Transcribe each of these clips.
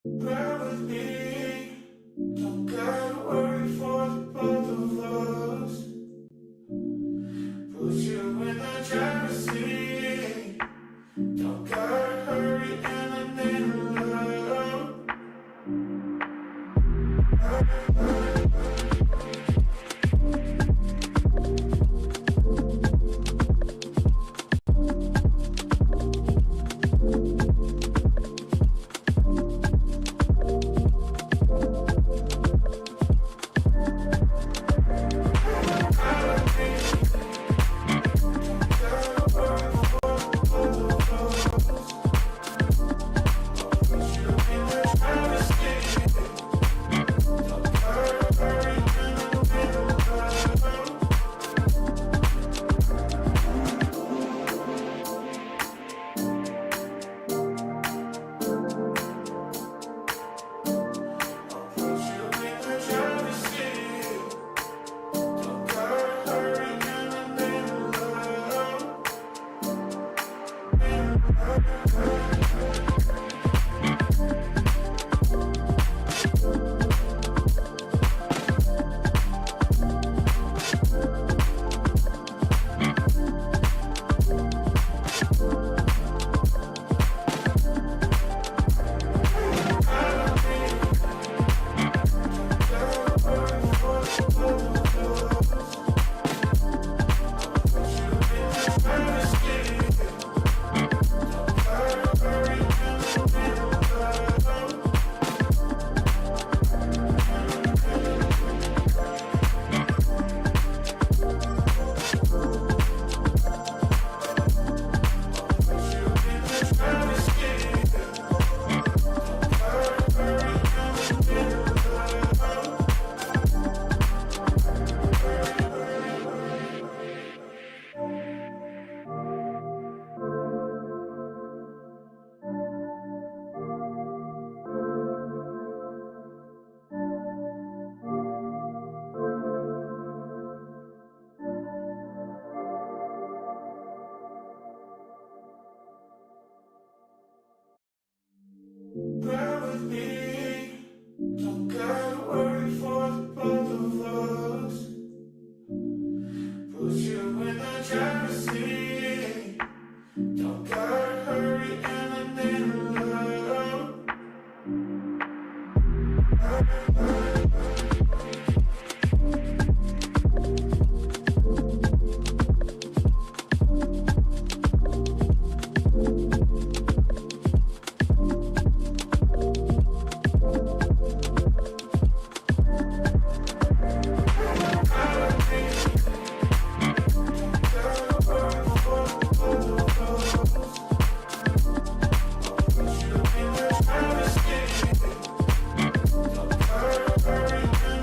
Ride with me, don't gotta worry for the both of us. Put you in the driver's seat, don't gotta hurry and I need love. Ride with me, don't gotta worry for the both of us. Put you in the driver's seat, don't gotta hurry and I need love. Hurry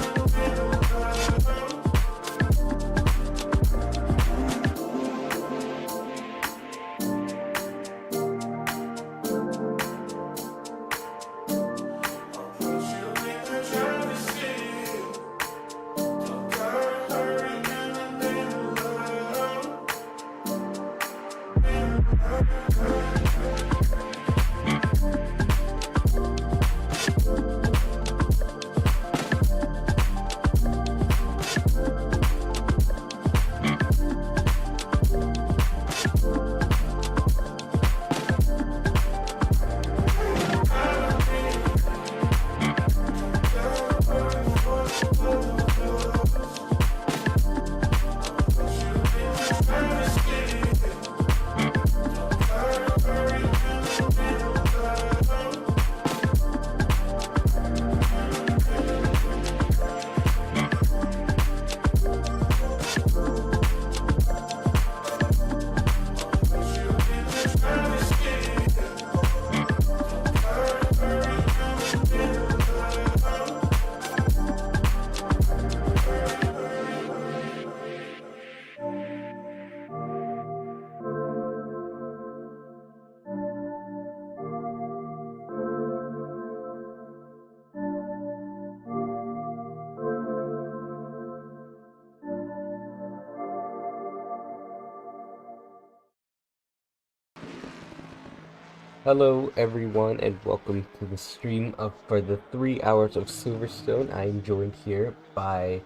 Hello, everyone, and welcome to the stream of for the 3 hours of Silverstone. I am joined here by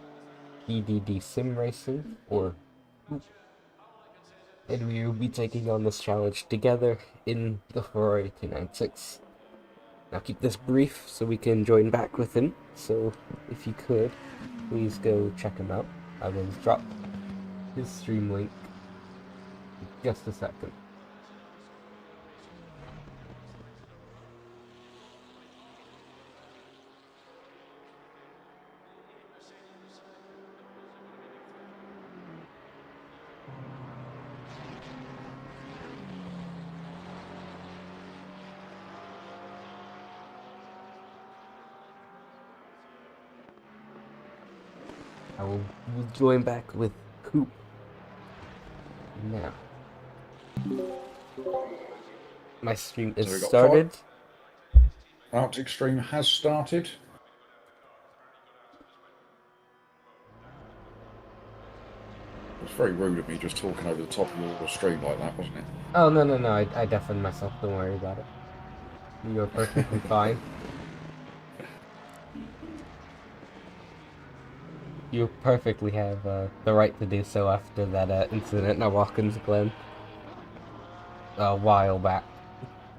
PDDSimracing, and we will be taking on this challenge together in the Ferrari 296. Now, keep this brief so we can join back with him. So, if you could, please go check him out. I will drop his stream link in just a second. We'll join back with Coop now. My stream is So we've got five. started. Arctic Stream has started. It was very rude of me just talking over the top of your stream like that, wasn't it? Oh, no, I deafened myself. Don't worry about it. You're perfectly fine. You perfectly have the right to do so after that incident at Watkins Glen a while back.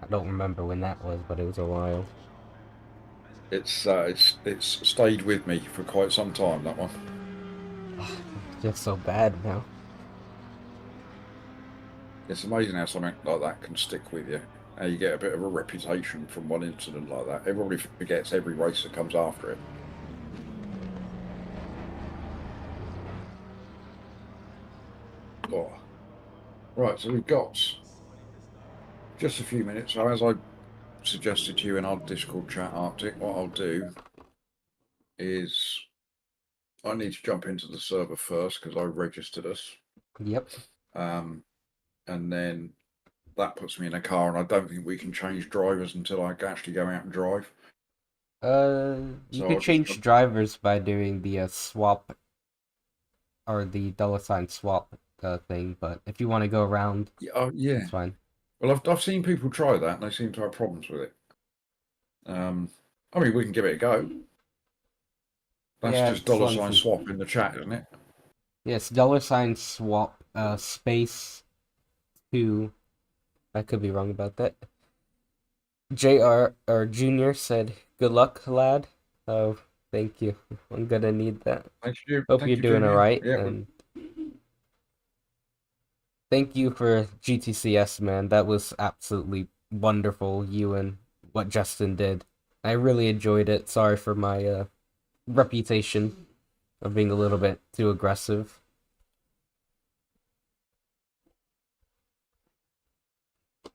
I don't remember when that was, but it was a while. It's stayed with me for quite some time, that one. It's just so bad now. It's amazing how something like that can stick with you. How you get a bit of a reputation from one incident like that. Everybody forgets every race that comes after it. Oh. Right, so we've got just a few minutes. So as I suggested to you in our Discord chat, Arctic, what I'll do is I need to jump into the server first because I registered us. Yep. And then that puts me in a car, and I don't think we can change drivers until I actually go out and drive. You So could I'll just change drivers by doing the swap or the $sign swap thing, but if you want to go around, yeah. it's fine. Well, I've seen people try that, and they seem to have problems with it. I mean, we can give it a go. That's Yeah, just as long as $sign swap in the chat, isn't it? yes, $sign swap space 2. I could be wrong about that. JR or Junior said, "Good luck, lad." Oh, thank you. I'm gonna need that. Hope Thank you're you, doing Junior. alright, Yeah, and thank you for GTCS, man. That was absolutely wonderful. You and what Justin did. I really enjoyed it. Sorry for my reputation of being a little bit too aggressive. I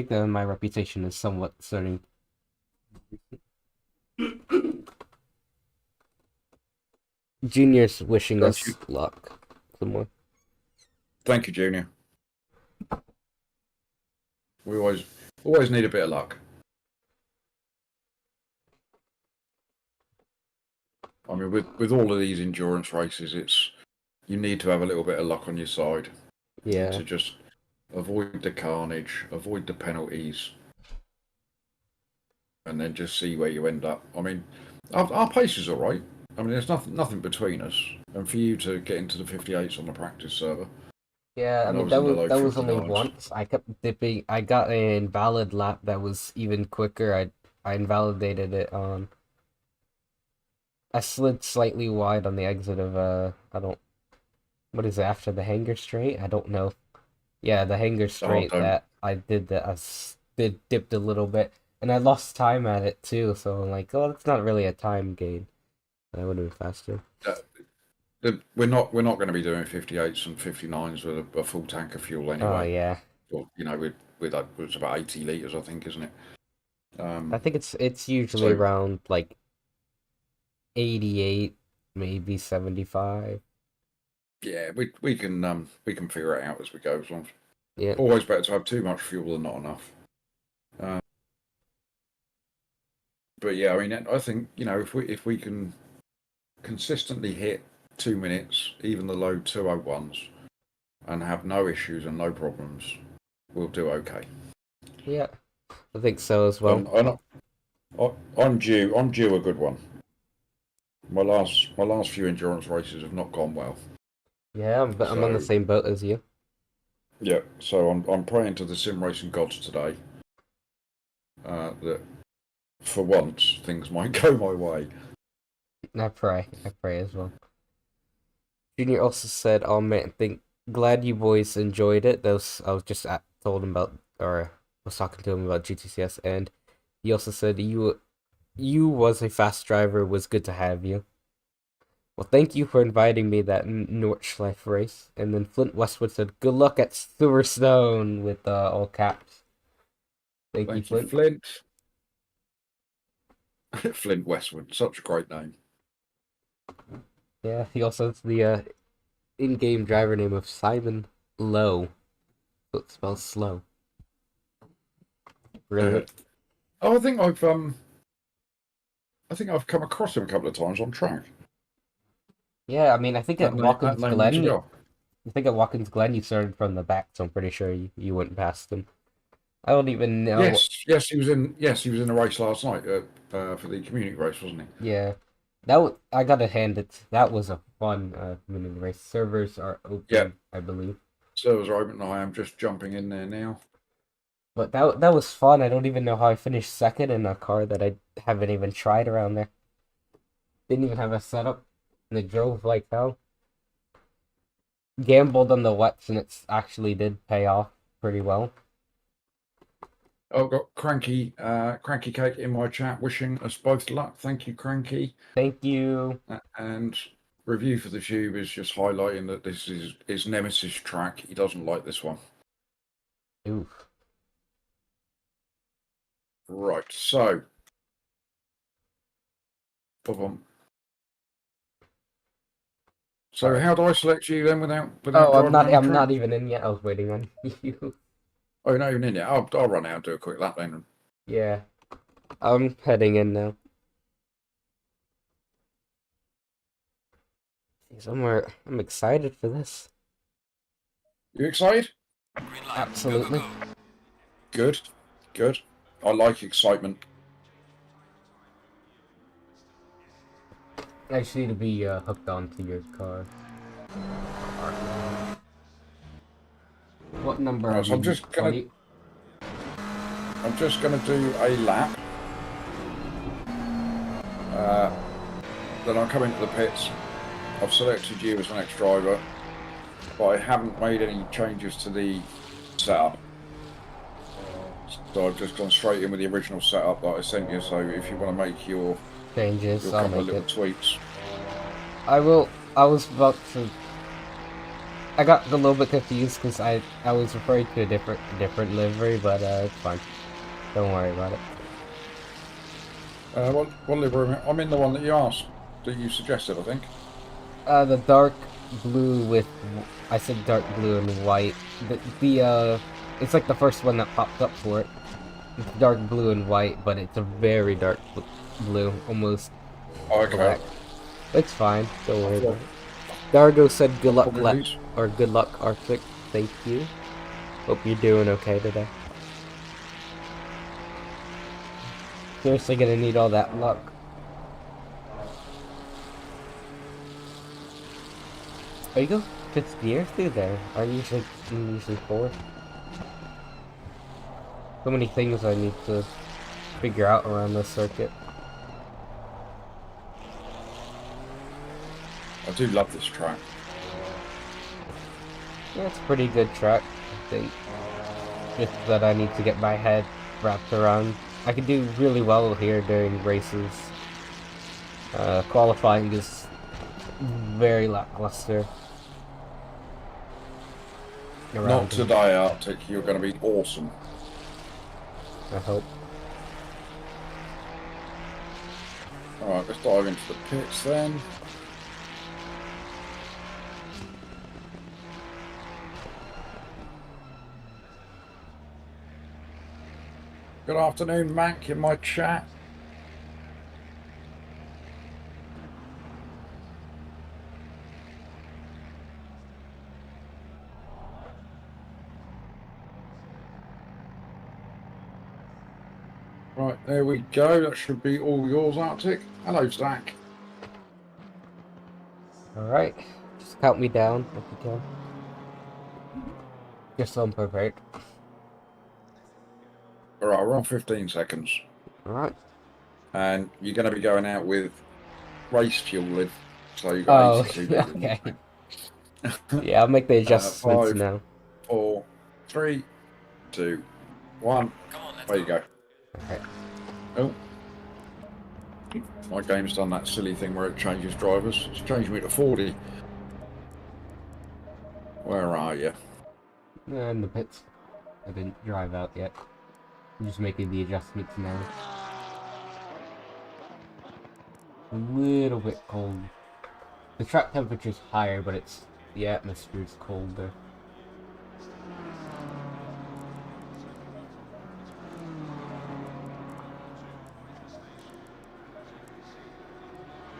think that my reputation is somewhat starting. Junior's wishing thank you, us luck. Some more. thank you, Junior. We always need a bit of luck. I mean, with all of these endurance races, you need to have a little bit of luck on your side Yeah. to just avoid the carnage, avoid the penalties, and then just see where you end up. I mean, our pace is all right. I mean, there's nothing between us, and for you to get into the 58s on the practice server, Yeah, I and I mean was in the low that was only 59s. once. I kept dipping. I got an invalid lap that was even quicker. I invalidated it on. I slid slightly wide on the exit of I don't. What is it after the hanger straight? I don't know. Yeah, the hanger Oh, straight don't. that I did that did dipped a little bit, and I lost time at it too. So I'm like, oh, that's not really a time gain. I would have been faster. We're not going to be doing 58s and 59s with a full tank of fuel Oh anyway. yeah, Or, with it's about 80 litres, I think, isn't it? I think it's usually So around like 88, maybe 75. yeah, we can figure it out as we go. As long as, Yeah. always better to have too much fuel than not enough. Uh, but yeah, I mean, I think if we can consistently hit 2 minutes, even the low 201s, and have no issues and no problems, we'll do okay. Yeah, I think so as well. I'm due a good one. My last few endurance races have not gone well. Yeah, but I'm on the So same boat as you. yeah, so I'm praying to the sim racing gods today that for once things might go my way. I pray as well. Junior also said, "Oh man, glad you boys enjoyed it." I was just told him about, or was talking to him about GTCS, and he also said you was a fast driver. It was good to have you. Well, thank you for inviting me that Nordschleife race. And then Flint Westwood said, "Good luck at Silverstone" with all caps. Thank you, Thank you, Flint. Flint. Flint Westwood, such a great name. Yeah, he also has the in-game driver name of Simon Lowe. So it spells slow. Brilliant. Oh, I think I've come across him a couple of times on track. Yeah, I mean, I think at That Watkins name rings a Glen, bell. I think at Watkins Glen you started from the back, so I'm pretty sure you went past him. I don't even know. Yes, he was in a race last night for the community race, wasn't he? Yeah, I gotta hand it. That was a fun mini race. Servers are Yeah, open, I believe. servers are open. I am just jumping in there now. But that was fun. I don't even know how I finished second in a car that I haven't even tried around there. Didn't even have a setup, and it drove like hell. Gambled on the wets, and it actually did pay off pretty well. Oh, I've got Cranky Cake in my chat wishing us both luck. Thank you, Cranky. Thank you. And review for the tube is just highlighting that this is his nemesis track. He doesn't like this one. Oof. Right, so boom. So Alright. how do I select you then without Oh, driving around the I'm track? not even in yet. I was waiting on you. Oh, you're not even in yet. I'll run out and do a quick lap then. Yeah. I'm heading in now. Jeez, I'm excited for this. You excited? Absolutely. Good, good. I like excitement. I just need to be hooked onto your car. What number are Right, so you? 20? I'm just gonna do a lap. Then I'll come into the pits. I've selected you as the next driver, but I haven't made any changes to the setup. So I've just gone straight in with the original setup that I sent you. So if you want to make your Changes, I'll couple of make little it. tweaks, I will. I was about to. I got a little bit confused because I was referring to a different livery, but it's fine. Don't worry about it. what livery? I'm in the one that you asked, that you suggested, I think. The dark blue with I said dark blue and white. It's like the first one that popped up for it. It's dark blue and white, but it's a very dark blue, almost Oh, okay. black. It's fine. Don't worry I'll, about it. Dargo said good I'll luck, probably lose. or good luck, Arctic. Thank you. Hope you're doing okay today. Seriously gonna need all that luck. Oh, you go fifth gear through there. I'm usually fourth. So many things I need to figure out around this circuit. I do love this track. Yeah, it's a pretty good track, I think. Just that I need to get my head wrapped around. I could do really well here during races. Qualifying is very lackluster. Not Around here, today, Arctic. You're going to be awesome. I hope. All right, let's dive into the pits then. Good afternoon, Mac, in my chat. There we go. That should be all yours, Arctic. Hello, Zach. Alright. Just count me down if you can. Just so I'm prepared. All right, we're on 15 seconds. Alright. And you're going to be going out with race fuel in. So you've got 82 liters. Okay. Yeah, I'll make the adjustments 5, now. 4, 3, 2, 1. There you go. Okay. Oh. My game's done that silly thing where it changes drivers. It's changed me to 40. Where are you? In the pits. I didn't drive out yet. I'm just making the adjustments now. A little bit cold. The track temperature's higher, but the atmosphere's colder.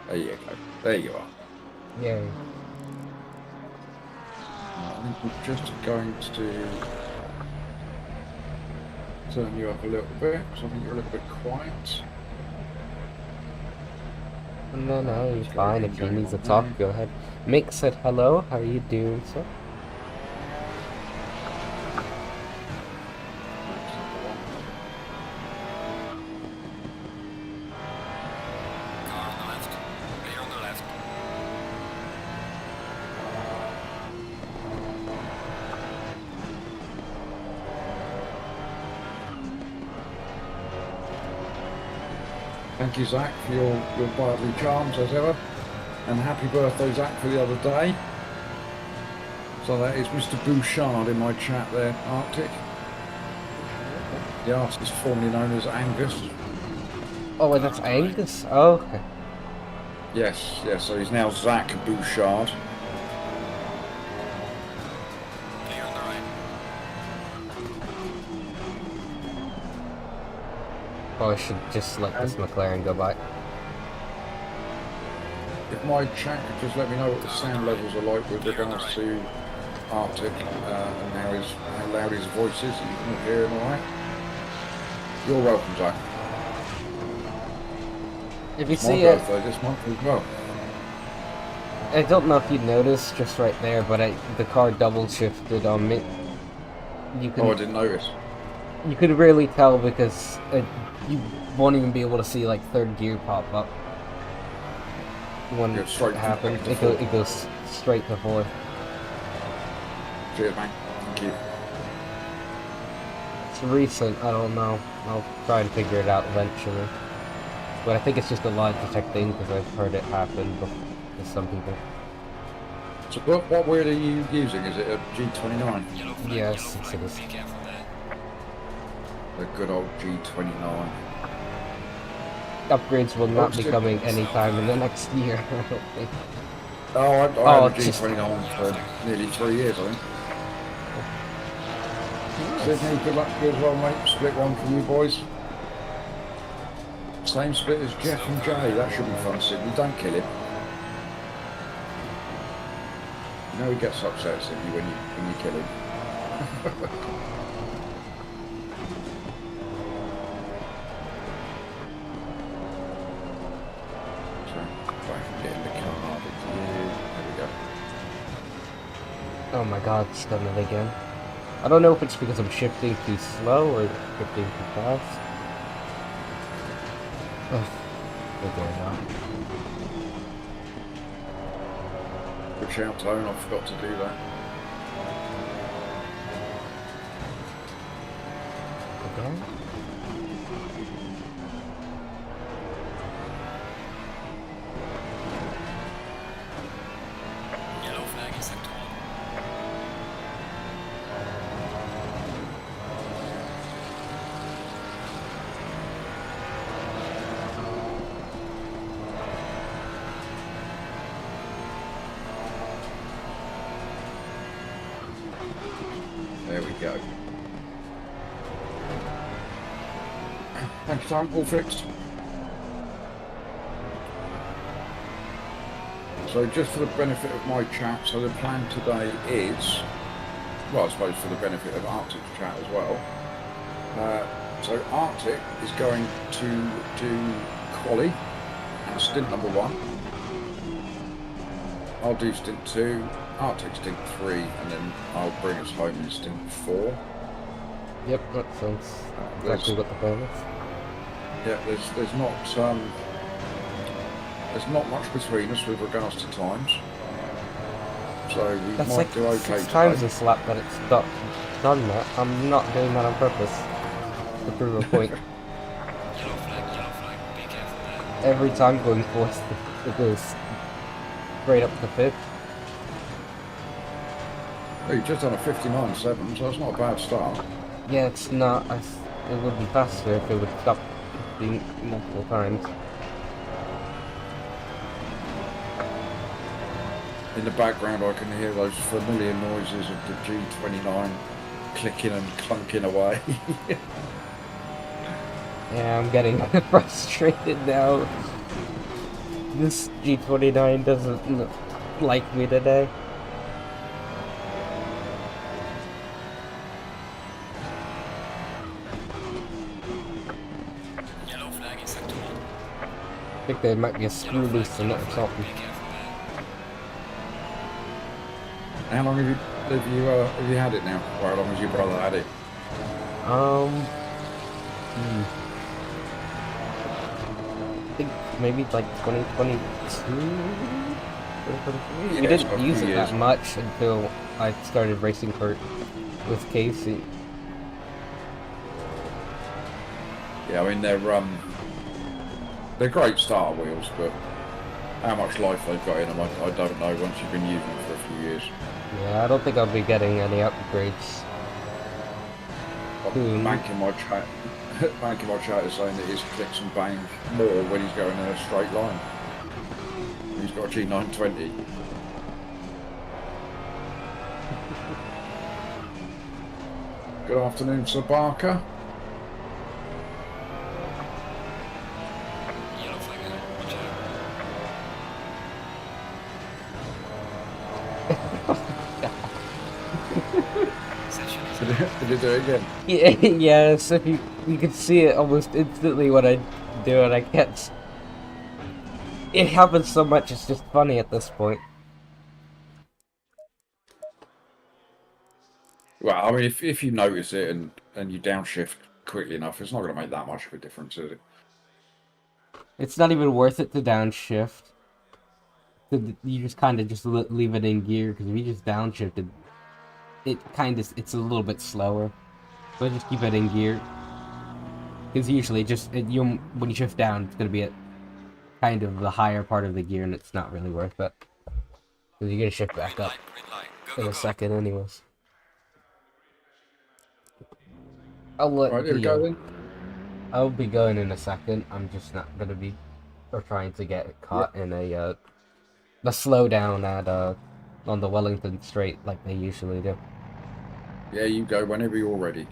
There you go. There you are. Yay. I think we're just going to turn you up a little bit, because I think you're a little bit quiet. No, you're fine. If you need to talk, go ahead. Mick said hello. How are you doing, sir? Thank you, Zach, for your bodily charms as ever. And happy birthday, Zach, for the other day. So that is Mr. Bouchard in my chat there, Arctic. The artist formerly known as Angus. Oh, and that's Angus? Oh, okay. Yes, so he's now Zach Bouchard. Oh, I should just let this McLaren go by. If my chat could just let me know what the sound levels are like with regards to Arctic and how loud his voice is, and you can hear him alright. You're welcome, Zach. If you It's my see it, birthday this month as well. I don't know if you noticed just right there, but the car double shifted on me. You can. Oh, I didn't notice. You could really tell because you won't even be able to see like third gear pop up when it happens. It goes straight to fourth. Cheers, man. Thank you. It's recent. I don't know. I'll try and figure it out eventually. But I think it's just a Logitech thing because I've heard it happen to some people. So what wheel are you using? Is it a G29? Yes, it is. The good old G29. Upgrades will not be coming anytime in the next year, I don't think. Oh, I had a G29 for nearly 3 years, I think. Sydney, good luck to you as well, mate. Split one for you boys. Same split as Jeff and Jay. That should be fun, Sydney. Don't kill him. You know he gets upset, Sydney, when you kill him. Oh my god, it's done it again. I don't know if it's because I'm shifting too slow or shifting too fast. Oh, okay now. Good shout, Tone. I forgot to do that. Again? There we go. Thank you, Tom. All fixed. So just for the benefit of my chat, so the plan today is, well, I suppose for the benefit of Arctic's chat as well, So Arctic is going to do quali and stint number 1. I'll do stint 2, Arctic stint 3, and then I'll bring us home in stint 4. Yep, that sounds exactly what the plan is. Yeah, there's not much between us with regards to times. So we That's might like do okay 6 today. times this lap that it's done that. I'm not doing that on purpose to prove a point. Yellow flag, be careful there. Every time going fourth, it goes straight up to 5th. Well, you've just done a 59.7, so that's not a bad start. Yeah, it's not. It would be faster if it would stop being multiple times. In the background, I can hear those familiar noises of the G29 clicking and clunking away. Yeah, I'm getting frustrated now. This G29 doesn't like me today. Yellow flag is set to one. I think there might be a screw loose in it or something. Be careful there. How long have you had it now? Or how long has your brother had it? I think maybe like 2022? 2023? Yeah, We it's didn't about a use few it that years. much until I started racing with Casey. Yeah, I mean they're great starter wheels, but how much life they've got in them, I don't know. Once you've been using them for a few years, Yeah, I don't think I'll be getting any upgrades. I'm banking my chat. Banking my chat is saying that his clicks and bang more when he's going in a straight line. He's got a G920. Good afternoon, Sir Barker. Yellow flag ahead. Watch out. Session is Did you do it again? Yeah, yeah, so you could see it almost instantly when I do it. I can't. It happens so much, it's just funny at this point. Well, I mean, if you notice it and you downshift quickly enough, it's not going to make that much of a difference, is it? It's not even worth it to downshift. You just kind of just leave it in gear, because if you just downshifted, it's a little bit slower. So just keep it in gear. Because usually when you shift down, it's going to be at kind of the higher part of the gear, and it's not really worth it. Because you're going to shift back up green light. in Go, a go. second anyways. I'll let Right, here we go then. I'll be going in a second. I'm just not going to be trying to get caught in a slowdown at on the Wellington Straight like they usually do. Yeah, you go whenever you're ready.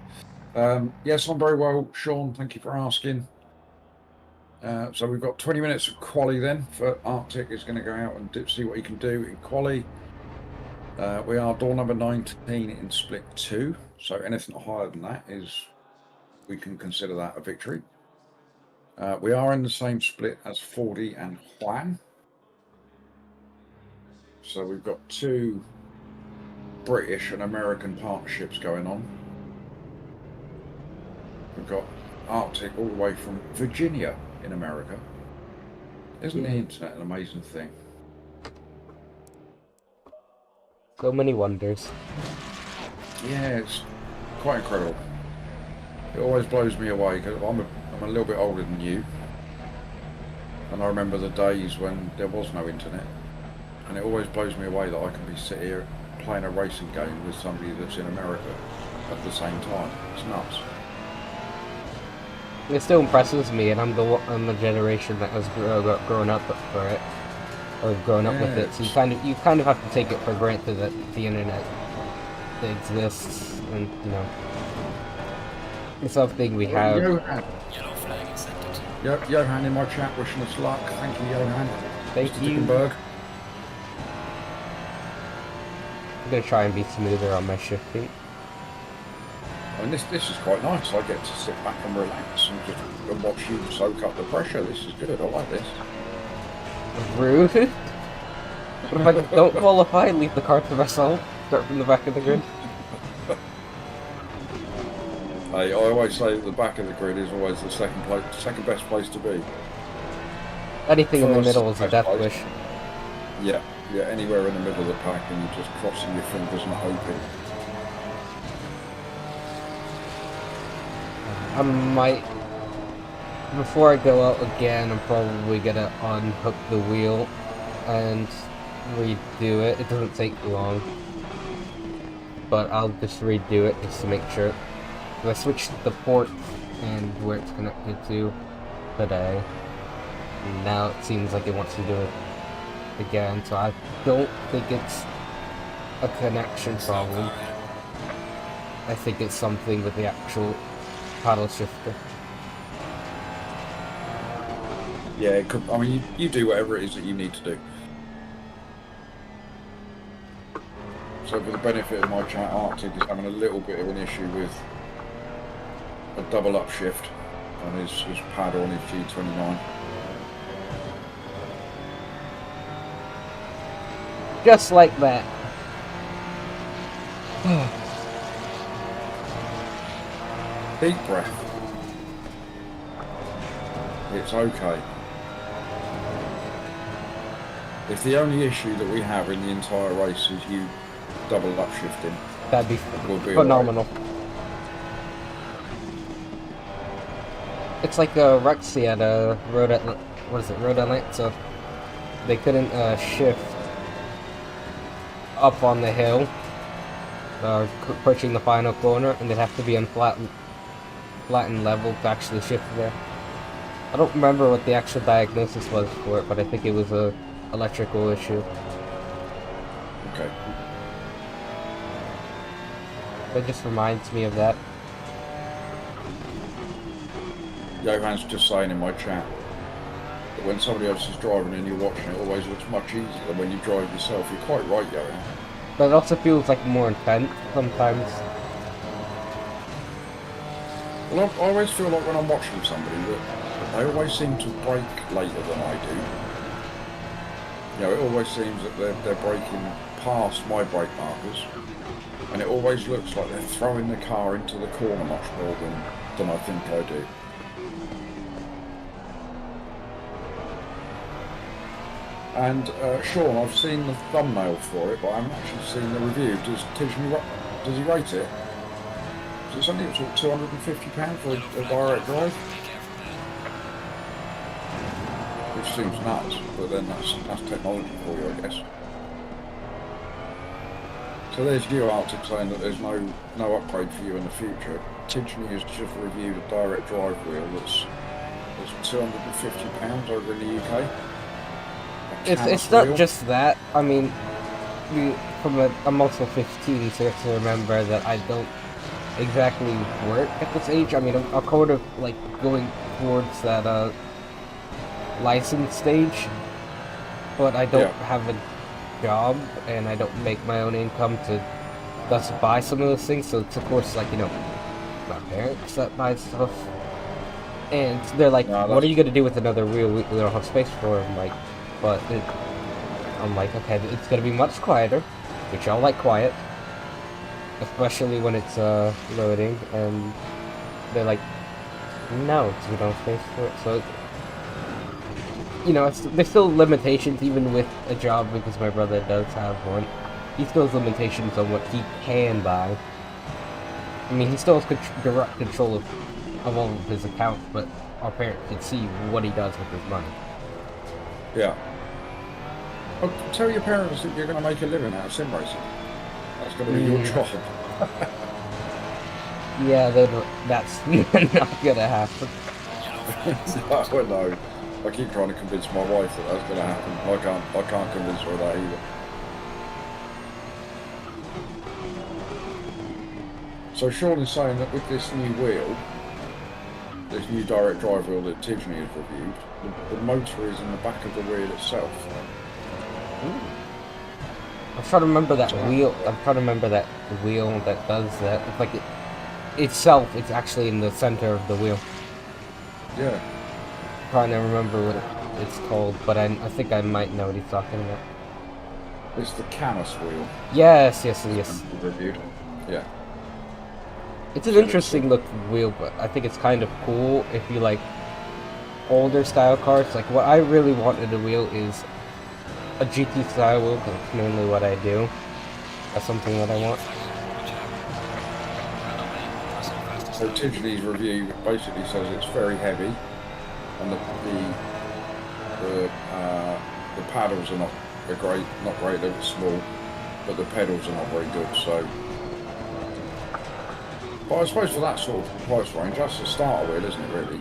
Yes, I'm very well, Sean. Thank you for asking. So we've got 20 minutes of quali then for Arctic. Is going to go out and see what he can do in quali. We are door number 19 in split 2, so anything higher than that we can consider that a victory. We are in the same split as Fordy and Juan. So we've got 2 British and American partnerships going on. We've got Arctic all the way from Virginia in America. Isn't the internet an amazing thing? So many wonders. Yeah, it's quite incredible. It always blows me away because I'm a little bit older than you, and I remember the days when there was no internet, and it always blows me away that I can be sitting here playing a racing game with somebody that's in America at the same time. It's nuts. It still impresses me, and I'm the generation that has grown up for it, or grown up with it. So you kind of have to take it for granted that the internet exists, and it's something we have. Johan. Yellow flag is set to 2. Johan in my chat wishing us luck. Thank you, Johan. Thank Mr. you. Dickenberg. I'm gonna try and be smoother on my shifting. And this is quite nice. I get to sit back and relax and just watch you soak up the pressure. This is good. I like this. Rude. What if I don't qualify, leave the car to myself, start from the back of the grid? I always say that the back of the grid is always the second best place to be. Anything in the First middle is a best death place. wish. Yeah, anywhere in the middle of the pack and you're just crossing your fingers and hoping. I might, before I go out again, I'm probably gonna unhook the wheel and redo it. It doesn't take long, but I'll just redo it just to make sure. I switched the port and where it's connected to today. And now it seems like it wants to do it again, so I don't think it's a connection problem. I think it's something with the actual paddle shifter. Yeah, it could, I mean, you do whatever it is that you need to do. So for the benefit of my chat, Arctic is having a little bit of an issue with a double upshift on his paddle on his G29. Just like that. Deep breath. It's okay. If the only issue that we have in the entire race is you double upshifting, That'd be we'll be phenomenal. It's like Rexy at Road Atlanta. They couldn't shift up on the hill, approaching the final corner, and they'd have to be on flat and level to actually shift there. I don't remember what the actual diagnosis was for it, but I think it was a electrical issue. Okay. That just reminds me of that. Johan's just saying in my chat that when somebody else is driving and you're watching, it always looks much easier than when you drive yourself. You're quite right, Johan. But it also feels like more intense sometimes. Well, I always feel like when I'm watching somebody that they always seem to brake later than I do. You know, it always seems that they're braking past my brake markers, and it always looks like they're throwing the car into the corner much more than I think I do. And Sean, I've seen the thumbnail for it, but I haven't actually seen the review. Does he rate it? Is it something that's £250 for a direct drive? Which seems nuts, but then that's technology for you, I guess. So there's you, Arctic, saying that there's no upgrade for you in the future. Tidgeny has just reviewed a direct drive wheel that's £250 over in the UK. It's not just that. I mean, I'm also 15, so you have to remember that I don't exactly work at this age. I mean, I'm kind of like going towards that license stage, but I don't have a job and I don't make my own income to thus buy some of those things. So it's of course like, you know, my parents that buy stuff, and they're like, what are you gonna do with another wheel? We don't have space for them. Like, but I'm like, okay, it's gonna be much quieter, which I like quiet, especially when it's loading, and they're like, no, because we don't have space for it. So, you know, there's still limitations even with a job, because my brother does have one. He still has limitations on what he can buy. I mean, he still has direct control of all of his accounts, but our parents can see what he does with his money. Yeah. Well, tell your parents that you're going to make a living out of sim racing. That's going to be your job. Yeah, that's not going to happen. No. I keep trying to convince my wife that that's going to happen. I can't convince her of that either. So Sean is saying that with this new wheel, this new direct drive wheel that Tidgeny has reviewed, the motor is in the back of the wheel itself. Ooh. I'm trying to remember that wheel. I'm trying to remember that wheel that does that. It's like itself, it's actually in the center of the wheel. Yeah. Trying to remember what it's called, but I think I might know what he's talking about. It's the Canis wheel. Yes. Reviewed. Yeah. It's an So interesting looking wheel, but I think it's kind of cool if you like older style cars. Like what I really want in a wheel is a GT style wheel, because it's mainly what I do. That's something that I want. So Tidgley's review basically says it's very heavy, and the paddles are not great, they're small, but the pedals are not very good. So, but I suppose for that sort of price range, that's the starter wheel, isn't it? Really,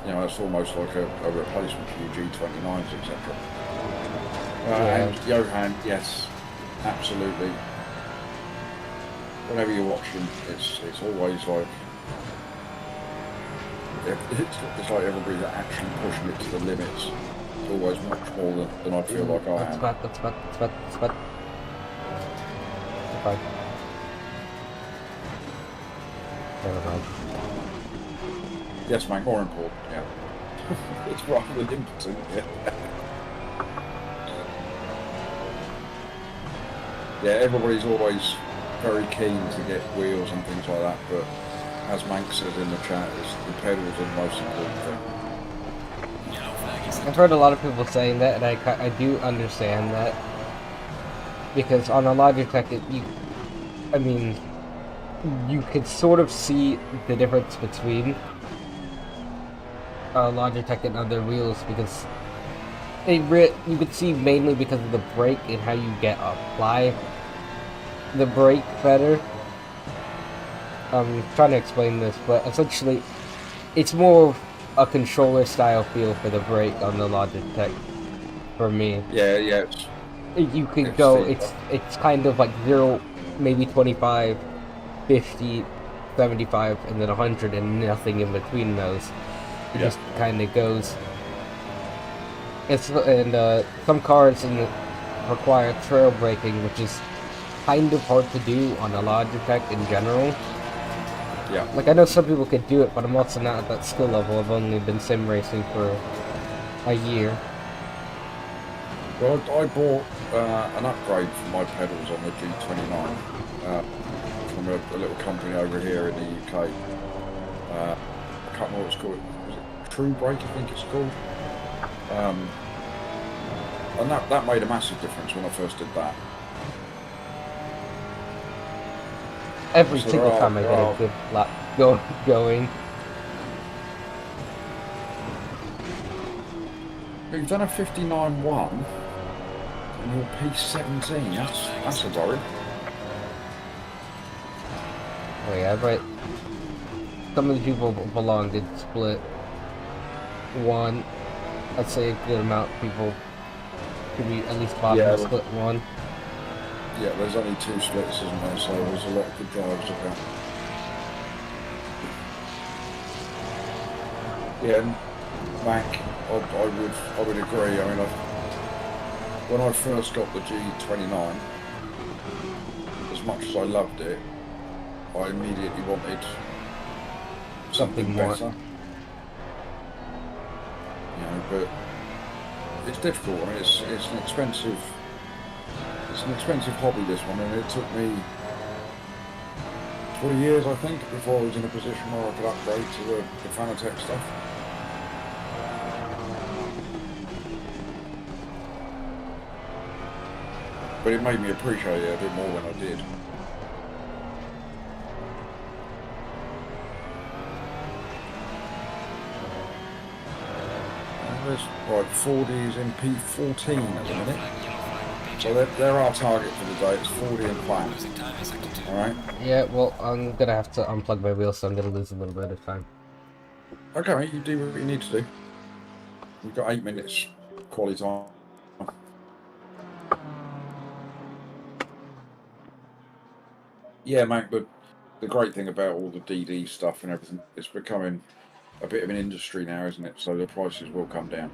you know, it's almost like a replacement for your G29s, etc. Yeah. And Johan, yes, absolutely. Whenever you watch them, it's always like. It's like everybody's actually pushing it to the limits. It's always much more than I feel like I am. That's bad. Never mind. Yes, man, more important, yeah. It's rather than impotent, yeah. Yeah, everybody's always very keen to get wheels and things like that, but as Mank says in the chat, the pedals are the most important thing. I've heard a lot of people saying that, and I do understand that, because on a Logitech, you could sort of see the difference between Logitech and other wheels, because you could see mainly because of the brake and how you apply the brake better. I'm trying to explain this, but essentially, it's more of a controller style feel for the brake on the Logitech, for me. Yeah. You could go, it's kind of like 0, maybe 25, 50, 75, and then 100, and nothing in between those. It just kind of goes. Some cars require trail braking, which is kind of hard to do on a Logitech in general. Yeah. Like, I know some people could do it, but I'm also not at that skill level. I've only been sim racing for a year. Well, I bought an upgrade for my pedals on the G29 from a little company over here in the UK. I can't remember what it's called. Was it True Brake, I think it's called. And that made a massive difference when I first did that. Every single time I get a good lap going. You've done a 59.1 and you're P17. That's a worry. Oh yeah, but some of the people belong did split one. I'd say a good amount of people could be at least bottom split one. Yeah, there's only 2 splits, isn't there? So there's a lot of good drivers about. Yeah, and Mac, I would agree. I mean, when I first got the G29, as much as I loved it, I immediately wanted something better. You know, but it's difficult. I mean, it's an expensive. It's an expensive hobby, this one, and it took me 20 years, I think, before I was in a position where I could upgrade to the Fanatec stuff. But it made me appreciate it a bit more when I did. Right, Fordy's in P14 at the minute. So they're our target for the day. It's 40 and plan. Alright? Yeah, well, I'm gonna have to unplug my wheel, so I'm gonna lose a little bit of time. Okay, mate, you do what you need to do. We've got 8 minutes quality time. Yeah, mate, but the great thing about all the DD stuff and everything, it's becoming a bit of an industry now, isn't it? So the prices will come down.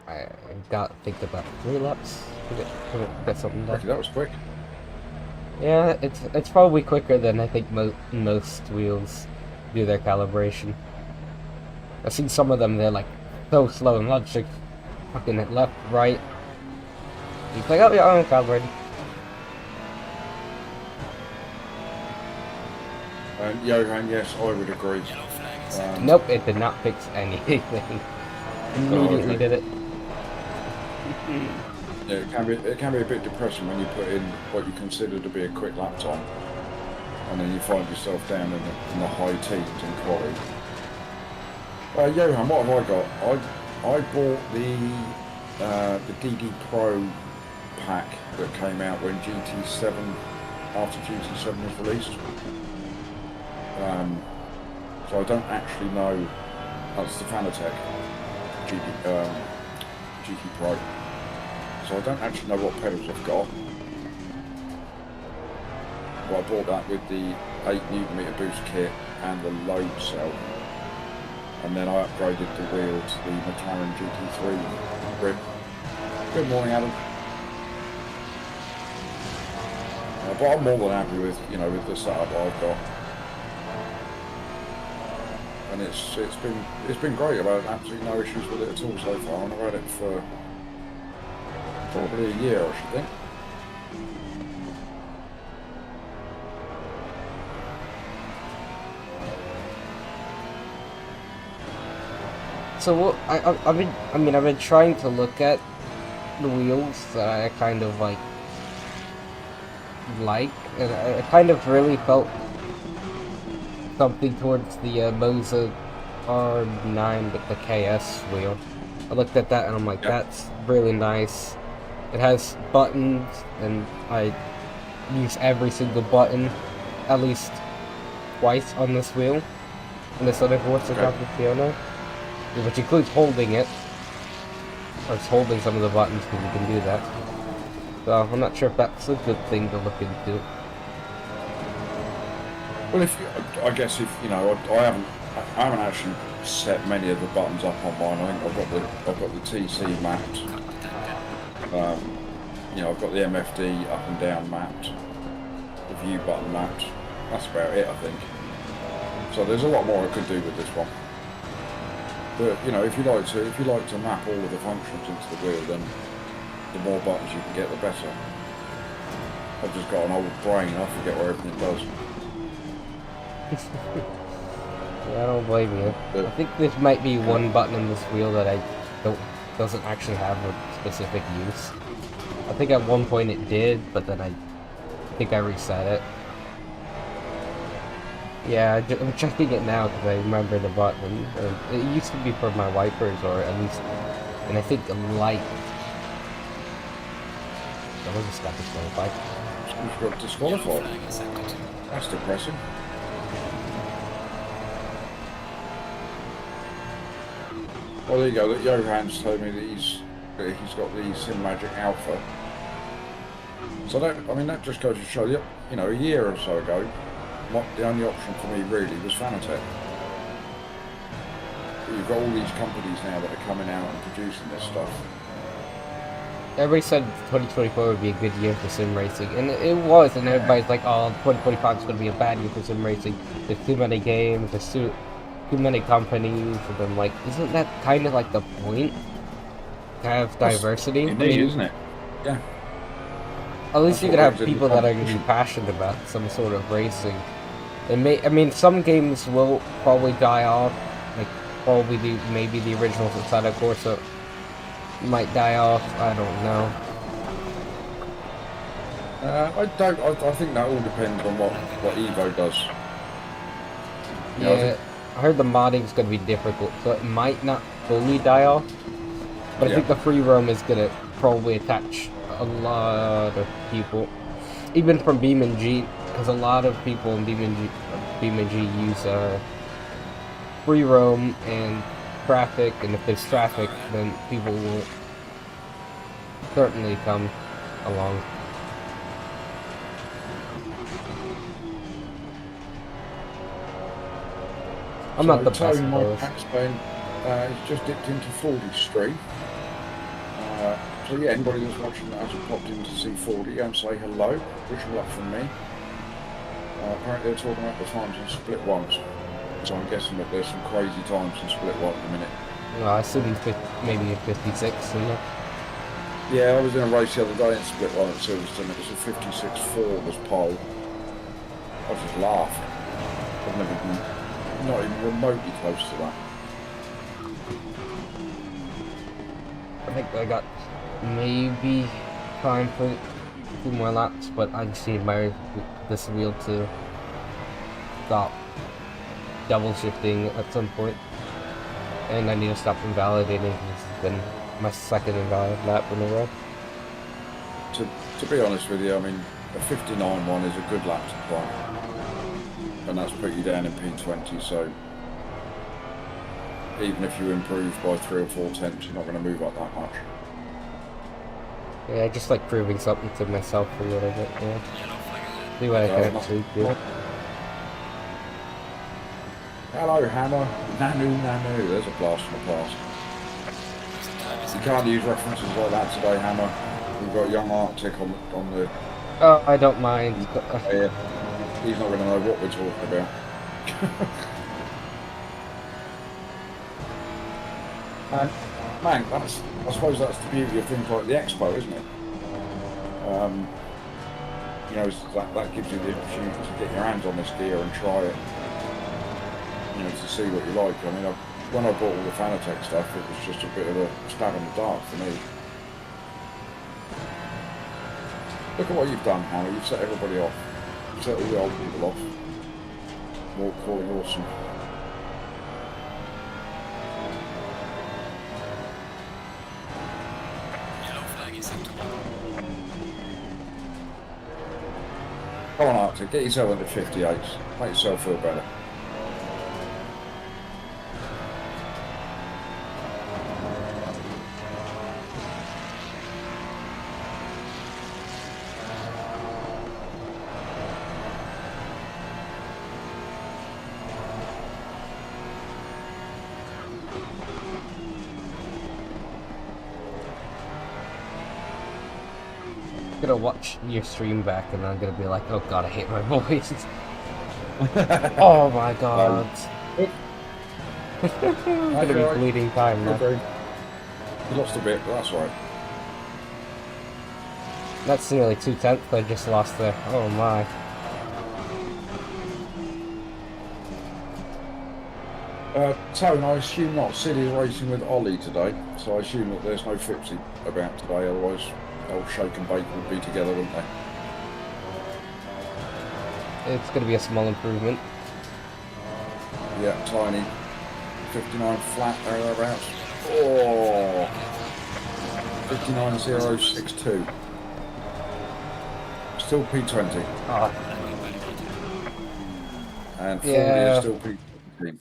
I got think about 3 laps to get something done. Okay, that was quick. Yeah, it's probably quicker than I think most wheels do their calibration. I've seen some of them, they're like so slow and not just fucking at left, right. It's like, oh yeah, I'm calibrated. And Johan, yes, I would agree. Yellow flag is second. Nope, it did not fix anything. Immediately okay. did it. Yeah, it can be a bit depressing when you put in what you consider to be a quick lap time, and then you find yourself down in the high teens in quality. Johan, what have I got? I bought the DD Pro pack that came out when GT7 after GT7 was released. So I don't actually know. That's the Fanatec GT Pro. So I don't actually know what pedals I've got. But I bought that with the 8Nm boost kit and the load cell. And then I upgraded the wheel to the McLaren GT3 rim. Good morning, Adam. But I'm more than happy with, with the setup I've got. And it's been great. I've had absolutely no issues with it at all so far, and I've had it for probably a year, I should think. So what I've been trying to look at the wheels that I kind of like, and I kind of really felt something towards the Moza R9 with the KS wheel. I looked at that and I'm like, that's really nice. It has buttons, and I use every single button at least twice on this wheel, on this other Corsa Competizione, which includes holding it, or just holding some of the buttons because you can do that. So I'm not sure if that's a good thing to look into. Well, I guess if I haven't actually set many of the buttons up on mine. I think I've got the TC mapped. I've got the MFD up and down mapped, the view button mapped. That's about it, I think. So there's a lot more I could do with this one. But if you like to map all of the functions into the wheel, then the more buttons you can get, the better. I've just got an old brain. I forget what everything does. Yeah, I don't blame you. But, I think there might be one button in this wheel that doesn't actually have a specific use. I think at one point it did, but then I think I reset it. Yeah, I'm checking it now because I remember the button. It used to be for my wipers, or at least, and I think the light. I just got disqualified. You've got disqualified. Flag is second. That's depressing. Well, there you go. That Johan's told me that he's got the SimMagic Alpha. So that just goes to show you, a year or so ago, the only option for me really was Fanatec. But you've got all these companies now that are coming out and producing this stuff. Everybody said 2024 would be a good year for sim racing, and it was, and everybody's like, oh, 2025 is going to be a bad year for sim racing. There's too many games, there's too many companies, and I'm like, isn't that kind of like the point? To have diversity? Indeed, isn't it? Yeah. At least That's you what could have brings in people the that are going to be passionate about some sort of racing. Some games will probably die off, like probably maybe the originals Assetto Corsa might die off. I don't know. I think that all depends on what Evo does. Yeah, I heard the modding's going to be difficult, so it might not fully die off. But I think the free roam is going to probably attach a lot of people, even from Beam and G, because a lot of people in Beam and G use free roam and traffic, and if there's traffic, then people will certainly come along. I'm not the best Tone, my host. Paxbane, he's just dipped into 40 stream. So yeah, anybody that's watching that hasn't popped in to see 40, go and say hello. Wish them luck from me. Apparently they're talking about the times in split ones. So I'm guessing that there's some crazy times in split one at the minute. Well, I assume maybe a 56, you know? Yeah, I was in a race the other day in split one at Silverstone. It was a 56.4 was pole. I just laughed. I've never been not even remotely close to that. I think I got maybe time for 2 more laps, but I just need this wheel to stop double shifting at some point. And I need to stop invalidating. This has been my second invalid lap in a row. To be honest with you, I mean, a 59.1 is a good lap to climb. And that's put you down in P20, so even if you improve by 3 or 4 tenths, you're not going to move up that much. Yeah, I just like proving something to myself a little bit, yeah. Yellow flag ahead. See what I can actually do. Hello, Hammer. Nanu. There's a blast from the past. You can't use references like that today, Hammer. We've got young Arctic on the... Oh, I don't mind. He's not going to know what we're talking about. Man, I suppose that's the beauty of things like the Expo, isn't it? You know, that gives you the opportunity to get your hands on this gear and try it. You know, to see what you like. I mean, when I bought all the Fanatec stuff, it was just a bit of a stab in the dark for me. Look at what you've done, Hannah. You've set everybody off. You've set all the old people off. More calling awesome. Yellow flag is acceptable. Come on, Arctic, get yourself into 58s. Make yourself feel better. I'm gonna watch your stream back and I'm gonna be like, oh god, I hate my voice. Oh my god. I'm gonna be bleeding time now. Okay. You lost a bit, but that's right. That's nearly 2 tenths I just lost there. Oh my. Tone, I assume not. City is racing with Ollie today, so I assume that there's no Fipsy about today, otherwise old Shake and Bake would be together, wouldn't they? It's gonna be a small improvement. Yeah, tiny. 59 flat there, thereabouts. Oh! 59.062. Still P20. Oh, And 40 Yeah. is still P20.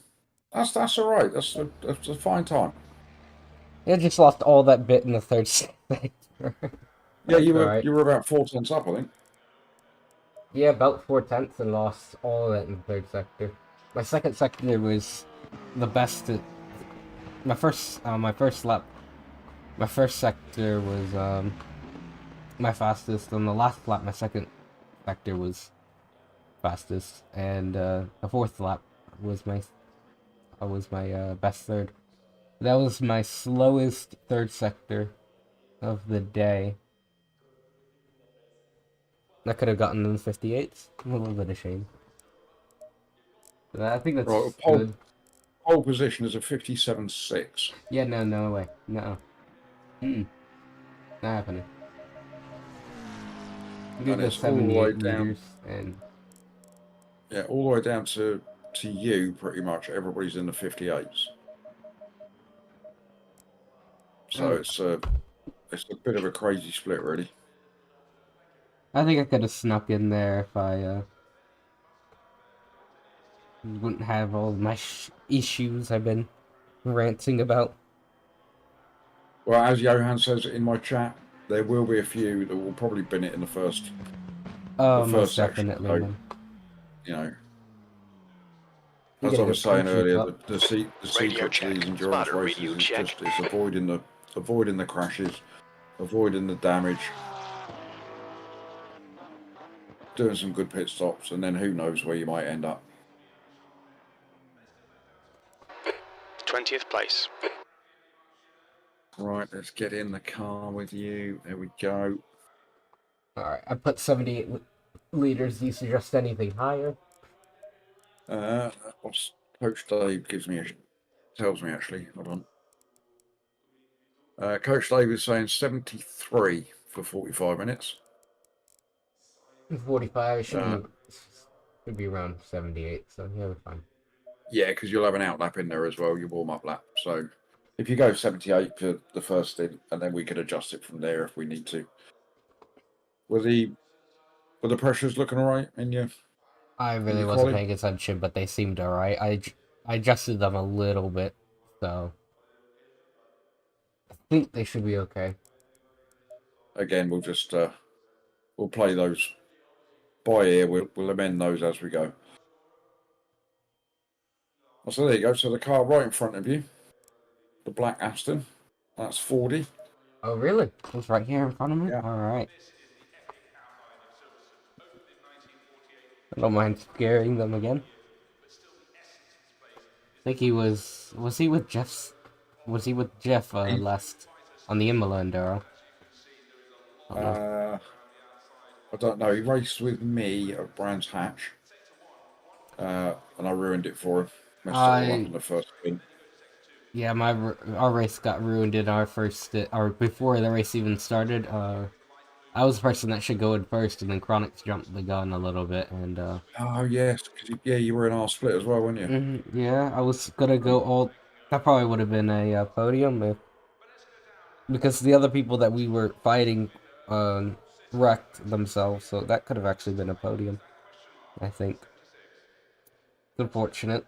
That's alright, that's a fine time. I just lost all that bit in the third sector. Yeah, you Alright. were about 4 tenths up, I think. Yeah, about 4 tenths and lost all of that in the third sector. My second sector was the best. My first lap. My first sector was my fastest, and the last lap, my second sector was fastest, and the fourth lap was my best third. That was my slowest third sector of the day. I could have gotten in the 58s. A little bit of shame. But I think that's Right, good. pole position is a 57.6. Yeah, no way. No. Not happening. I'm gonna And go it's all the way 78 down. meters and Yeah, all the way down to you, pretty much. Everybody's in the 58s. So it's a bit of a crazy split, really. I think I could have snuck in there if I wouldn't have all my issues I've been ranting about. Well, as Johan says in my chat, there will be a few that will probably bin it in the first Oh, the most first section. definitely. So, Man. you know, You as I gotta was go saying country earlier, club. the secret to these endurance races is just it's avoiding the crashes avoiding the damage, doing some good pit stops, and then who knows where you might end up. 20th place. Right, let's get in the car with you. There we go. Alright, I put 78 liters. Do you suggest anything higher? What's Coach Dave tells me actually. Hold on. Coach Dave is saying 73 for 45 minutes. 45 should be around 78, so yeah, we're fine. Yeah, because you'll have an outlap in there as well, your warm-up lap. So if you go 78 for the first stint, and then we can adjust it from there if we need to. Were the pressures looking all right in your? I really your wasn't quali? paying attention, but they seemed alright. I adjusted them a little bit, so I think they should be okay. Again, we'll just we'll play those by ear. We'll amend those as we go. Oh, so there you go. So the car right in front of you, the black Aston, that's 40. Oh, really? It's right here in front of me? Yeah. Alright. I don't mind scaring them again. I think he was he with Jeff's... Was he with Jeff last on the Imola Enduro? I don't know. He raced with me at Brands Hatch, and I ruined it for him. Messed it all up in the first spin. Yeah, our race got ruined in our first, or before the race even started. I was the person that should go in first, and then Chronix jumped the gun a little bit, and Oh yes, 'cause you were in our split as well, weren't you? yeah, I was gonna go all. That probably would have been a podium because the other people that we were fighting wrecked themselves, so that could have actually been a podium. I think. It's unfortunate.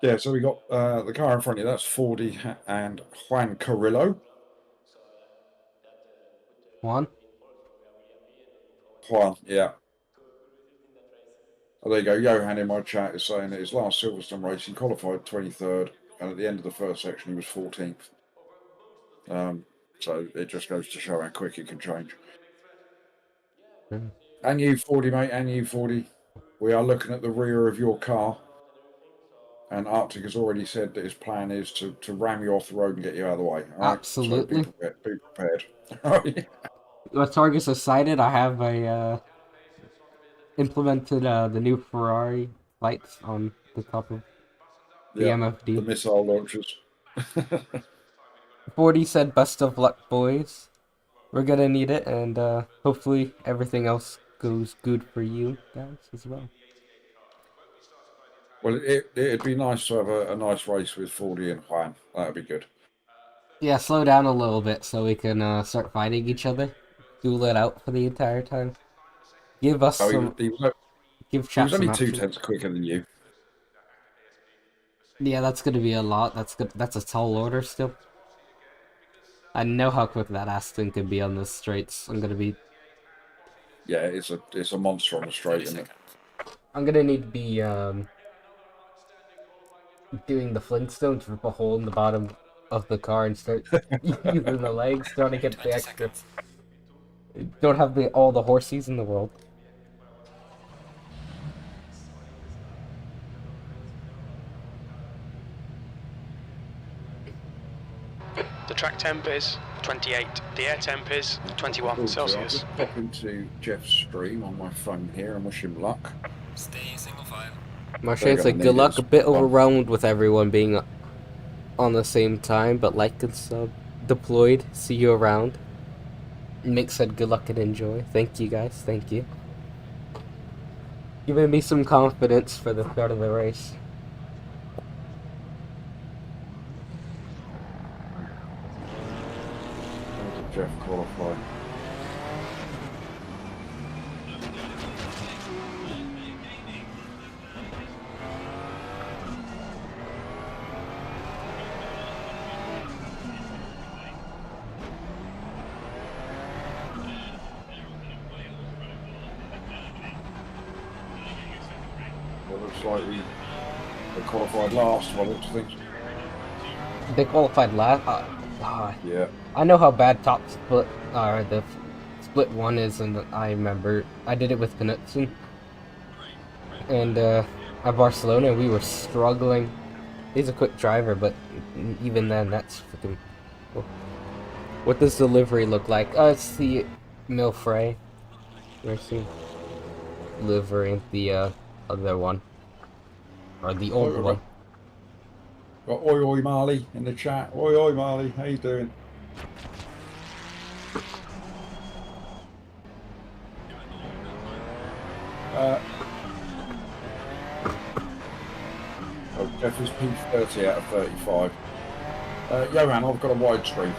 Yeah, so we got the car in front of you. That's 40 and Juan Carrillo. Juan? Juan, yeah. Oh, there you go. Johan in my chat is saying that his last Silverstone race, he qualified 23rd, and at the end of the first section, he was 14th. So it just goes to show how quick it can change. And you 40, mate, and you 40. We are looking at the rear of your car. And Arctic has already said that his plan is to ram you off the road and get you out of the way. All right? Absolutely. So be prepared. What targets decided? I have a implemented the new Ferrari lights on the top of the Yeah, MFD. the missile launchers. 40 said, "Best of luck, boys. We're gonna need it, and hopefully everything else goes good for you guys as well." Well, it'd be nice to have a nice race with 40 and Juan. That'd be good. Yeah, slow down a little bit so we can start fighting each other. Duel it out for the entire time. Give us some. Give He chat was some only action. 2/10 quicker than you. Yeah, that's gonna be a lot. That's good. That's a tall order still. I know how quick that Aston can be on the straights. I'm gonna be. Yeah, it's a monster on the straight, isn't it? I'm gonna need to be doing the Flintstones, rip a hole in the bottom of the car and start using the legs, trying to get the extra. Don't have all the horsies in the world. The track temp is 28. The air temp is 21 I'll Celsius. just pop into Jeff's stream on my phone here and wish him luck. Stay in single file. Marchand said, "Good luck." A bit overwhelmed with everyone being on the same time, but like and sub deployed. See you around. Mick said, "Good luck and enjoy." Thank you guys. Thank you. Giving me some confidence for the start of the race. Jeff qualified. It looks like we qualified last by the looks of things. They qualified last. Yeah. I know how bad top split or the split one is, and I remember I did it with Knutson, and at Barcelona we were struggling. He's a quick driver, but even then, that's freaking. What does delivery look like? It's the Milfray Racing livery, the other one, or the old Oh, one. Got Oi Oi Marley in the chat. Oi Oi Marley, how you doing? Oh, Jeff is P30 out of 35. Johan, I've got a wide screen.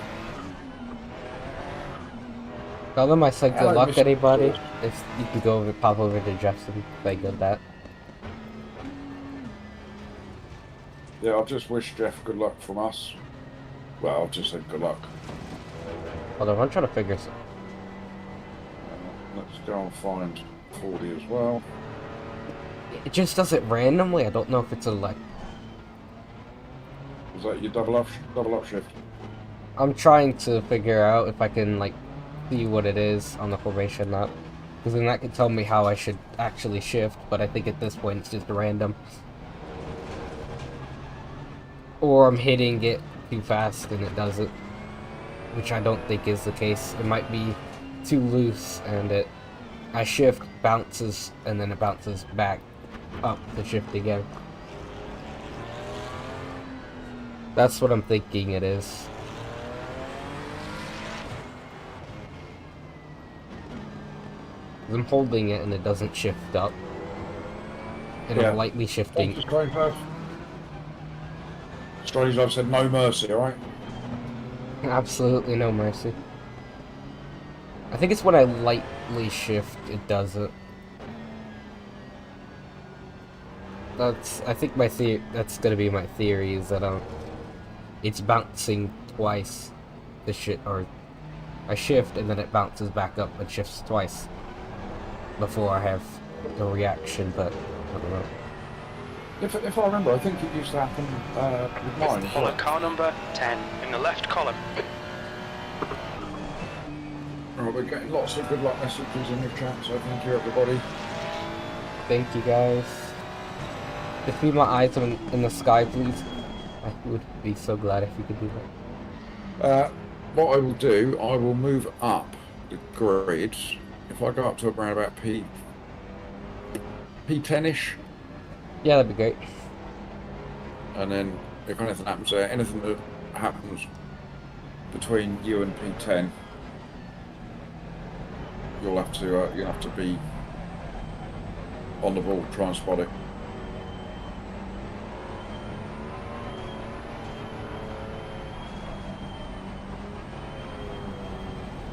Tell them I said good Hello, luck, Mr. anybody. George. If you can go over, pop over to Jefferson, say good that. Yeah, I'll just wish Jeff good luck from us. Well, I've just said good luck. Hold on, I'm trying to figure some. Let's go and find 40 as well. It just does it randomly. I don't know if it's a like. Is that your double up shift? I'm trying to figure out if I can like see what it is on the formation map, because then that could tell me how I should actually shift. But I think at this point it's just random, or I'm hitting it too fast and it does it, which I don't think is the case. It might be too loose and I shift, bounces, and then it bounces back up to shift again. That's what I'm thinking it is. I'm holding it and it doesn't shift up. And Yeah. I'm lightly shifting. Strange Love said no mercy, alright? Absolutely no mercy. I think it's when I lightly shift, it does it. I think my theory, that's gonna be my theory, is that it's bouncing twice. Or I shift and then it bounces back up and shifts twice before I have the reaction, but I don't know. If I remember, I think it used to happen with mine. Follow car number 10 in the left column. Right, we're getting lots of good luck messages in the chat, so thank you everybody. Thank you guys. Just leave my eyes in the sky, please. I would be so glad if you could do that. What I will do, I will move up the grid. If I go up to around about P10ish, Yeah, that'd be great. and then if anything happens there, anything that happens between you and P10, you'll have to be on the ball, try and spot it.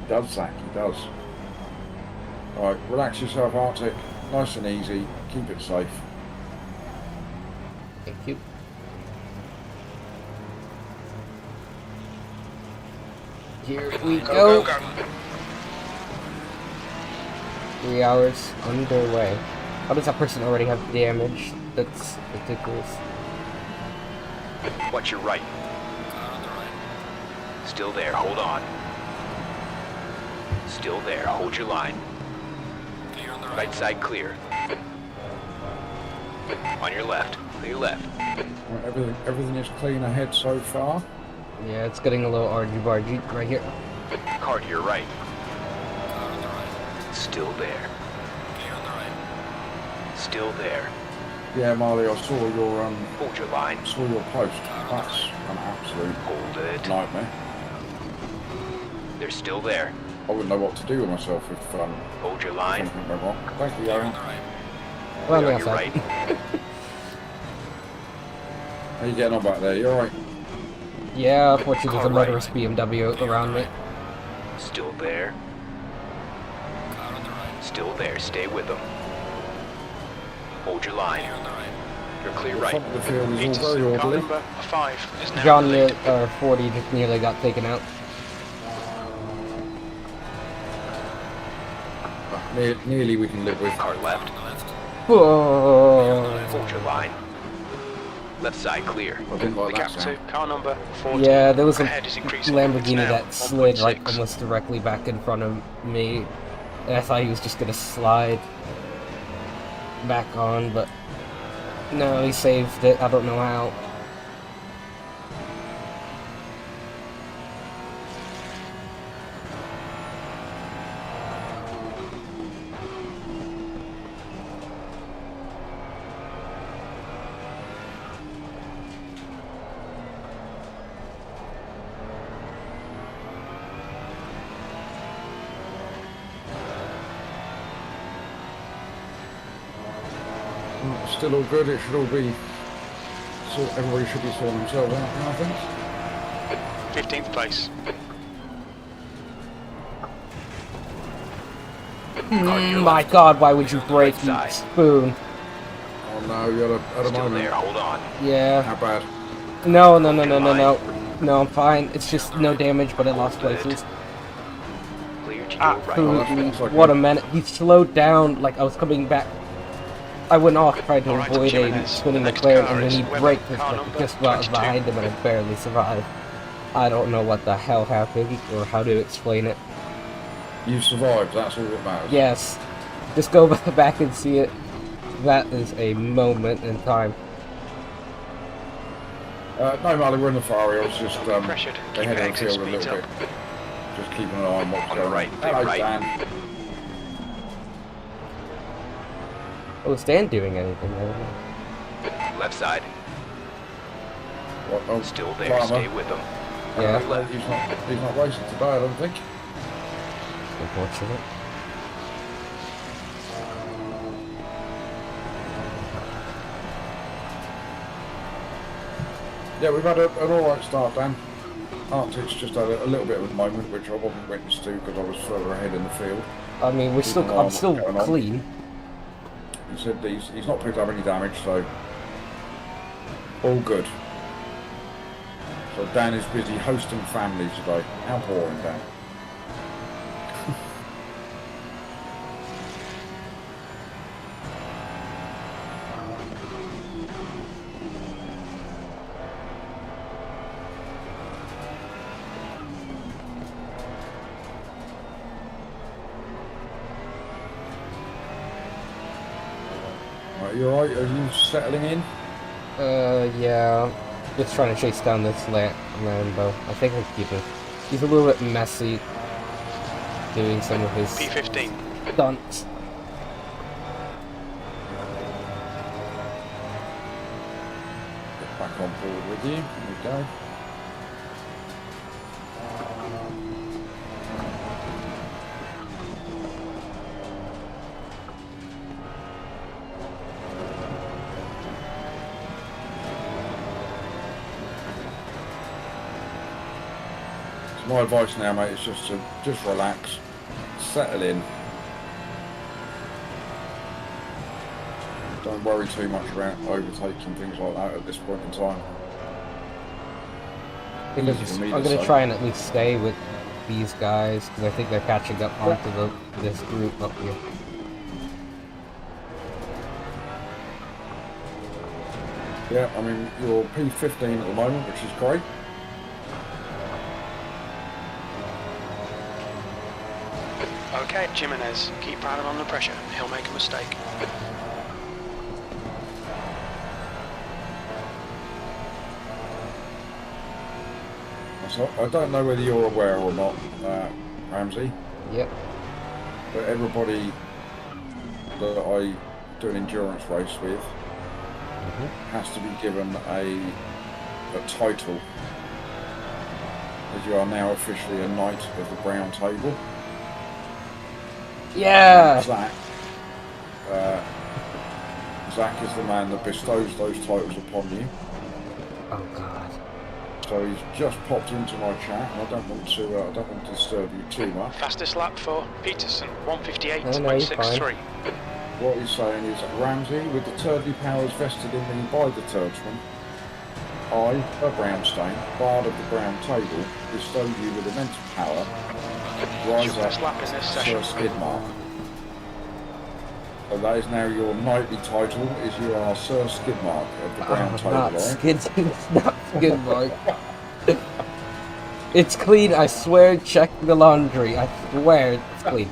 He does, Zach, he does. Alright, relax yourself, Arctic. Nice and easy. Keep it safe. Thank you. Here we go. 3 hours underway. How does that person already have damage? That's ridiculous. Watch your right. Still there, hold on. Still there, hold your line. Right side clear. On your left, clear left. Right, everything is clean ahead so far. Yeah, it's getting a little argy-bargy right here. Car to your right. Still there. Still there. Yeah, Marley, I saw your Hold your line. post. That's an absolute Hold it. nightmare. They're still there. I wouldn't know what to do with myself if Hold your line. something went wrong. Thank you, Aaron. Well, Clear on on the your outside. right. How you getting on back there? You alright? Yeah, unfortunately there's a Car right. motorist BMW around me. Still there. Still there, stay with them. Hold your line. You're clear The right. front of the field is Meters. all very Car orderly. number 5 is now John in the lead. 40 just nearly got taken out. Nearly we can live with. Car left. Whoa. Hold your line. Left side clear. I didn't like The that gap to sound. car number 14. Yeah, there was a Ahead is increasing. Lamborghini It's now that slid like 1.6. almost directly back in front of me. And I thought he was just gonna slide back on, but no, he saved it. I don't know how. Still all good. It should all be. So everybody should be sorting themselves out now, I think. 15th place. My God, why would you break, you Side. spoon? Oh no, you're at a Still moment. there, hold on. Yeah. How bad? No. No, I'm fine. It's just no damage, but I lost places. Clear to Ah, your right. Oh, that looks like what me. a minute. He slowed down like I was coming back. I went off trying to Alright, avoid a Jimenez. spinning The next McLaren, car and then is he Weber, braked car like, number just about 22. behind him, and I barely survived. I don't know what the hell happened or how to explain it. You survived. That's all that matters. Yes, just go back and see it. That is a moment in time. No, Molly, we're in the Ferrari. I was just Pressured. Keep ahead of the exit field a speeds little up. bit. Just keeping an eye on what's On the going right, on. big Hello, right. Dan. Oh, is Dan doing anything? I don't know. Left side. What, oh, Still there, Farmer. stay with them. Yeah, He's not racing today, I don't think. unfortunate. Yeah, we've had an alright start, Dan. Arctic's just had a little bit of a moment, which I wasn't witness to because I was further ahead in the field. I mean, Keep an eye on I'm what's still going on. clean. He said that he's not picked up any damage, so all good. So Dan is busy hosting family today. How boring, Dan. Right, you alright? Are you settling in? Yeah. Just trying to chase down this Lambo. I think I keep it. He's a little bit messy doing some of his P15. stunts. Get back on board with you. Here we go. So my advice now, mate, is just to relax, settle in. Don't worry too much about overtaking things like that at this point in time. Because Easy for me I'm to gonna say. try and at least stay with these guys because I think they're catching up onto this group up here. Yeah, I mean, you're P15 at the moment, which is great. Okay, Jimenez. Keep Brandon under pressure. He'll make a mistake. So I don't know whether you're aware or not, Ramsey, Yep. but everybody that I do an endurance race with has to be given a title, as you are now officially a knight of the brown table. Yeah. Zach is the man that bestows those titles upon you. Oh God. So he's just popped into my chat, and I don't want to disturb you too much. Fastest lap for Peterson. No, you're 158.63. What he's saying is, Ramsey, with the turdly powers vested in me by the turdsman, I, a Brownstein, bard of the brown table, bestow you with immense power. Rise Your best up, lap in this Sir session. Skidmark. And that is now your nightly title, is you are Sir Skidmark of the Brown Table Not Line. it's not skid mark. It's clean, I swear, check the laundry. I swear it's clean.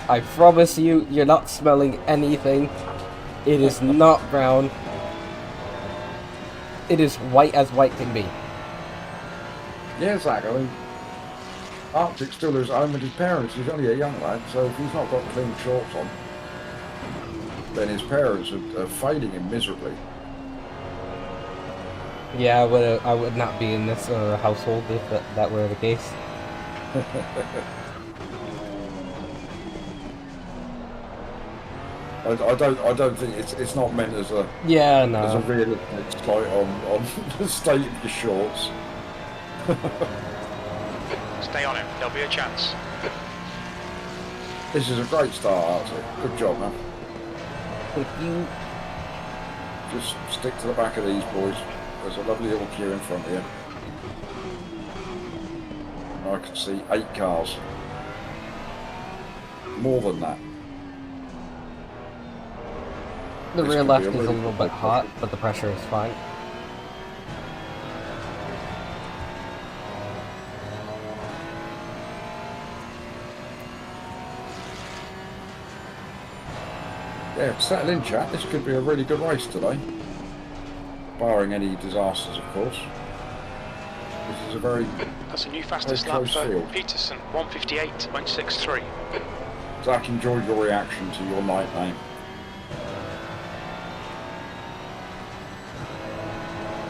I promise you, you're not smelling anything. It is not brown. It is white as white can be. Yeah, Zach, I mean, Arctic still lives at home with his parents. He's only a young lad, so if he's not got clean shorts on, then his parents are failing him miserably. Yeah, I would not be in this household if that were the case. I don't think it's not meant as a Yeah, as a no. realistic slight on the state of your shorts. Stay on him. There'll be a chance. This is a great start, Arctic. Good job, man. If you Just stick to the back of these boys. There's a lovely little queue in front of you. I can see 8 cars. More than that. the This rear could left be is a a really little good bit hot, question. but the pressure is fine. Yeah, settle in, chat. This could be a really good race today. Barring any disasters, of course. This is a very... That's a new fastest Very lap close for field. Peterson, 158.63. Zach, enjoyed your reaction to your night name.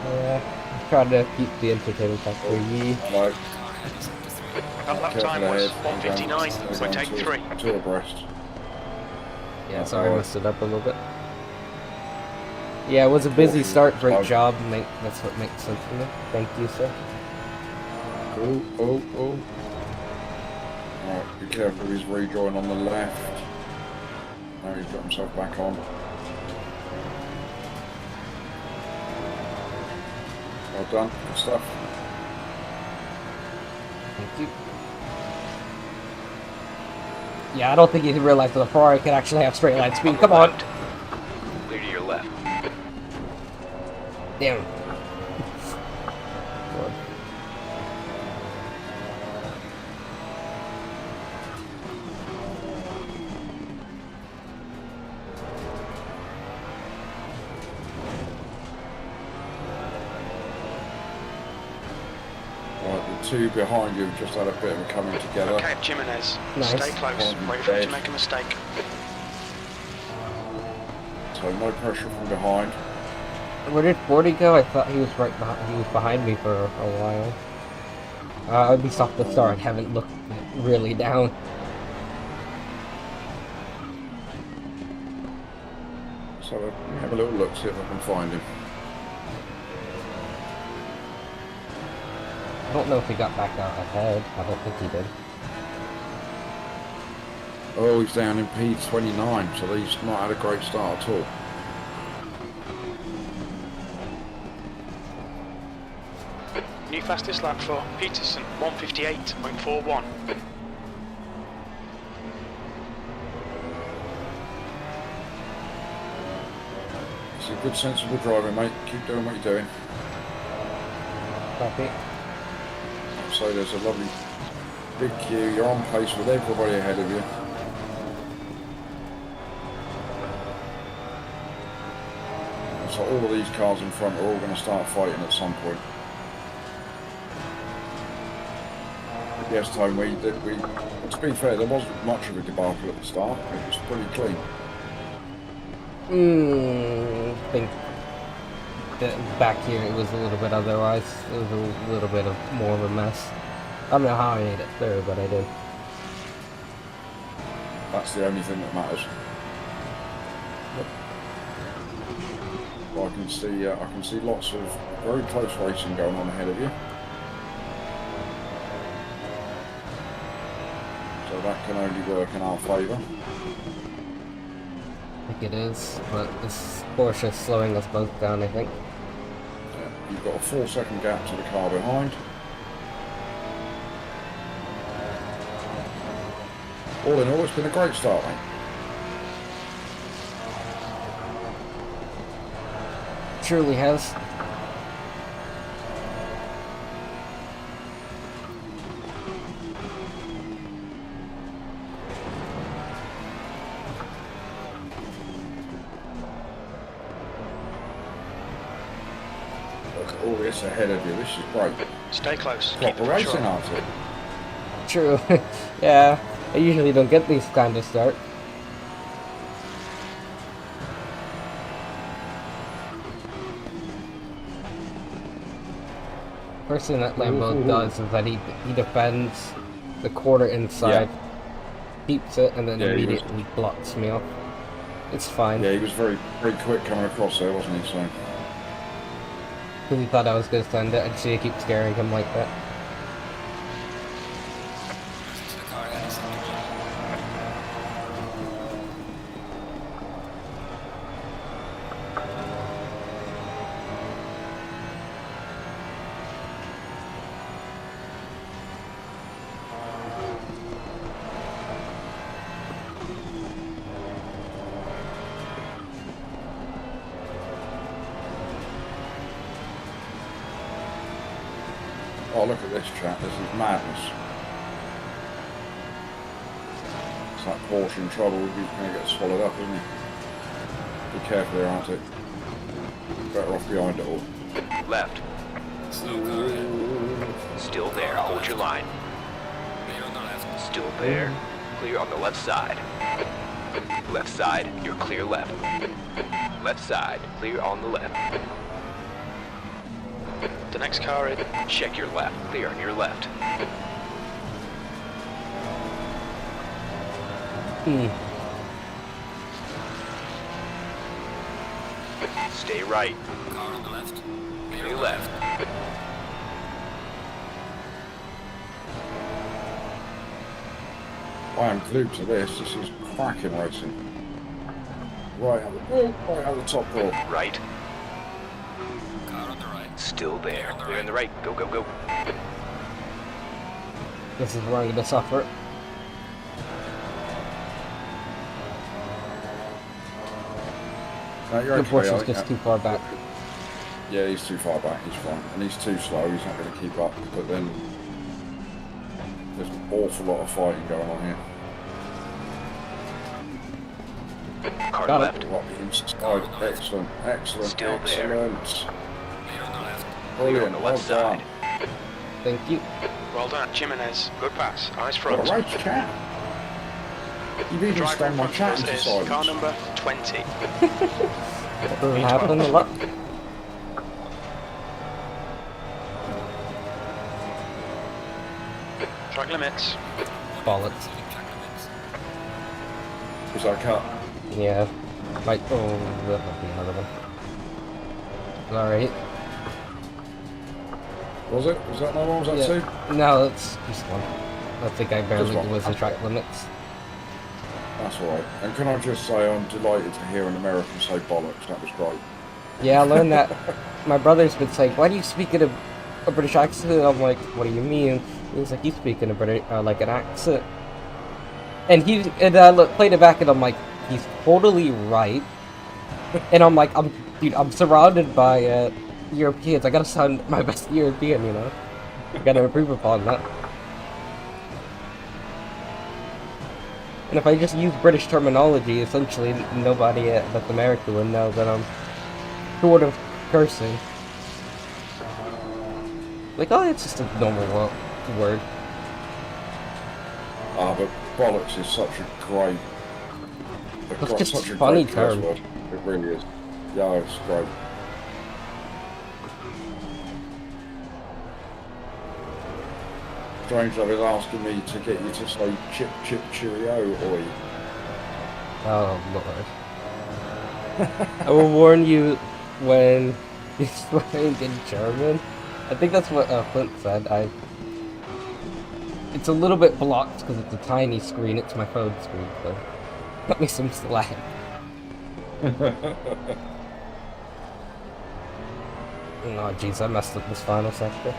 Yeah, trying to keep the entertainment factor. Hello. That lap time was 159.83. Two abreast. Yeah, sorry, I messed it up a little bit. Yeah, it was a busy start. Great job. That's what makes sense to me. Thank you, sir. Oh. Right, be careful, he's rejoin on the left. Now he's got himself back on. Well done, good stuff. Thank you. Yeah, I don't think you realized that the Ferrari can actually have straight line speed. Come on. Clear to your left. Damn. Right, the two behind you have just had a bit of a coming together. Okay, Jimenez. Nice. Stay close. Wait for him to make a mistake. So no pressure from behind. Where did 40 go? I thought he was right behind. He was behind me for a while. At least off the start, haven't looked really down. So have a little look, see if I can find him. I don't know if he got back out ahead. I don't think he did. Oh, he's down in P29, so he's not had a great start at all. New fastest lap for Peterson, 158.41. It's a good, sensible driving, mate. Keep doing what you're doing. Copy. So there's a lovely big queue. You're on pace with everybody ahead of you. So all of these cars in front are all going to start fighting at some point. But yes, Tone, to be fair, there wasn't much of a debacle at the start. It was pretty clean. I think that back here it was a little bit otherwise. It was a little bit of more of a mess. I don't know how I made it through, but I did. That's the only thing that matters. But I can see lots of very close racing going on ahead of you. So that can only work in our favour. I think it is, but this Porsche is slowing us both down, I think. Yeah, you've got a 4-second gap to the car behind. All in all, it's been a great start, mate. truly has. Look at all this ahead of you. This is great. Stay close. Keep Proper the pressure racing, on. aren't it? True. Yeah, I usually don't get these kind of start. First thing that Lambo does is that he defends the quarter inside, keeps it, and then Yeah, he was- immediately blocks me off. It's fine. Yeah, he was very, very quick coming across there, wasn't he? So, Because he thought I was going to send it, and see I keep scaring him like that. The car that is in the wall. oh, look at this chat. This is madness. It's like Porsche in trouble. He's going to get swallowed up, isn't he? Be careful there, aren't it? Better off behind it all. Left. Slow car ahead. Still there. Hold your line. Clear on the left. Still there. Clear on the left side. Left side, you're clear left. Left side, clear on the left. The next car in. Check your left. Clear on your left. Stay right. Car on the left. Clear left. I am glued to this. This is cracking racing. Right at the top row. Right. Car on the right. Still there. Clear on the right. Go, go, go. This is where I'm going to suffer. No, you're The okay, Porsche's I think, just yeah. too far back. Yeah, he's too far back. He's fine. And he's too slow. He's not going to keep up. But then there's an awful lot of fighting going on here. Car Got it. left. Right inside. Excellent. Excellent. Still there. Excellent. Clear on the left. Clear on Brilliant. the Well left done. side. Thank you. Well done, Jimenez. Good pass. Eyes What front. a race chat. You've even Driver stung in my front chat of into us is car silence. number 20. That doesn't happen a lot. Track limits. Bollocks. Exceeding track limits. Was that cut? Yeah. Like, oh, that might be another one. Alright. Was it? Was that another one? Was that two? No, that's just one. I think I barely one. was the track limits. That's all right. And can I just say I'm delighted to hear an American say bollocks. That was great. Yeah, I learned that. My brother's been saying, "Why do you speak in a British accent?" I'm like, "What do you mean?" He's like, "You speak in a British, like an accent." And I played it back, and I'm like, "He's totally right." And I'm like, dude, I'm surrounded by Europeans. I gotta sound my best European, you know. I gotta improve upon that. And if I just use British terminology, essentially nobody that's American would know that I'm sort of cursing. Like, oh, it's just a normal word. Ah, but bollocks is such a great. It's just such a funny great curse term. word. It really is. Yeah, it's great. Strange Love is asking me to get you to say chip chip cheerio, oi. Oh, Lord. I will warn you when you're swearing in German. I think that's what Flint said. It's a little bit blocked because it's a tiny screen. It's my phone screen, so cut me some slack. Oh, jeez, I messed up this final sector.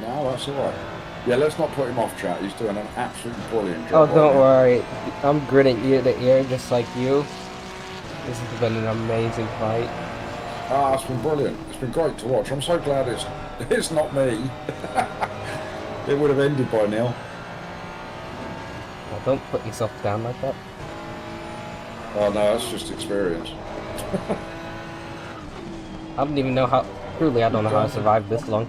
No, that's alright. Yeah, let's not put him off, chat. He's doing an absolutely brilliant Oh, job. right don't now. worry. I'm grinning ear to ear just like you. This has been an amazing fight. Ah, it's been brilliant. It's been great to watch. I'm so glad it's not me. It would have ended by now. Well, don't put yourself down like that. Oh no, that's just experience. I don't even know how. Truly, I don't know how I survived this long.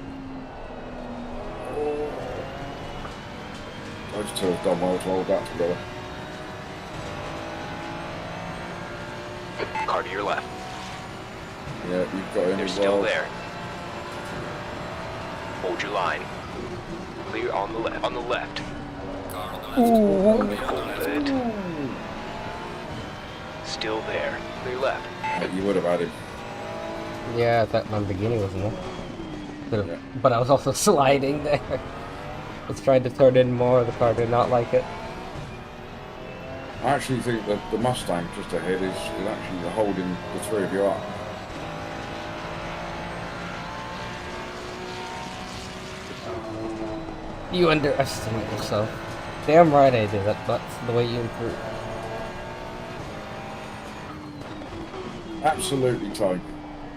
Those two have done well to hold that together. Car to your left. Yeah, you've got in They're as still well. there. Hold your line. Clear on the left. On the left. Car on the left. Hold it. Still there. Clear left. You would have had him. Yeah, that Lamborghini wasn't there. Could've- Yeah. But I was also sliding there. I was trying to turn in more, the car did not like it. I actually think that the Mustang just ahead is actually holding the three of you up. You underestimate yourself. Damn right I did it, that's the way you improve. Absolutely, Tone.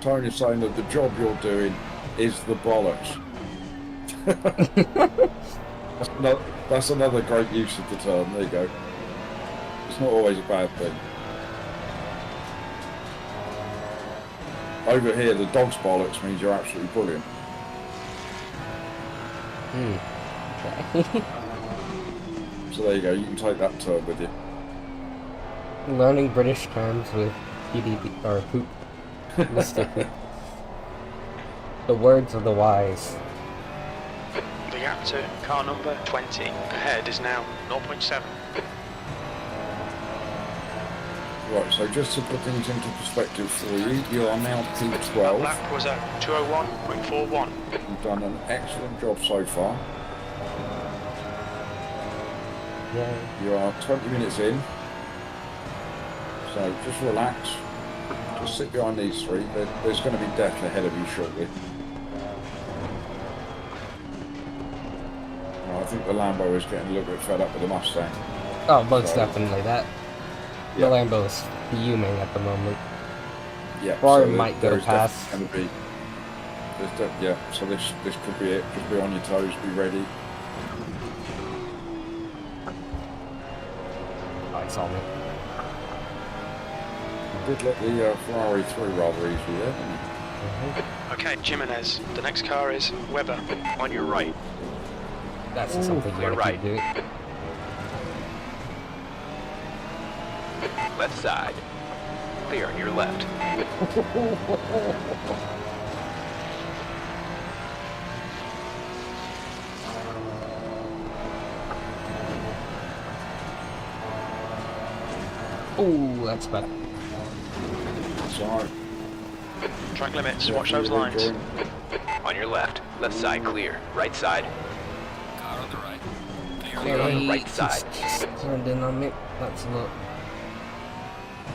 Tone is saying that the job you're doing is the bollocks. That's another great use of the term. There you go. It's not always a bad thing. Over here, the dog's bollocks means you're absolutely brilliant. Okay. So there you go. You can take that term with you. Learning British terms with PDD or poop. Mr. Poop. The words of the wise. The gap to car number 20 ahead is now 0.7. Right, so just to put things into perspective for you, you are now That P12. lap was at 201.41. You've done an excellent job so far. Yeah. You are 20 minutes in. So just relax. Just sit behind these three. There's going to be death ahead of you shortly. I think the Lambo is getting a little bit fed up with the Mustang. Oh, most So- definitely that. Yeah. The Lambo is fuming at the moment. Yeah, Or so might go there's past. definitely going to be. Yeah, so this could be it. Just be on your toes, be ready. Oh, he saw me. You did let the Ferrari through rather easily there, didn't you? Okay, Jimenez. The next car is Weber. On your right. That's something you you're gotta right. keep doing. Left side. Clear on your left. Ooh, that's bad. It's alright. Track limits. Watch those lines. On your left. Left side clear. Right side. Car on the right. Clear on Clear the on the Hey, right side. he's turned in on me. That's a lot.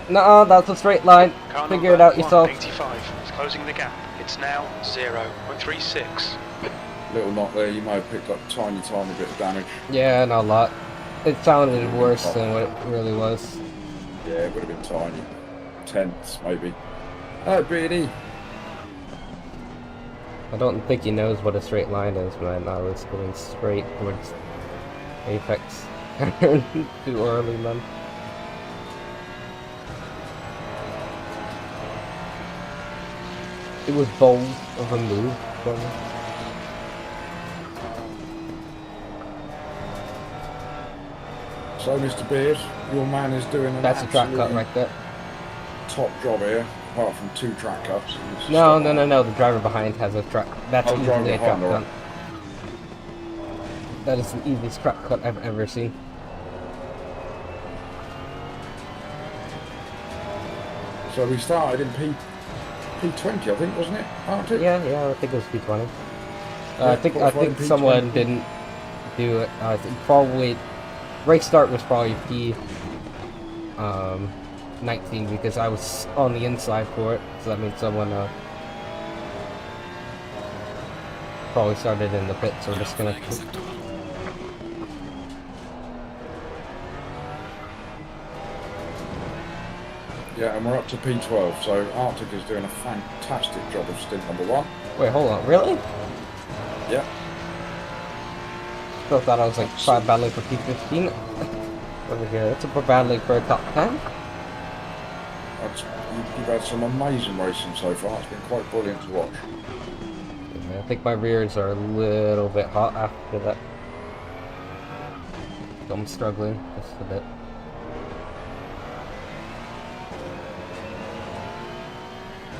No, that's a straight line. Car Figure it number out yourself. 185 is closing the gap. It's now 0.36. Little knock there, you may have picked up a tiny bit of damage. Yeah, not a lot. It sounded worse than what it really was. Yeah, it would have been tiny. Tenths, maybe. Oh, BD. I don't think he knows what a straight line is, man. I was going straight towards Apex. Too early, man. It was bold of a move from me. So, Mr. Beard, your man is doing an That's a track cut absolutely right there. top job here, apart from 2 track cuts. No, no, no, no. The driver behind has a track. That's Oh, the driver easily a track behind, cut. That is the easiest track cut I've ever seen. So we started in P20, I think, wasn't it? Aren't it? Yeah, I think it was P20. Yeah, I think qualified P20. someone didn't do it. I think probably race start was probably P19 because I was on the inside for it. So that means someone probably started in the pits or disconnected. Yeah, and we're up to P12, so Arctic is doing a fantastic job of stint number 1. Wait, hold on, really? Yeah. Still thought I was like five battling for P15 over here. That's a poor battling for a top 10. You've had some amazing racing so far. It's been quite brilliant to watch. Yeah, I think my rears are a little bit hot after that. So I'm struggling just a bit.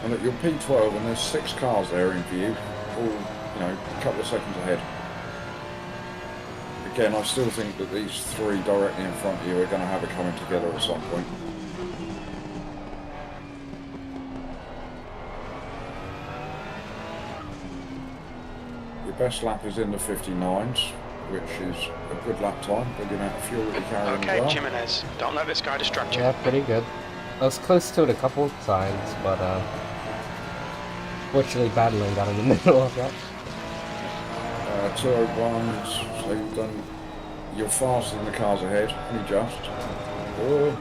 And look, you're P12 and there's 6 cars there in view, all, you know, a couple of seconds ahead. Again, I still think that these 3 directly in front of you are going to have it coming together at some point. Your best lap is in the 59s, which is a good lap time, but the amount of fuel that you're carrying Okay, as well. Jimenez, don't let this guy distract you. Yeah, pretty good. I was close to it a couple of times, but fortunately battling got in the middle of that. 201s, so you've done, you're faster than the cars ahead, only just. Oh,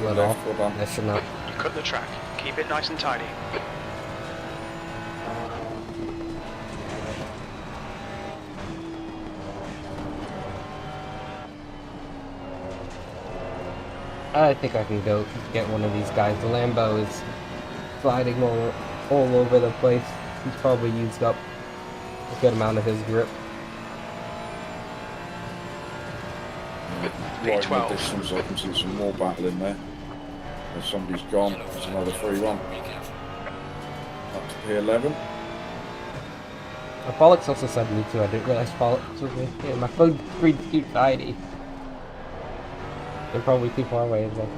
Let left, off. well done. That should not. You cut the track. Keep it nice and tidy. I think I can go get one of these guys. The Lambo is sliding all over the place. He's probably used up a good amount of his grip. Right in the P12. distance, I can see some more battle in there. There's somebody's gone. There's another 3-1. Up to P11. Pollux also said me too. I didn't realize Pollux was me. Yeah, my phone screen's too tiny. They're probably too far away as well.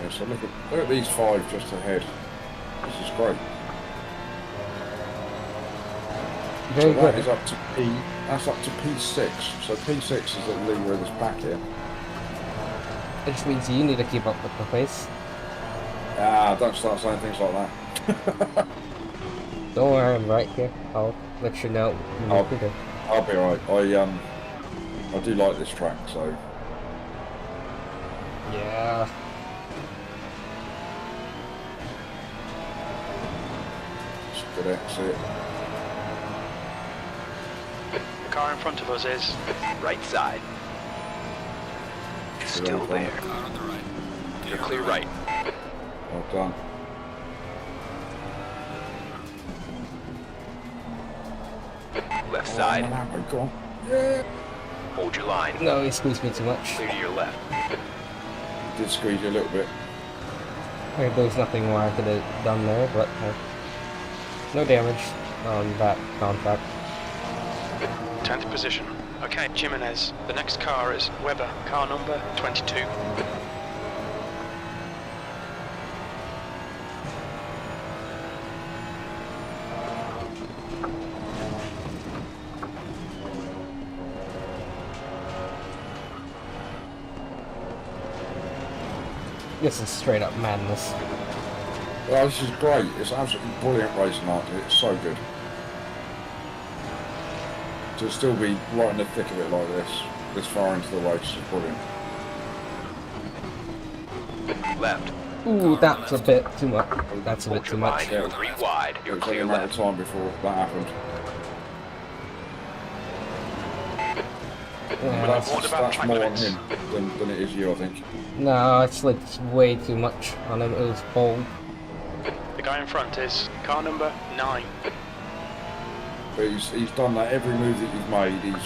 Yeah, so look at these 5 just ahead. This is great. Very So that good. is up to that's up to P6. So P6 is at the leader of this pack here. It just means you need to keep up with the pace. Ah, don't start saying things like that. Don't worry, I'm right here. I'll let you know. I'll be alright. I do like this track, so Yeah. it's a good exit. The car in front of us is... Right side. Still there. Car on the right. You're clear right. Well done. Left side. Oh, go on. Yeah. Hold your line. No, he squeezed me too much. Clear to your left. Did squeeze you a little bit. There's nothing more I could have done there, but no damage on that contact. 10th position. Okay, Jimenez. The next car is Weber, car number 22. This is straight up madness. Well, this is great. It's absolutely brilliant racing, Arctic. It's so good. To still be right in the thick of it like this far into the race is brilliant. Left. Ooh, that's a bit too much. That's a bit Hold too your much. line. 3 wide. It You're was only clear a matter of left. time before that happened. Yeah, That's, What about that's track more on limits? him than it is you, I think. no, it's like way too much on him. It was bold. The guy in front is car number 9. But he's done that every move that you've made. He's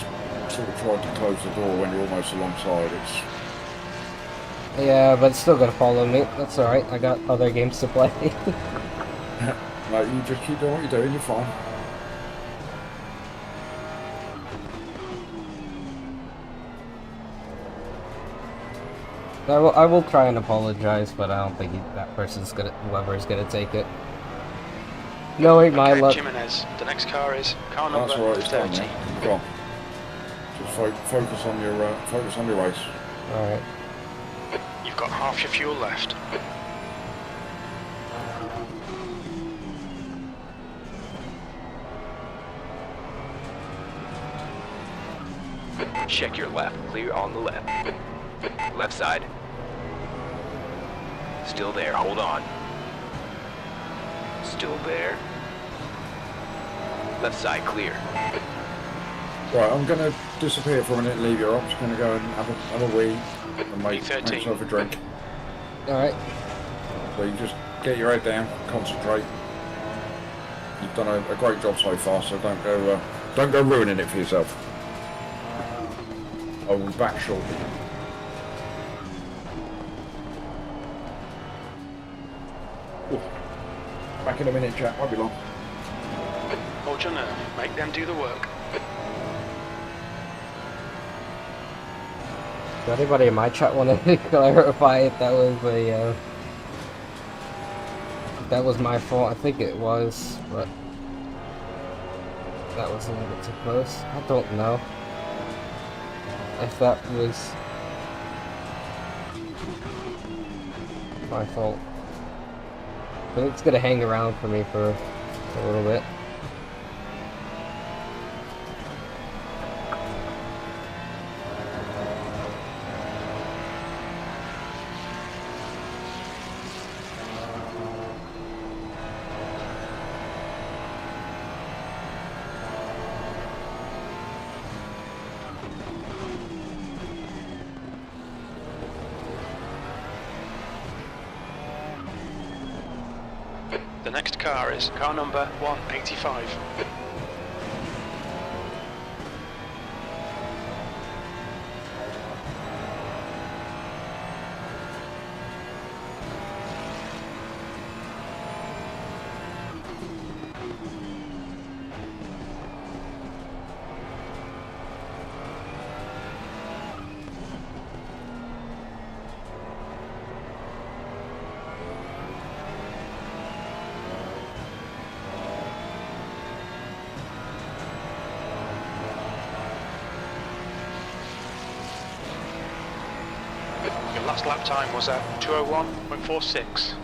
sort of tried to close the door when you're almost alongside. It's Yeah, but it's still gonna follow me. That's alright. I got other games to play. like you just keep doing what you're doing. You're fine. I will try and apologize, but I don't think whoever's gonna take it. Knowing my Okay, luck. Jimenez. The next car is car number That's all right. It's done 30. now. Go on. Just focus on your race. Alright. You've got half your fuel left. Check your left. Clear on the left. Left side. Still there, hold on. Still there. Left side clear. Right, I'm going to disappear for a minute and leave you. I'm just going to go and have a wee and make E13. myself a drink. Alright. So you just get your head down, concentrate. You've done a great job so far, so don't go ruining it for yourself. I will be back shortly. Ooh. Back in a minute, chat. Won't be long. Hold your nerve. Make them do the work. Does anybody in my chat want to clarify if that was that was my fault? I think it was, but that was a little bit too close. I don't know if that was my fault. But it's gonna hang around for me for a little bit. The next car is car number 185. Your last lap time was at 2:01.46.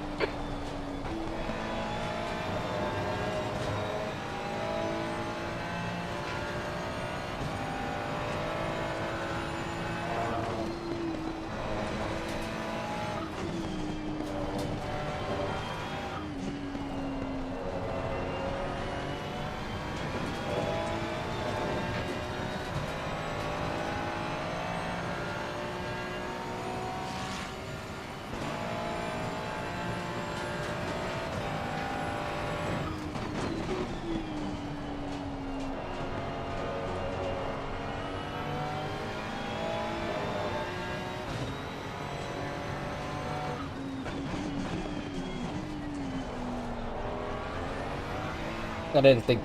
I didn't think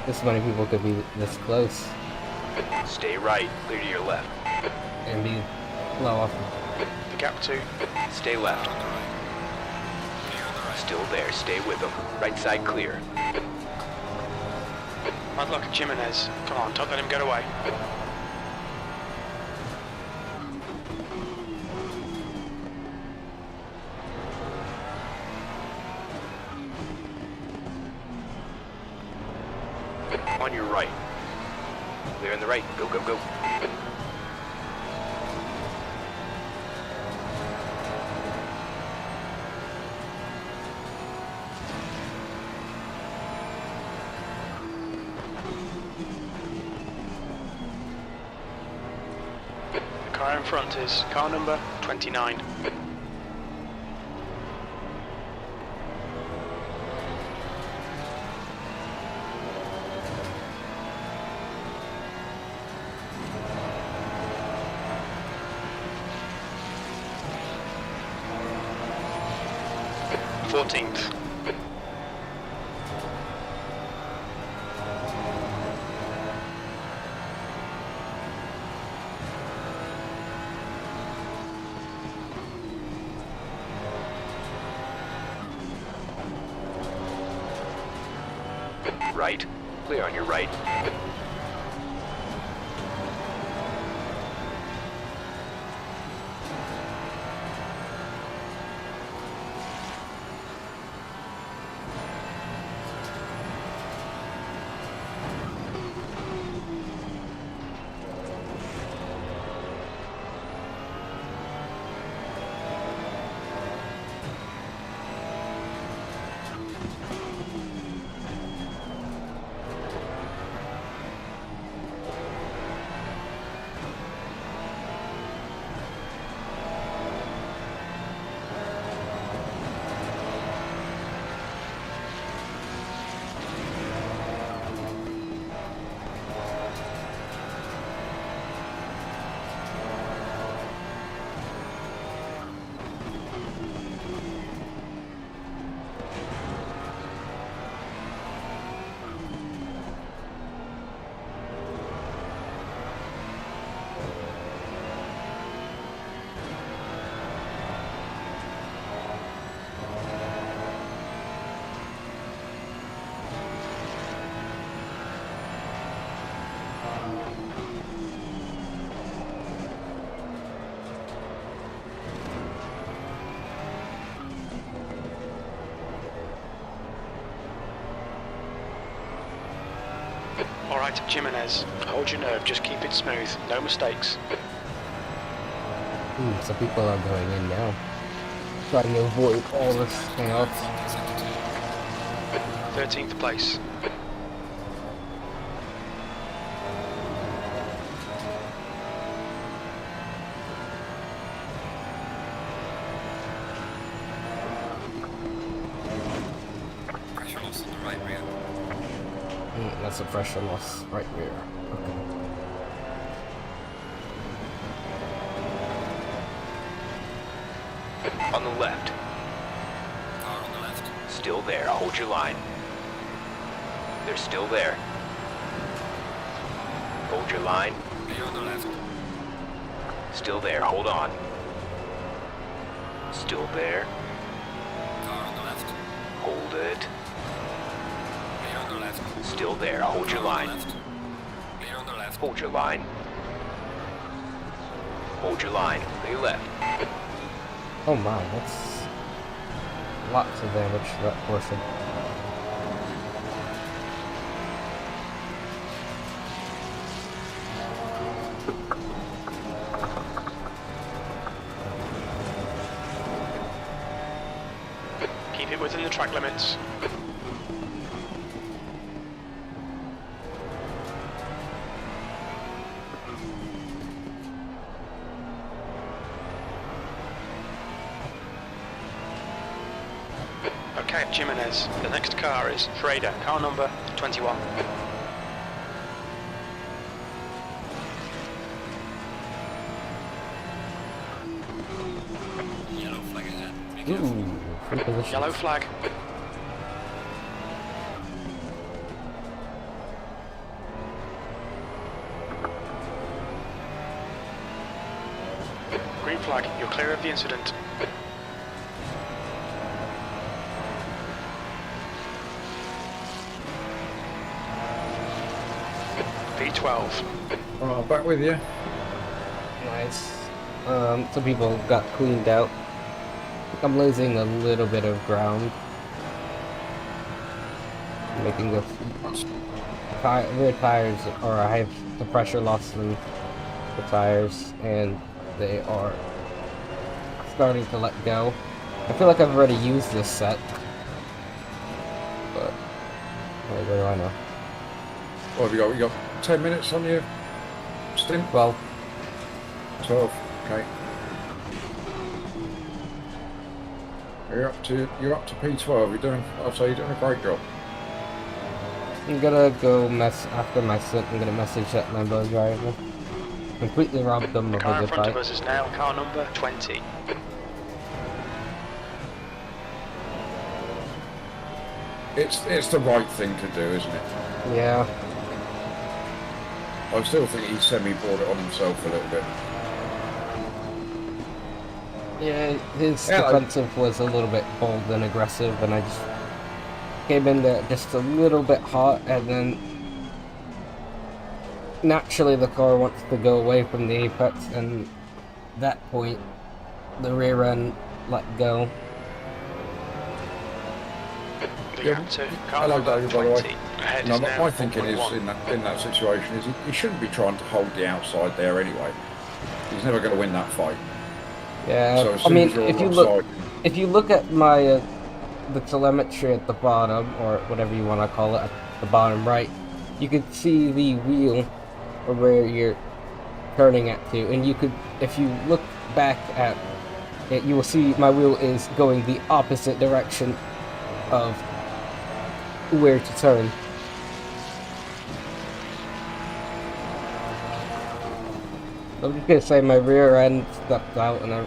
this many people could be this close Stay right, clear to your left. and be low off. The gap 2. Stay left. Still there, stay with them. Right side clear. Bad luck, Jimenez. Come on, don't let him get away. On your right. Clear on the right. Go, go, go. The car in front is car number 29. Fourteenth. Right. Clear on your right. Alright, Jimenez, hold your nerve, just keep it smooth, no mistakes. So people are going in now. Trying to avoid all this chaos. 13th place. Pressure loss on the right rear. That's a pressure loss right there. Okay. On the left. Car on the left. Still there. Hold your line. They're still there. Hold your line. Clear on the left. Still there. Hold on. Still there. Car on the left. Hold it. Clear on the left. Still there. Hold your Car on the line. left. Clear on the left. Hold your line. Hold your line. Clear left. Oh my, that's lots of damage to that portion. Keep it within the track limits. Okay, Jimenez, the next car is Schrader, car number 21. Yellow flag ahead. Be careful. Ooh, free position. Yellow flag. Green flag, you're clear of the incident. V12. Right, back with you. Nice. Some people got cleaned out. I'm losing a little bit of ground. Making the rear tires, or I have the pressure loss in the tires, and they are starting to let go. I feel like I've already used this set, but what do I know? What have you got? You got 10 minutes on your stint? Well, 12. Okay. You're up to P12. I'll say you're doing a great job. I'm gonna go after my sit. I'm gonna message that Lambo driver. Completely robbed them The of car a in good front fight. of us is now car number 20. It's the right thing to do, isn't it? Yeah, I still think he semi-brought it on himself a little bit. yeah. His Yeah, defensive was a little bit bold and aggressive, and I just came in there just a little bit hot, and then naturally the car wants to go away from the apex, and at that point the rear end let go. The Yeah. gap to car Hello, number David, by the way. 20. Ahead No, is now my thinking is 4.1. in that situation is he shouldn't be trying to hold the outside there anyway. He's never going to win that fight. Yeah, So as I soon mean, as you're if you look at my the telemetry at the bottom, or whatever you want to call it, at the bottom right, you could see the wheel or where you're turning at to, and you could, if you look back at it, you will see my wheel is going the opposite direction of where to turn. I'm just gonna say my rear end stepped out and I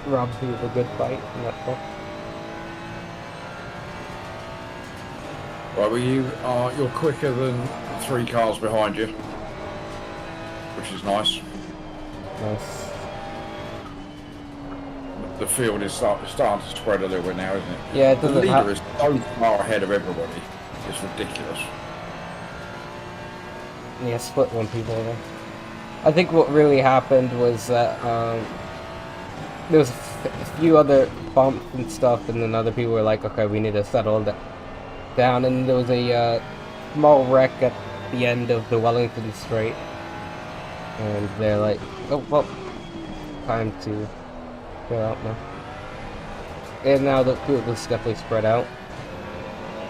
robbed you of a good fight, and that's all. Right, well you're quicker than 3 cars behind you, which is nice. Nice. The field is starting to spread a little bit now, isn't it? Yeah, it The doesn't leader is so far ahead of everybody. It's ridiculous. Yeah, split one people there. I think what really happened was that there was a few other bumps and stuff, and then other people were like, okay, we need to settle that down, and there was a small wreck at the end of the Wellington Straight, and they're like, oh well, time to go out now. And now the group was definitely spread out.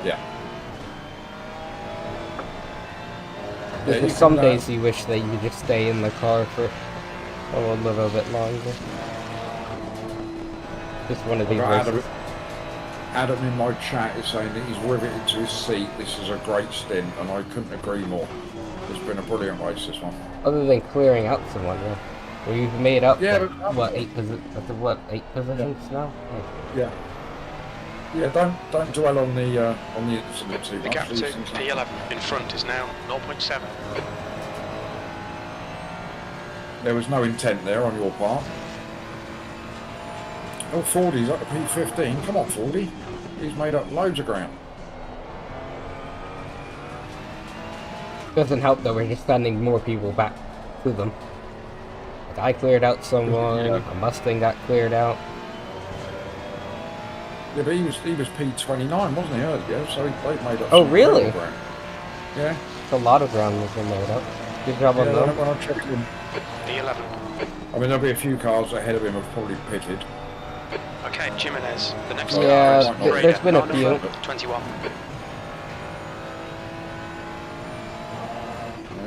Yeah. Because some days you wish that you could just stay in the car for a little bit longer. Just one of these races. Adam in my chat is saying that he's riveted to his seat. This is a great stint, and I couldn't agree more. It's been a brilliant race, this one. Other than clearing out someone, yeah. We've made up, Yeah, like, but, what, 8 positions now? Yeah. Yeah, don't dwell on the incident too The much. gap to P11 in front is now 0.7. There was no intent there on your part. Oh, Fordy's up to P15. Come on, Fordy. He's made up loads of ground. Doesn't help that we're just sending more people back to them. Like, I cleared out someone, Yeah. a Mustang got cleared out. Yeah, but he was P29, wasn't he, earlier? So they made up Oh, some really? incredible ground. Yeah. It's a lot of ground that's been made up. Good job on Yeah, them. when I checked him, P11. I mean, there'll be a few cars ahead of him have probably pitted. Okay, Jimenez. The next Yeah, car is th- Raider, there's been a car few. number 21. Yeah,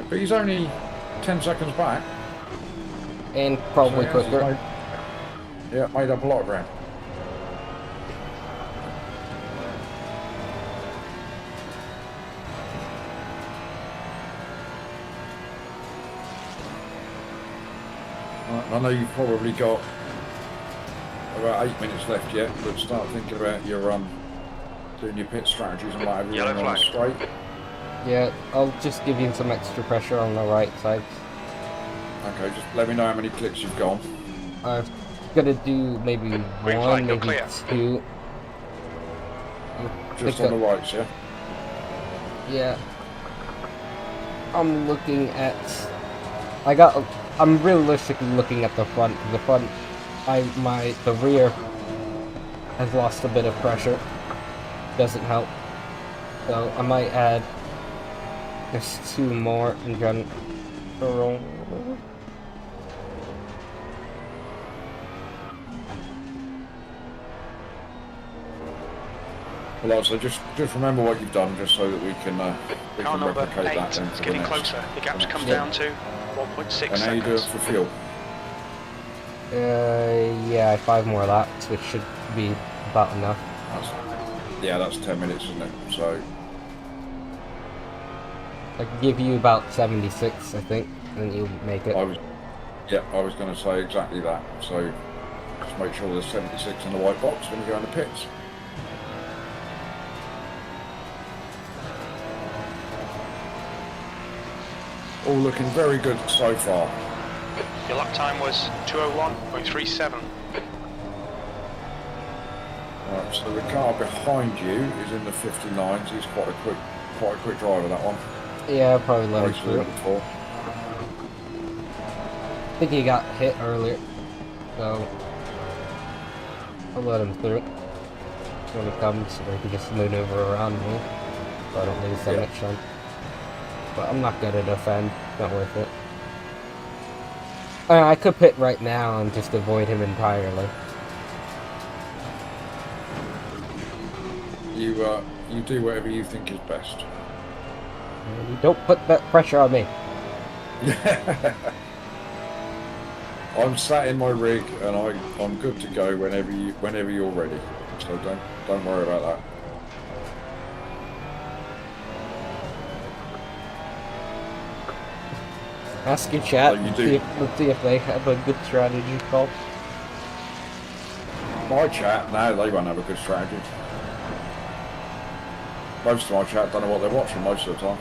but he's only 10 seconds back. And probably So, yeah, he's quicker. made up a lot of ground. I know you've probably got about 8 minutes left yet, but start thinking about your doing your pit strategies and whatever Yellow on the flag. straight. Yeah, I'll just give you some extra pressure on the right side. Okay, just let me know how many clicks you've gone. I'm gonna do maybe Green one, flag, you're maybe clear. 2. Just Pick on the up- rights, yeah? Yeah. I'm looking at... I'm realistically looking at the front. The front, the rear has lost a bit of pressure. Doesn't help. So I might add just 2 more in general. Well, also, just remember what you've done, just so that we can Car number replicate 8. that. Then It's for getting the next, closer. The gap's come Yeah. down to 1.6 And how you do it seconds. for fuel? Yeah, 5 more laps, which should be about enough. That's 10 minutes, isn't it? So, I can give you about 76, I think, and you make it. I was going to say exactly that. So, just make sure there's 76 in the white box when you go in the pits. All looking very good so far. Your lap time was 2:01.37. Right, so the car behind you is in the 59s. He's quite a quick driver, that one. Yeah, probably let him Raced through. with him before. I think he got hit earlier, so I'll let him through when he comes, so he can just maneuver around me, so I don't lose so Yeah. much time. But I'm not gonna defend, not worth it. I could pit right now and just avoid him entirely. You do whatever you think is best. You don't put that pressure on me. I'm sat in my rig and I'm good to go whenever you're ready. So don't worry about that. Ask your chat. Oh, you do. Let's see if they have a good strategy call. My chat, no, they won't have a good strategy. Most of my chat don't know what they're watching most of the time.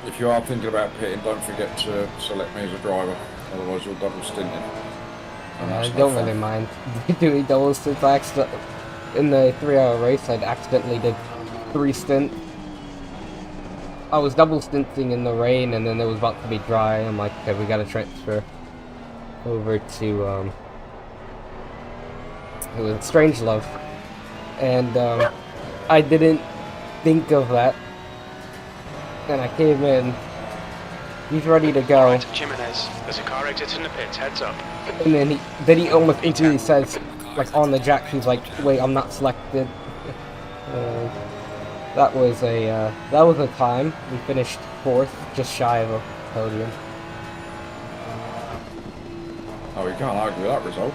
If you are thinking about pitting, don't forget to select me as a driver, otherwise you're double stinting. And I that's no don't fun. really mind doing doubles since in the 3-hour race I accidentally did 3 stints. I was double stinting in the rain, and then it was about to be dry. I'm like, okay, we gotta transfer over to it was Strangelove, and I didn't think of that, and I came in. He's ready to go, Right, Jimenez, there's a car exiting the pits, heads up. and then he almost instantly says, like on the jack, he's like, "Wait, I'm not selected." That was a time. We finished 4th, just shy of a podium. Oh, we can't argue with that result.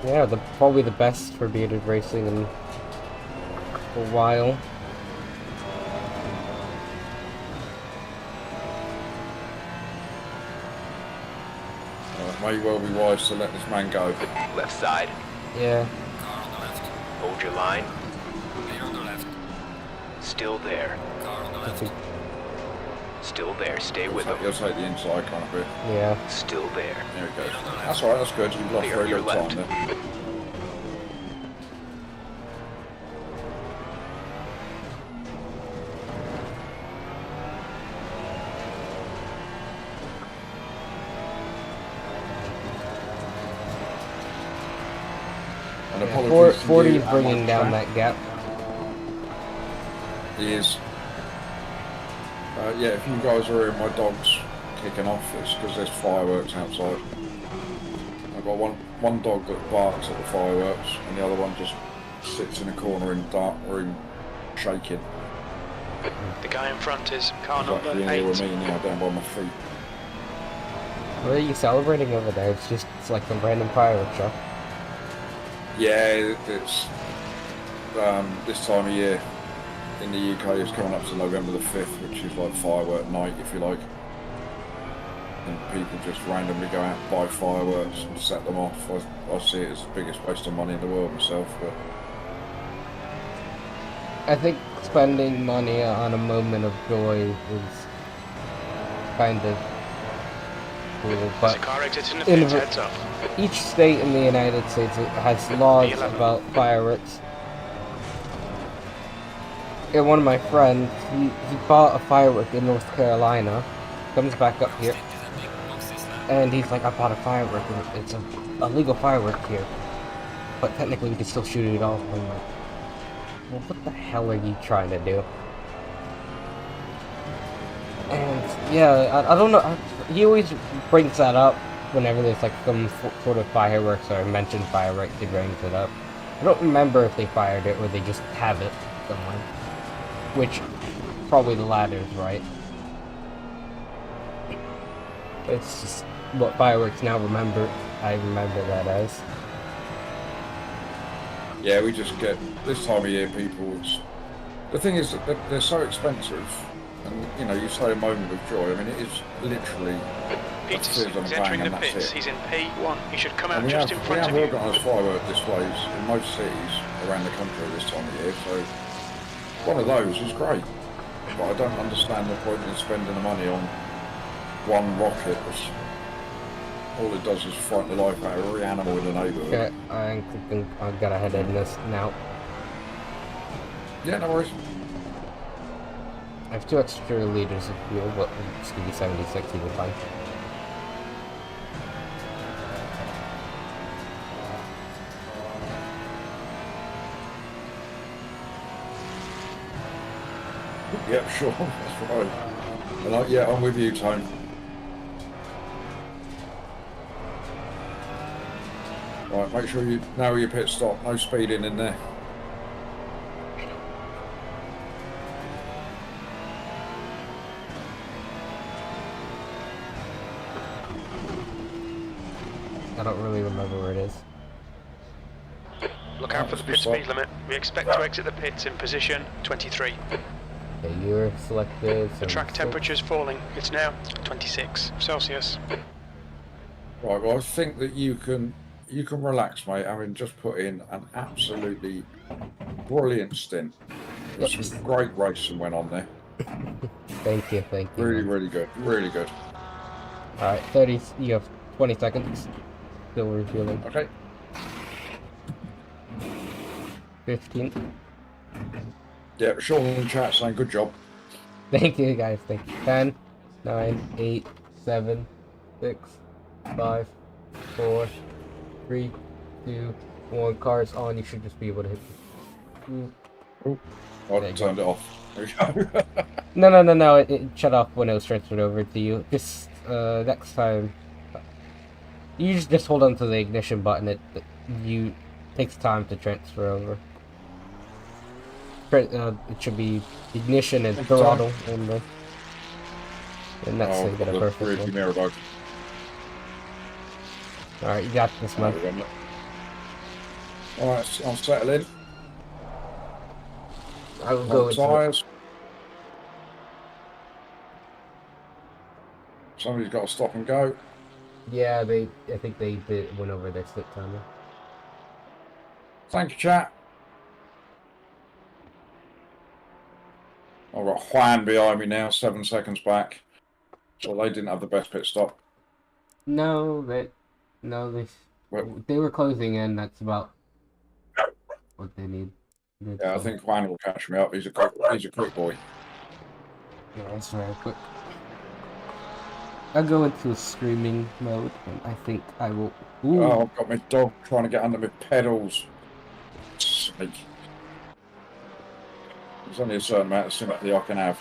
Yeah, probably the best for bearded racing in a while. May well be wise to let this man go. Left side. Yeah. Car on the left. Hold your line. Clear on the left. Still there. Car on the left. Still there. Stay with him. You'll take the inside kind of bit. Yeah. Still there. There we go. That's alright, that's good. You've lost Clear very your little left. time there. And Yeah, apologies to 40 you is and bringing my down track. that gap. He is. Yeah, if you guys are hearing my dogs kicking off, it's because there's fireworks outside. I've got one dog that barks at the fireworks, and the other one just sits in a corner in a dark room, shaking. The guy in front is car He's actually number in here with 8. me now, down by my feet. What are you celebrating over there? It's like a random fireworks show. Yeah, it's this time of year in the UK. It's coming up to November the 5th, which is like firework night, if you like. And people just randomly go out and buy fireworks and set them off. I see it as the biggest waste of money in the world myself, but I think spending money on a moment of joy is kind of cool, There's but a car exiting the in pits, the- heads up. each state in the United States has laws about fireworks. And one of my friends, he bought a firework in North Carolina, comes back up here, and he's like, I bought a firework, and it's a legal firework here, but technically we can still shoot it off. I'm like, well, what the hell are you trying to do? And yeah, I don't know, he always brings that up whenever there's like some sort of fireworks or mentioned fireworks, he brings it up. I don't remember if they fired it or they just have it somewhere. Which, probably the latter is right. It's just what fireworks now I remember that as. yeah, we just get this time of year. The thing is that they're so expensive, and you know, you say a moment of joy. I mean, it is literally. Peterson is entering the pits. He's in P1. He should come out And just in front of we you. have organised firework displays in most cities around the country this time of year, so one of those is great. But I don't understand the point in spending the money on one rocket. All it does is frighten the life out of every animal in the neighbourhood. Okay, I think I've got to head in this now. Yeah, no worries. I have 2 extra liters of fuel, but it's gonna be 76, you'll be fine. Yeah, sure, that's right. And yeah, I'm with you, Tone. Right, make sure you know your pit stop. No speeding in there. I don't really remember where it is. Look out for the pit speed limit. We expect to exit the pits in position 23. Okay, you're selected. The track 76. temperature is falling. It's now 26 Celsius. Right, well, I think that you can relax, mate, having just put in an absolutely brilliant stint. There's some great racing went on there. Thank you. Really, really good. Really good. Alright, 30, you have 20 seconds. Still refueling. Okay. 15. Yeah, Sean in the chat saying good job. Thank you, guys. Thank you. 10, 9, 8, 7, 6, 5, 4, 3, 2, 1. Cars on. You should just be able to hit. Oh, There I you turned it off. There we go. No. It shut off when it was transferred over to you. Just next time, you just hold on to the ignition button. It takes time to transfer over. It should be ignition and Thank you, Tom. throttle only. And that's how Oh, you I've get got a the perfect rearview one. mirror open. Alright, you got this, man. Alright, I'll settle in. I will go Hot into it. tyres. Somebody's got to stop and go. Yeah, I think they went over their sit timer. Thank you, chat. I've got Juan behind me now, 7 seconds back. So they didn't have the best pit stop. No, Well, they were closing in. That's about what they need. yeah, I think Juan will catch me up. He's a quick boy. Yeah, it's very quick. I'll go into screaming mode, and I think I will. Ooh, Oh, I've got my dog trying to get under my pedals. Sake. There's only a certain amount of sympathy I can have.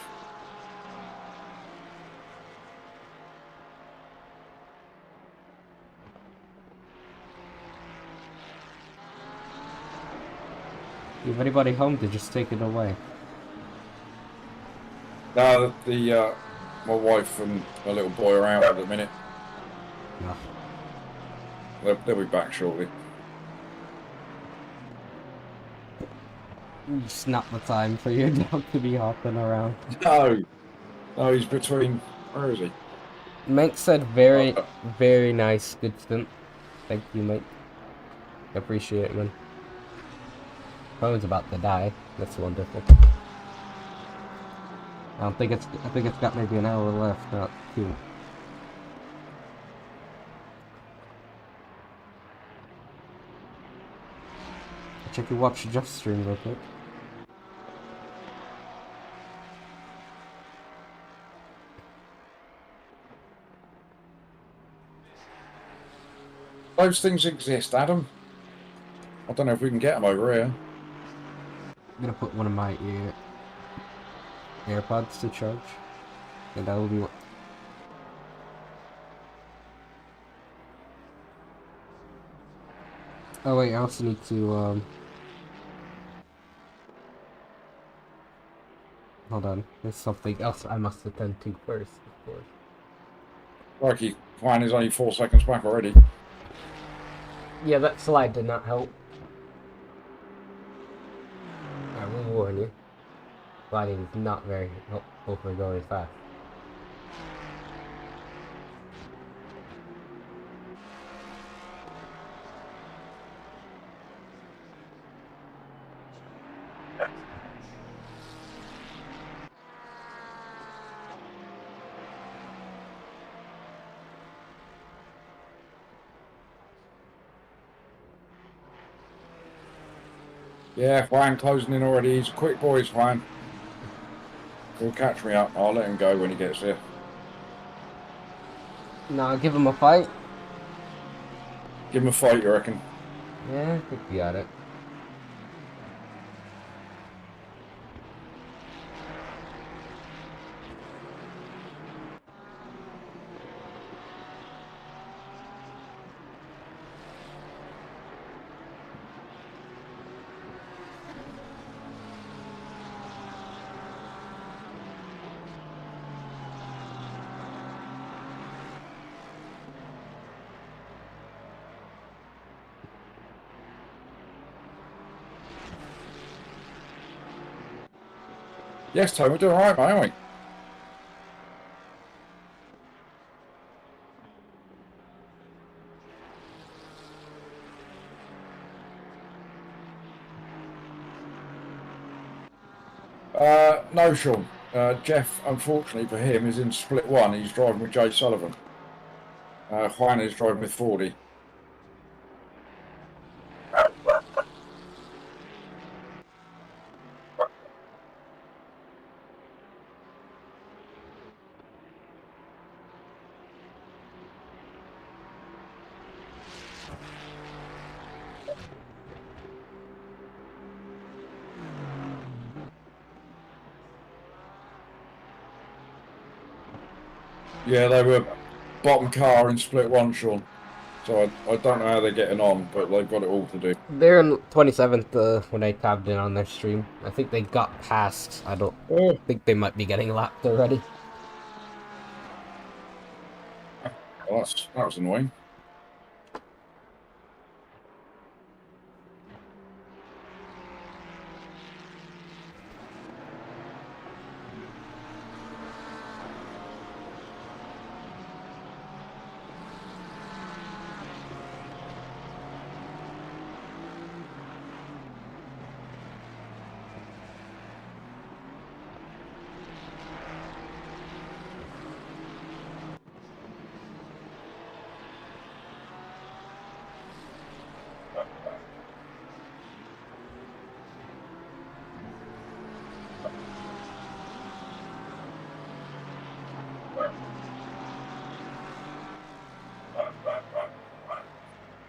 if anybody home to just take it away. No, my wife and my little boy are out at the minute. No. They'll be back shortly. It's not the time for your dog to be hopping around. No, he's between. Where is he? Mike said very nice, good stint. Thank you, Mike. Appreciate it, man. Phone's about to die. That's wonderful. I think it's got maybe an hour left, not 2. Check your watch just stream real quick. Those things exist, Adam. I don't know if we can get them over here. I'm gonna put one of my AirPods to charge, and that will be what. Oh wait, I also need to hold on. There's something else I must attend to first, of course. Crikey, Juan is only 4 seconds back already. Yeah, that slide did not help. I will warn you. Sliding is not very helpful for going fast. Yeah, Juan closing in already. He's a quick boy, Juan. He'll catch me up. I'll let him go when he gets here. Nah, give him a fight. Give him a fight, you reckon? Yeah, I think we got it. Yes, Tom, we're doing all right, mate, aren't we? No, Sean. Jeff, unfortunately for him, is in split 1. He's driving with Jay Sullivan. Juan is driving with 40. Yeah, they were bottom car in split one, Sean. So I don't know how they're getting on, but they've got it all to do. They're in 27th when I tabbed in on their stream. I think they got past. I don't Oh, think they might be getting lapped already. well, that was annoying.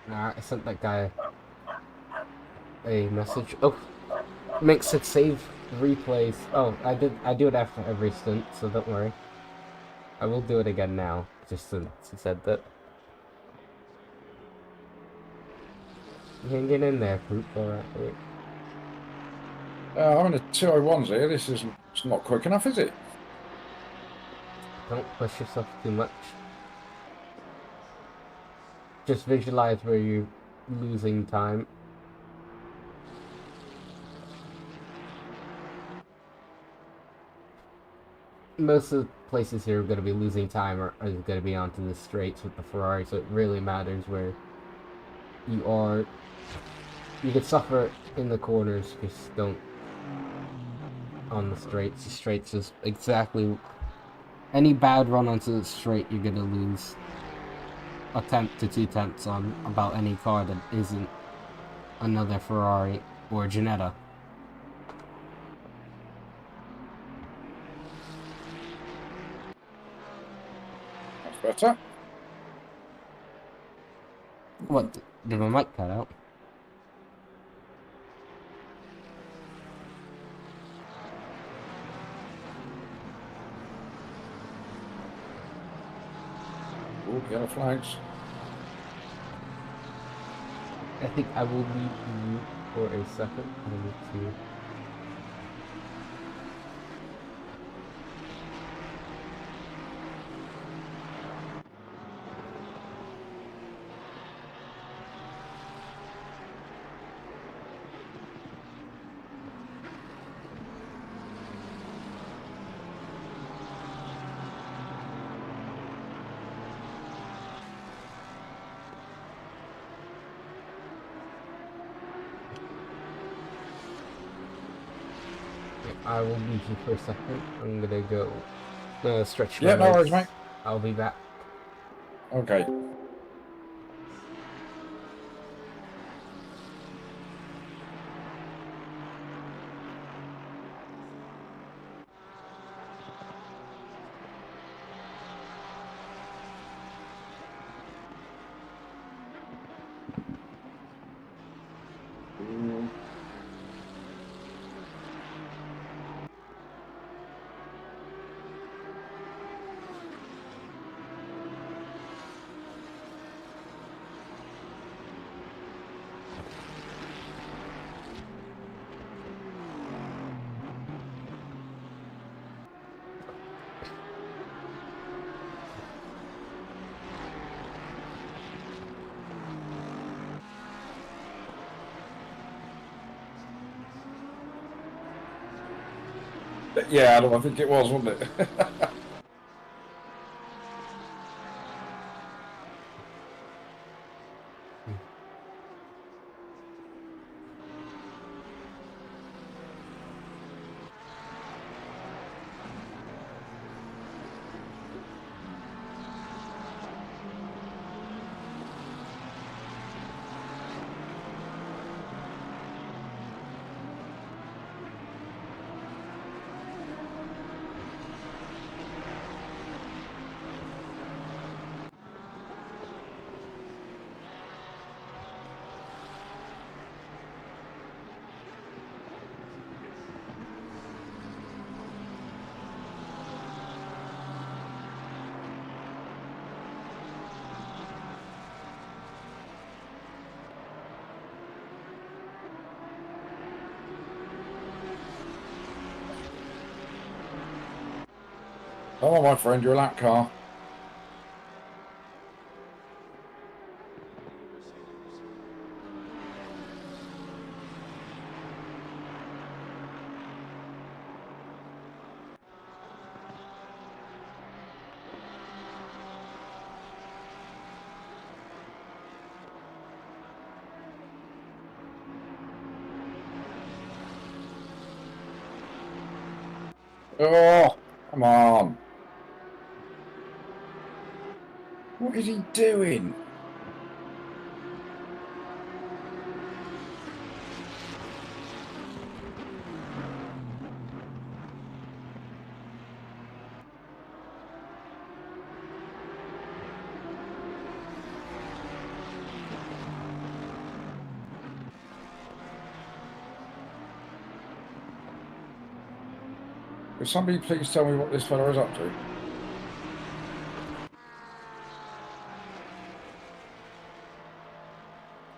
Nah, I sent that guy a message. Oh, makes it save replays. Oh, I do it after every stint, so don't worry. I will do it again now, just since he said that. Hanging in there, poop. Alright. I'm in a 201s here. It's not quick enough, is it? Don't push yourself too much. Just visualize where you're losing time. Most of the places here are going to be losing time are going to be onto the straights with the Ferrari, so it really matters where you are. You can suffer in the corners, just don't on the straights. The straights is exactly any bad run onto the straight, you're going to lose a tenth to 2 tenths on about any car that isn't another Ferrari or Ginetta. That's better. What? Did my mic cut out? Oh, yellow flags. I think I will leave you for a second. I need to. I will leave you for a second. I'm gonna go stretch my Yeah, no legs. worries, mate. I'll be back. Okay. Yeah, Adam, I think it was, wasn't it? Come on, my friend, you're a lap car. Oh, come on. What is he doing? Could somebody please tell me what this fella is up to?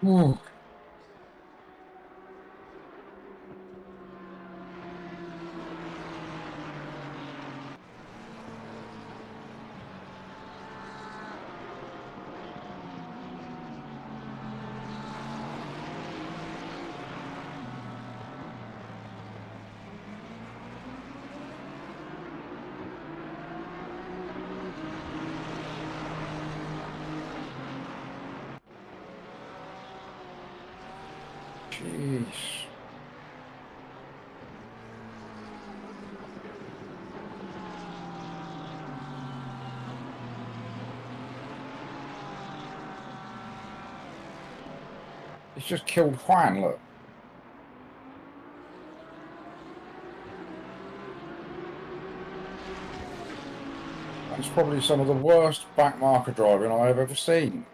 Ooh. Jeez. He's just killed Juan, look. That's probably some of the worst back marker driving I've ever seen.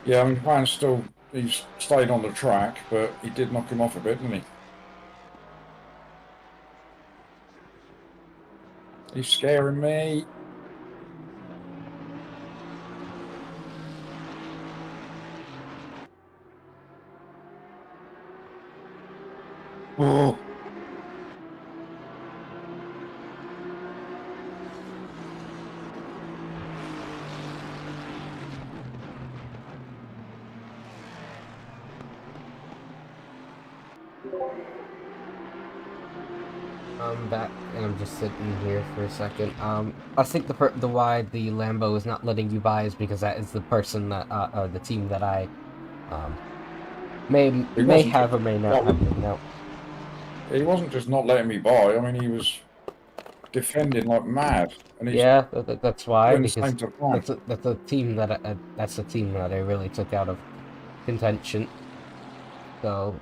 Yeah, I mean, Juan's still, he's stayed on the track, but he did knock him off a bit, didn't he? He's scaring me. Oh. I'm back and I'm just sitting here for a second. I think the why the Lambo is not letting you buy is because that is the person that or the team that I may have or may not have taken out. He wasn't just not letting me buy. I mean, he was defending like mad. And he's Yeah, that's why, doing the because same to Juan. that's a team that's a team that I really took out of contention. So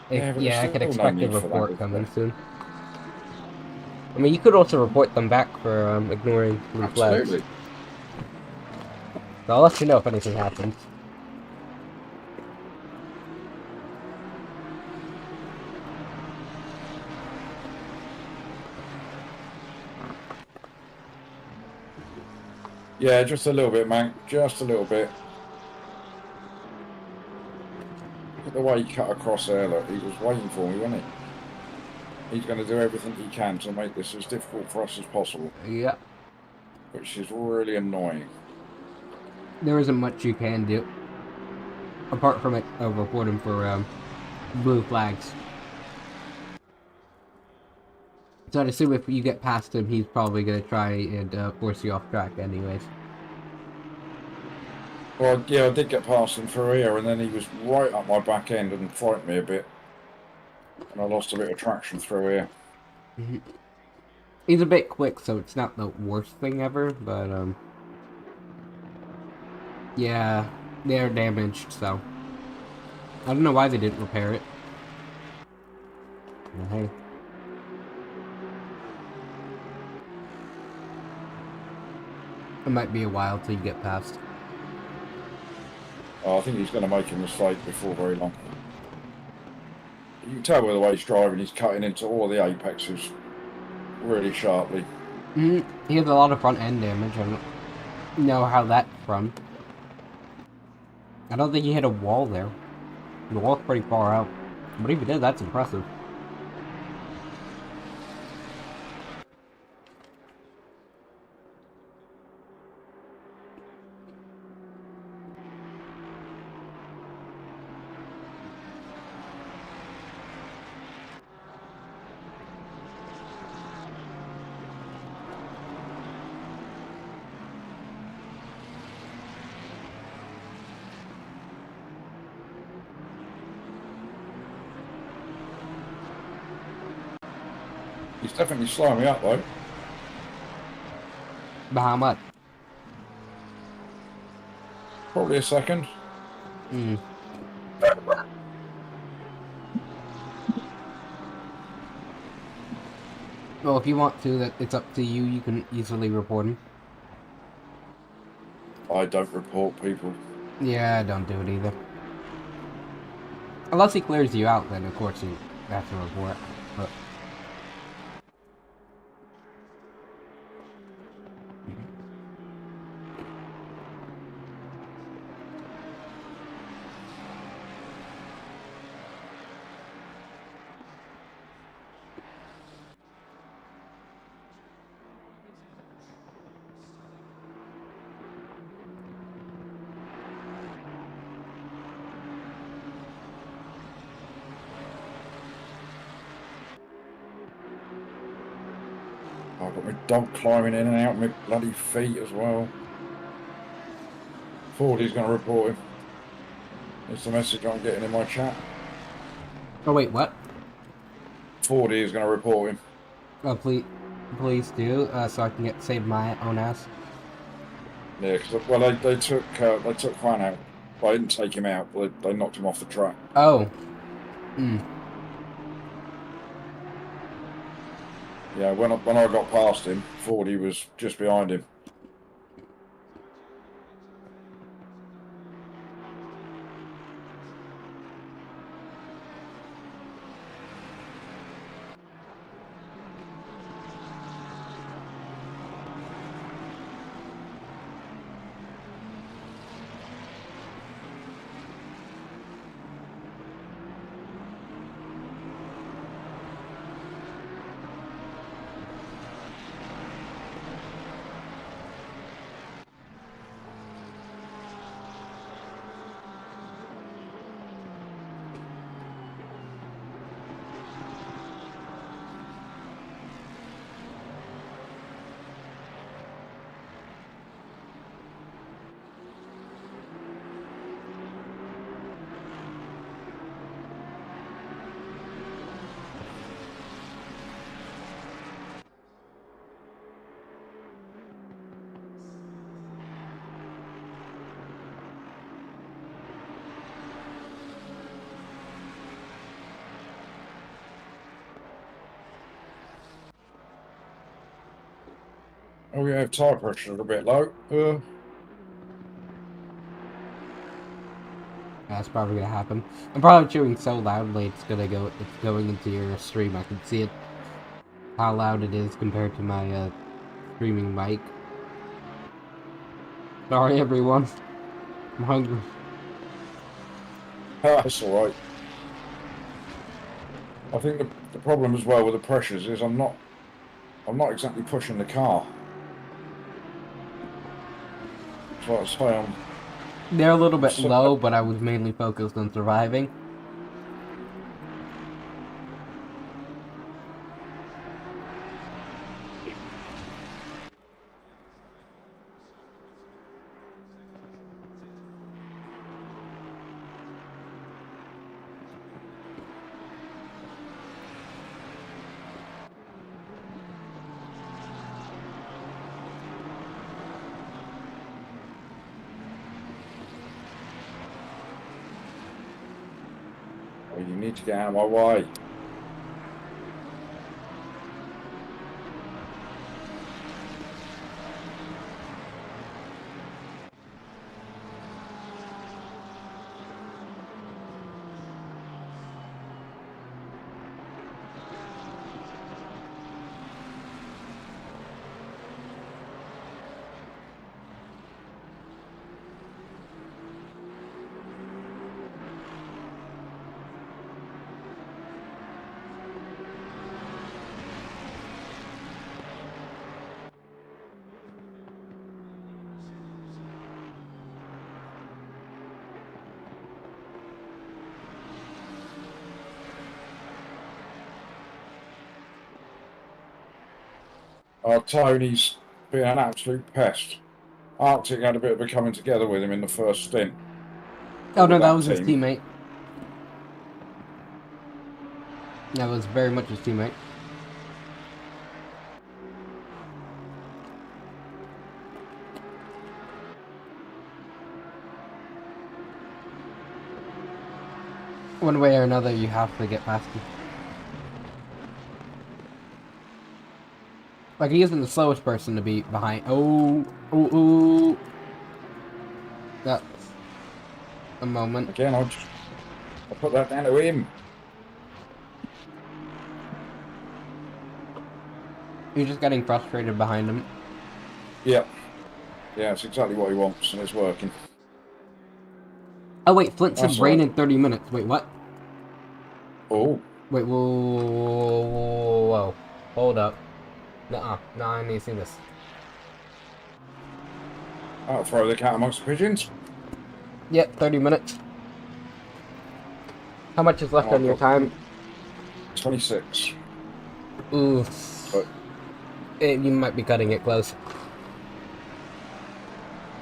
Yeah, but yeah, I there's could still no expect a need for that, report is coming there? soon. I mean, you could also report them back for ignoring blue flags. Absolutely. So I'll let you know if anything happens. Yeah, just a little bit, man. Just a little bit. Look at the way he cut across there, look. He was waiting for me, wasn't he? He's going to do everything he can to make this as difficult for us as possible. Yeah. Which is really annoying. There isn't much you can do. Apart from report him for blue flags. So I'd assume if you get past him, he's probably going to try and force you off track anyways. Well, yeah, I did get past him through here, and then he was right up my back end and frightened me a bit. And I lost a bit of traction through here. He's a bit quick, so it's not the worst thing ever, but yeah, they're damaged, so I don't know why they didn't repair it. Well, hey. It might be a while till you get past. Oh, I think he's going to make a mistake before very long. You can tell by the way he's driving, he's cutting into all the apexes really sharply. He has a lot of front end damage. I don't know how that's from. I don't think he hit a wall there. The wall's pretty far out. But if he did, that's impressive. He's definitely slowing me up though. But how much? Probably a second. Hmm. Well, if you want to, that it's up to you. You can easily report him. I don't report people. Yeah, don't do it either. Unless he clears you out, then of course you have to report. But I've got my dog climbing in and out of my bloody feet as well. Fordy's going to report him. It's the message I'm getting in my chat. oh wait, what? Fordy is going to report him. Oh, please do, so I can save my own ass. Yeah, because well, they took Juan out. Well, they didn't take him out, but they knocked him off the track. Oh. Hmm. Yeah, when I got past him, Fordy was just behind him. Oh yeah, tyre pressure a bit low. That's probably gonna happen. I'm probably chewing so loudly it's going into your stream. I can see it, how loud it is compared to my streaming mic. Sorry everyone. I'm hungry. That's all right. I think the problem as well with the pressures is I'm not exactly pushing the car. So like I say, They're a little bit low, but I was mainly focused on surviving. oh, you need to get out of my way. Tony's been an absolute pest. Arctic had a bit of a coming together with him in the first stint. Oh no, with that was his team. teammate. That was very much his teammate. One way or another, you have to get past him. Like, he isn't the slowest person to be behind. Oh. That's a moment. Again, I'll put that down to him. You're just getting frustrated behind him. Yep. Yeah, it's exactly what he wants, and it's working. Oh wait, Flint said That's rain right. in 30 minutes. Wait, what? Oh, Wait, whoa. Hold up. Nuh-uh. No, I need to see this. I'll throw the cat amongst the pigeons. Yep, 30 minutes. How much is left Oh, on your I've got time? 26. Oof. But, You might be cutting it close.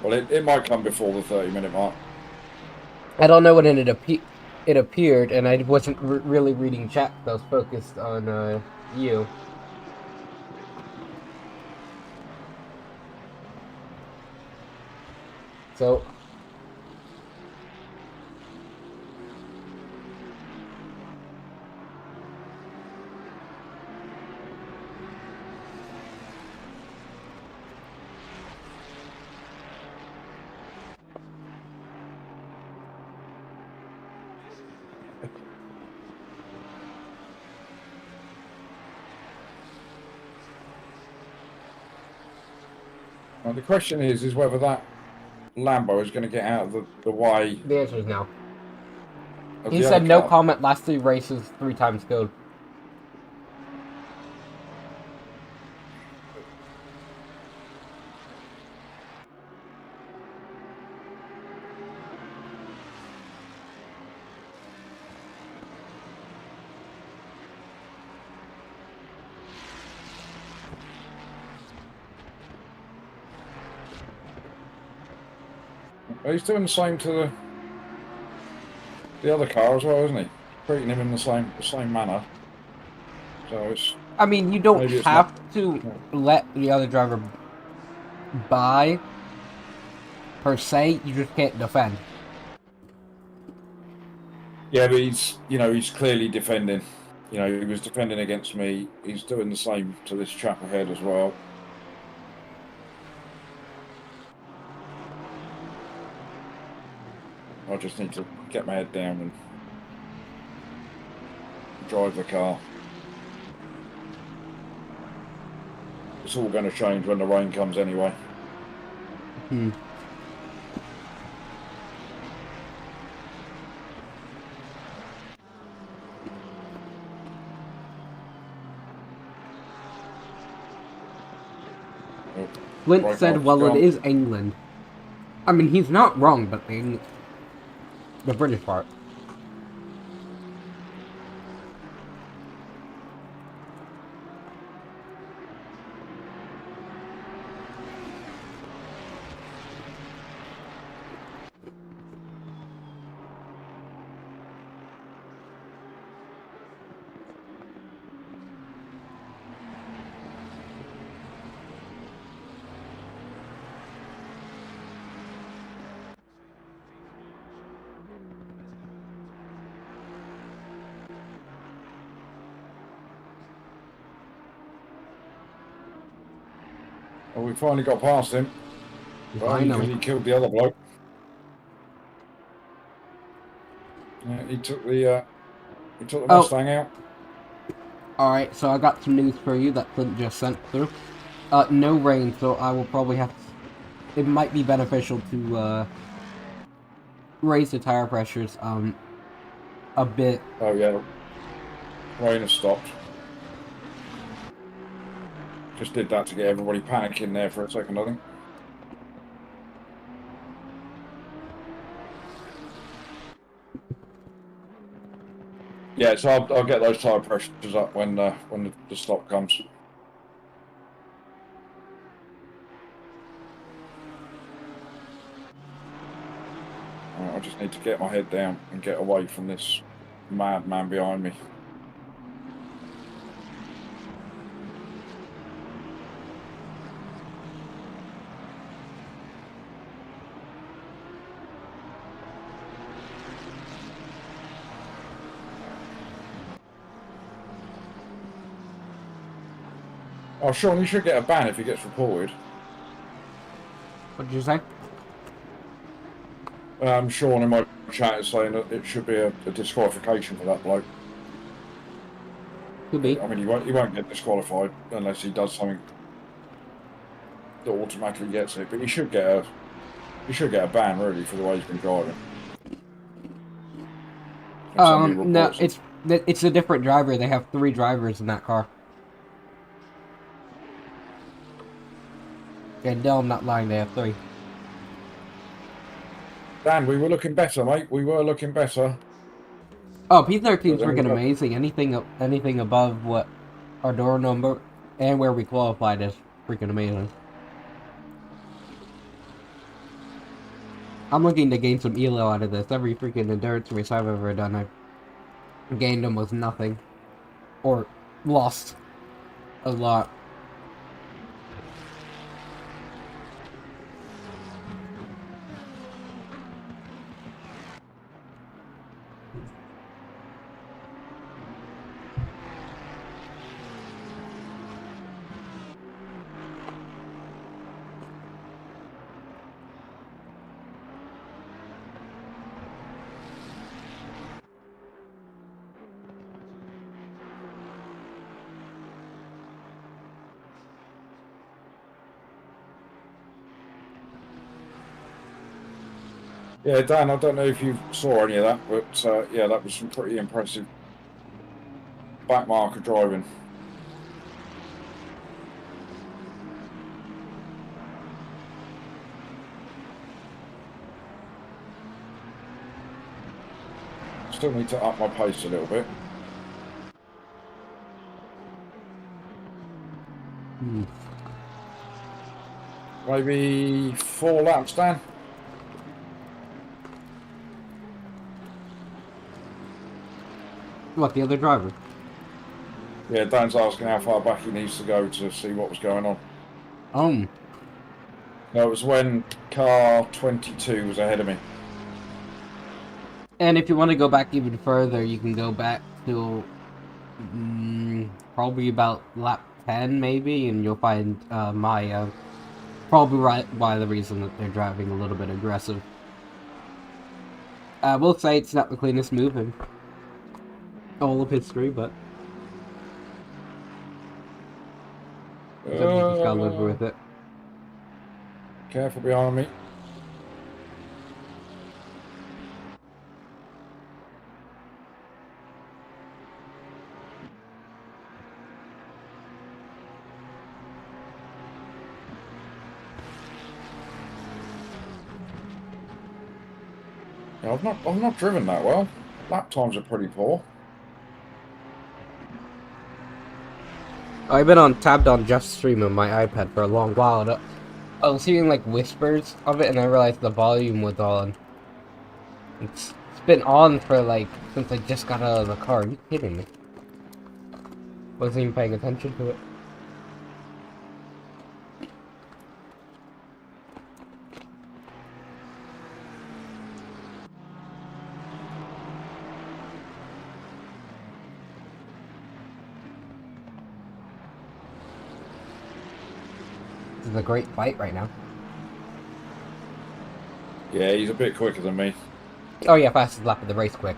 well, it might come before the 30-minute mark. I don't know when it appeared, and I wasn't really reading chat. I was focused on you. So, Now, the question is whether that Lambo is going to get out of the way the answer is no. of He the said other no car. comment, last 3 races, 3 times code. Well, he's doing the same to the other car as well, isn't he? Treating him in the same manner. So it's I mean, you don't maybe it's have not. to let the other driver by, per se, you just can't defend. Yeah, but he's clearly defending. He was defending against me. He's doing the same to this chap ahead as well. I just need to get my head down and drive the car. It's all going to change when the rain comes anyway. Flint Right said, mark's well, gone. it is England. I mean, he's not wrong, but the British part. Well, we finally got past him. Finally. Because he killed the other bloke. Yeah, he took the Mustang out. Alright, so I got some news for you that Flint just sent through. No rain, so I will probably have to... It might be beneficial to, raise the tire pressures, a bit. Oh yeah, rain has stopped. Just did that to get everybody panicking there for a second, I think. Yeah, so I'll get those tire pressures up when the stop comes. I just need to get my head down and get away from this madman behind me. Oh, Sean, you should get a ban if he gets reported. What did you say? Sean in my chat is saying that it should be a disqualification for that bloke. Could be. I mean, he won't get disqualified unless he does something that automatically gets it. But he should get a ban really for the way he's been driving. No, it's a different driver. They have 3 drivers in that car. And no, I'm not lying. They have 3. Dan, we were looking better, mate. We were looking better. Oh, P13's freaking amazing. Anything above what our door number and where we qualified is freaking amazing. I'm looking to gain some elo out of this. Every freaking endurance race I've ever done, I've gained almost nothing. Or lost a lot. Yeah, Dan, I don't know if you saw any of that, but yeah, that was some pretty impressive backmarker driving. Still need to up my pace a little bit. Maybe 4 laps, Dan. What, the other driver? Yeah, Dan's asking how far back he needs to go to see what was going on. No, it was when car 22 was ahead of me. And if you want to go back even further, you can go back to probably about lap 10 maybe, and you'll find Maya probably right by the reason that they're driving a little bit aggressive. I will say it's not the cleanest move in all of history, but sometimes you just gotta live with it. Careful behind me. Yeah, I've not driven that well. Lap times are pretty poor. I've been tabbed on Just Stream on my iPad for a long while, and I was hearing like whispers of it, and I realized the volume was on. It's been on for like since I just got out of the car. Are you kidding me? Wasn't even paying attention to it. This is a great fight right now. Yeah, he's a bit quicker than me. Oh yeah, fastest lap of the race, quick.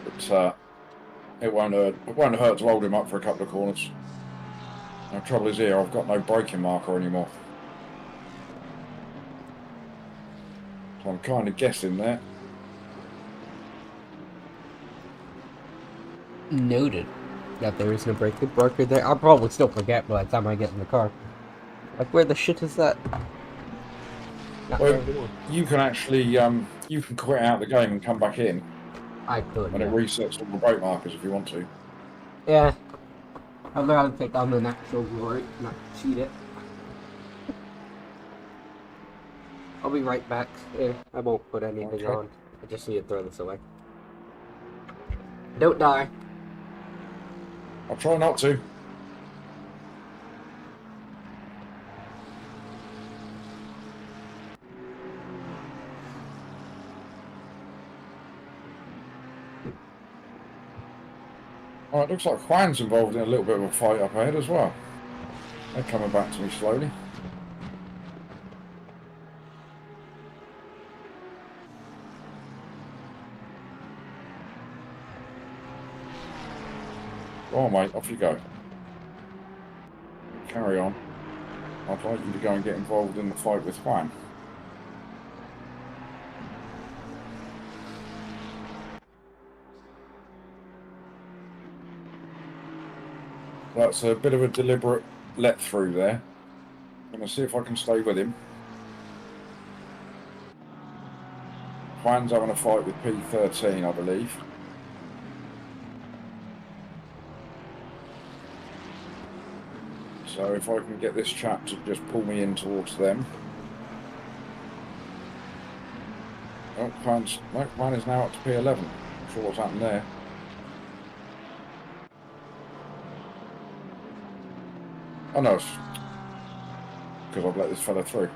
But it won't hurt to hold him up for a couple of corners. The trouble is here, I've got no braking marker anymore. So I'm kind of guessing there. Noted that there is no braking marker there. I'll probably still forget by the time I get in the car. Like, where the shit is that? Not Well, there anymore. you can actually you can quit out the game and come back in, I could. and it resets all the brake markers if you want to. Yeah. I'd rather take on the natural glory, not cheat it. I'll be right back. I won't put anything Okay. on. I just need to throw this away. Don't die. I'll try not to. Oh, it looks like Juan's involved in a little bit of a fight up ahead as well. They're coming back to me slowly. Go on, mate, off you go. Carry on. I'd like you to go and get involved in the fight with Juan. That's a bit of a deliberate let through there. I'm going to see if I can stay with him. Juan's having a fight with P13, I believe. So if I can get this chap to just pull me in towards them. Oh, Juan is now up to P11. Not sure what's happened there. Oh no, it's because I've let this fella through.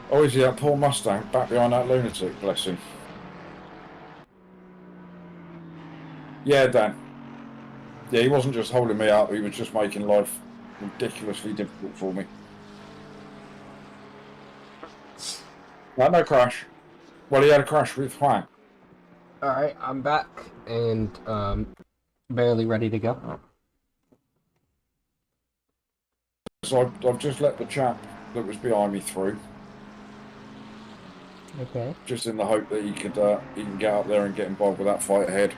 Oh, is he that poor Mustang back behind that lunatic, bless him. Yeah, Dan. Yeah, he wasn't just holding me up, he was just making life ridiculously difficult for me. No crash. Well, he had a crash with Juan. Alright, I'm back and barely ready to go. So I've just let the chap that was behind me through, Okay. just in the hope that he can get up there and get involved with that fight ahead.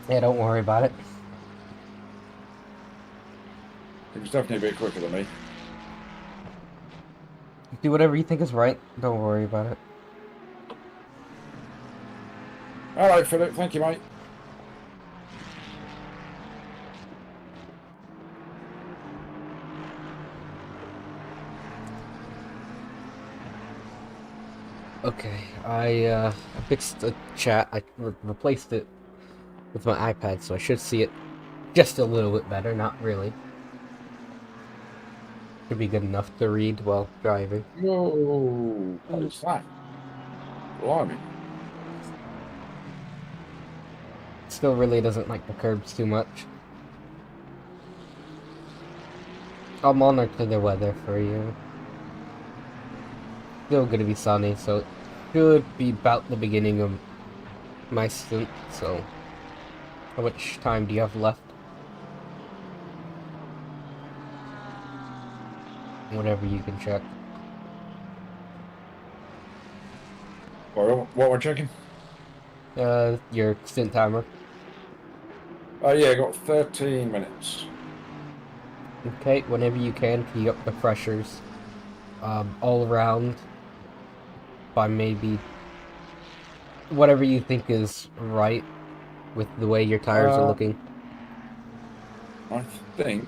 Yeah, don't worry about it. He was definitely a bit quicker than me. Do whatever you think is right. Don't worry about it. Hello, Philip. Thank you, mate. Okay, I fixed the chat. I replaced it with my iPad, so I should see it just a little bit better. Not really. Should be good enough to read while driving. Whoa! What's that? Blimey. Still really doesn't like the curbs too much. I'll monitor the weather for you. Still gonna be sunny, so it should be about the beginning of my stint, so how much time do you have left? Whatever you can check. What am I checking? Your stint timer. Yeah, got 13 minutes. Okay, whenever you can keep up the pressures all around by maybe whatever you think is right with the way your tires are looking. I think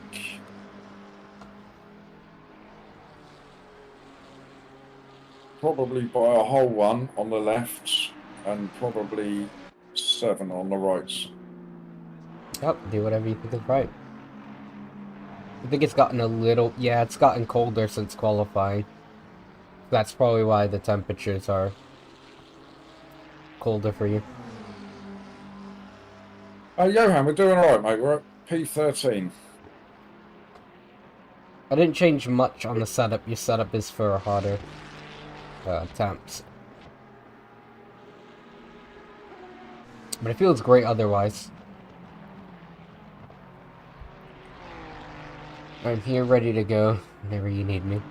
probably by a whole one on the lefts and probably 7 on the rights. Yep, do whatever you think is right. I think it's gotten a little... Yeah, it's gotten colder since qualifying. That's probably why the temperatures are colder for you. Johan, we're doing alright, mate. We're at P13. I didn't change much on the setup. Your setup is for hotter temps. But it feels great otherwise. I'm here ready to go whenever you need me.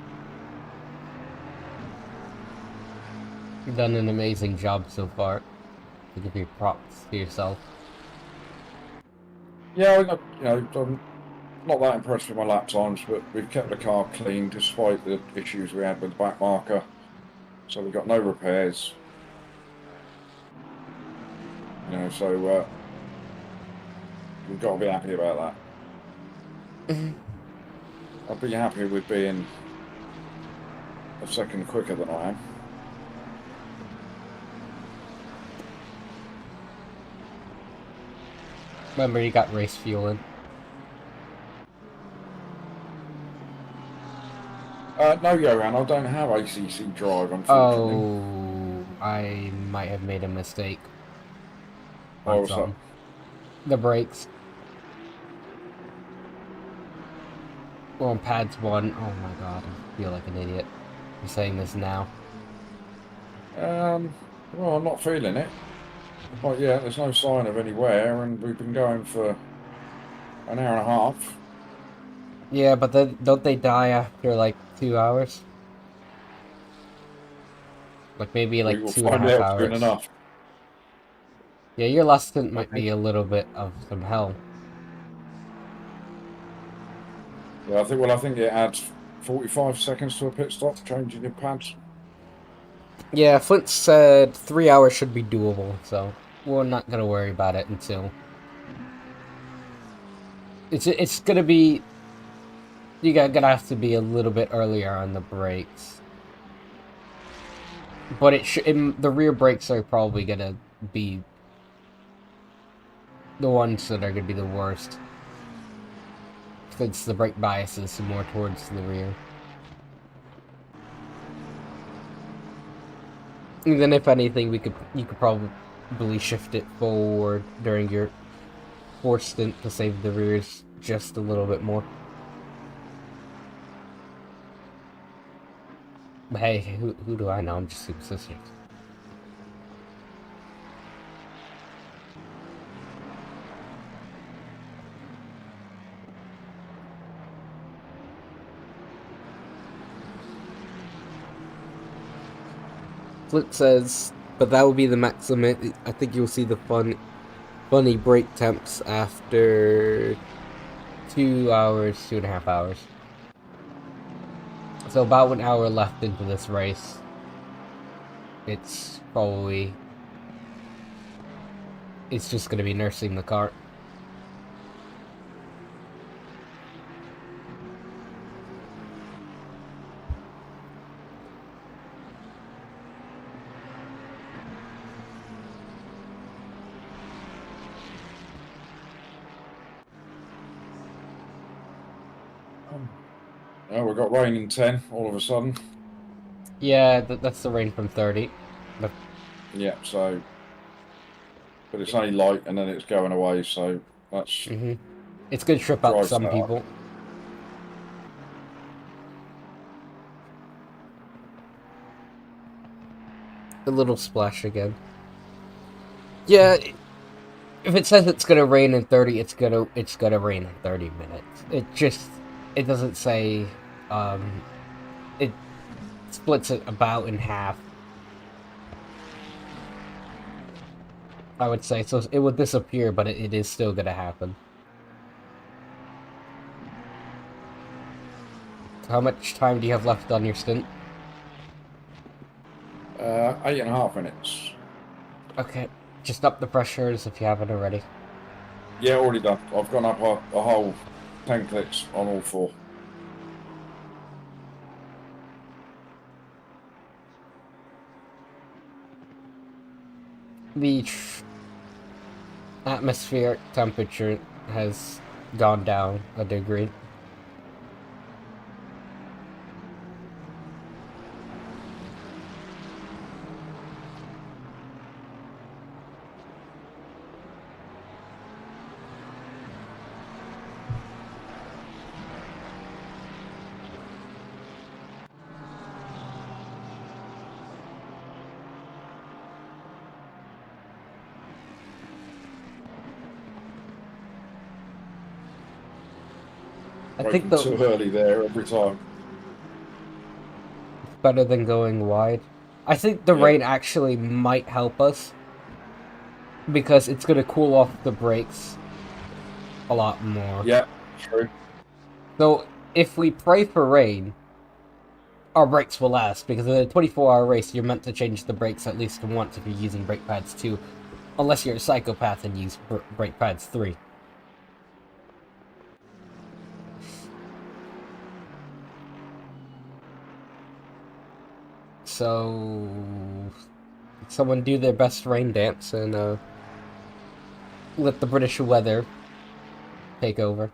You've done an amazing job so far. To give your props to yourself. Yeah, you know, Not that impressed with my lap times, but we've kept the car clean despite the issues we had with the back marker. So we've got no repairs. You know, so we've got to be happy about that. I'd be happy with being a second quicker than I am. Remember, you got race fuel in. No, Johan, I don't have ACC drive, unfortunately. Oh, I might have made a mistake. Oh, what's up? The brakes. We're on pads 1. Oh my god, I feel like an idiot. I'm saying this now. Well, I'm not feeling it. But yeah, there's no sign of any wear, and we've been going for an hour and a half. Yeah, but then don't they die after like 2 hours? Like maybe like We will 2.5 find out hours. soon enough. Yeah, your last stint might be a little bit of some hell. Yeah, I think it adds 45 seconds to a pit stop, changing your pads. Yeah, Flint said 3 hours should be doable, so we're not gonna worry about it until it's gonna be. Gonna have to be a little bit earlier on the brakes, but the rear brakes are probably gonna be the ones that are gonna be the worst, since the brake bias is more towards the rear. And then, if anything, you could probably shift it forward during your force stint to save the rears just a little bit more. But hey, who do I know? I'm just superstitious. Flint says, but that will be the maximum. I think you'll see the funny brake temps after 2 hours, 2.5 hours. So about 1 hour left into this race. It's just gonna be nursing the car. Oh, we've got rain in 10 all of a sudden. Yeah, that's the rain from 30. But Yeah, so. But it's only light and then it's going away, so that's. It's gonna trip up Drives some that people. A little splash again. Yeah, if it says it's gonna rain in 30, it's gonna rain in 30 minutes. It doesn't say, it splits it about in half. I would say, so it would disappear, but it is still gonna happen. How much time do you have left on your stint? 8.5 minutes. Okay, just up the pressures if you haven't already. Yeah, already done. I've gone up a whole 10 clicks on all 4. The atmospheric temperature has gone down a degree. I think too early there every time. Better than going wide. I think the rain actually might help us, because it's going to cool off the brakes a lot more. Yeah, True. So if we pray for rain, our brakes will last, because in a 24-hour race, you're meant to change the brakes at least once if you're using brake pads 2, unless you're a psychopath and use brake pads 3. So, someone do their best rain dance and let the British weather take over.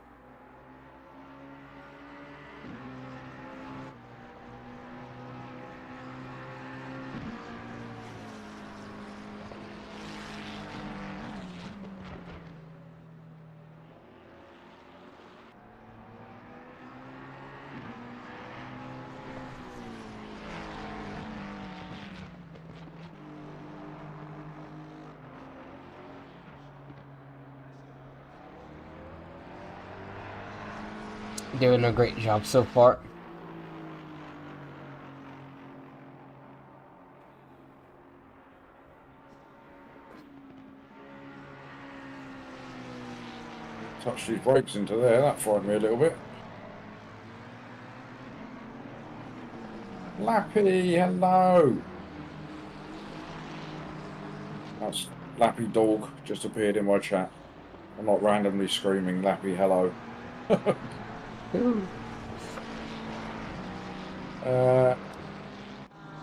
Doing a great job so far. Touched these brakes into there, that frightened me a little bit. Lappy, hello! That's Lappy Dog just appeared in my chat. I'm not randomly screaming Lappy hello.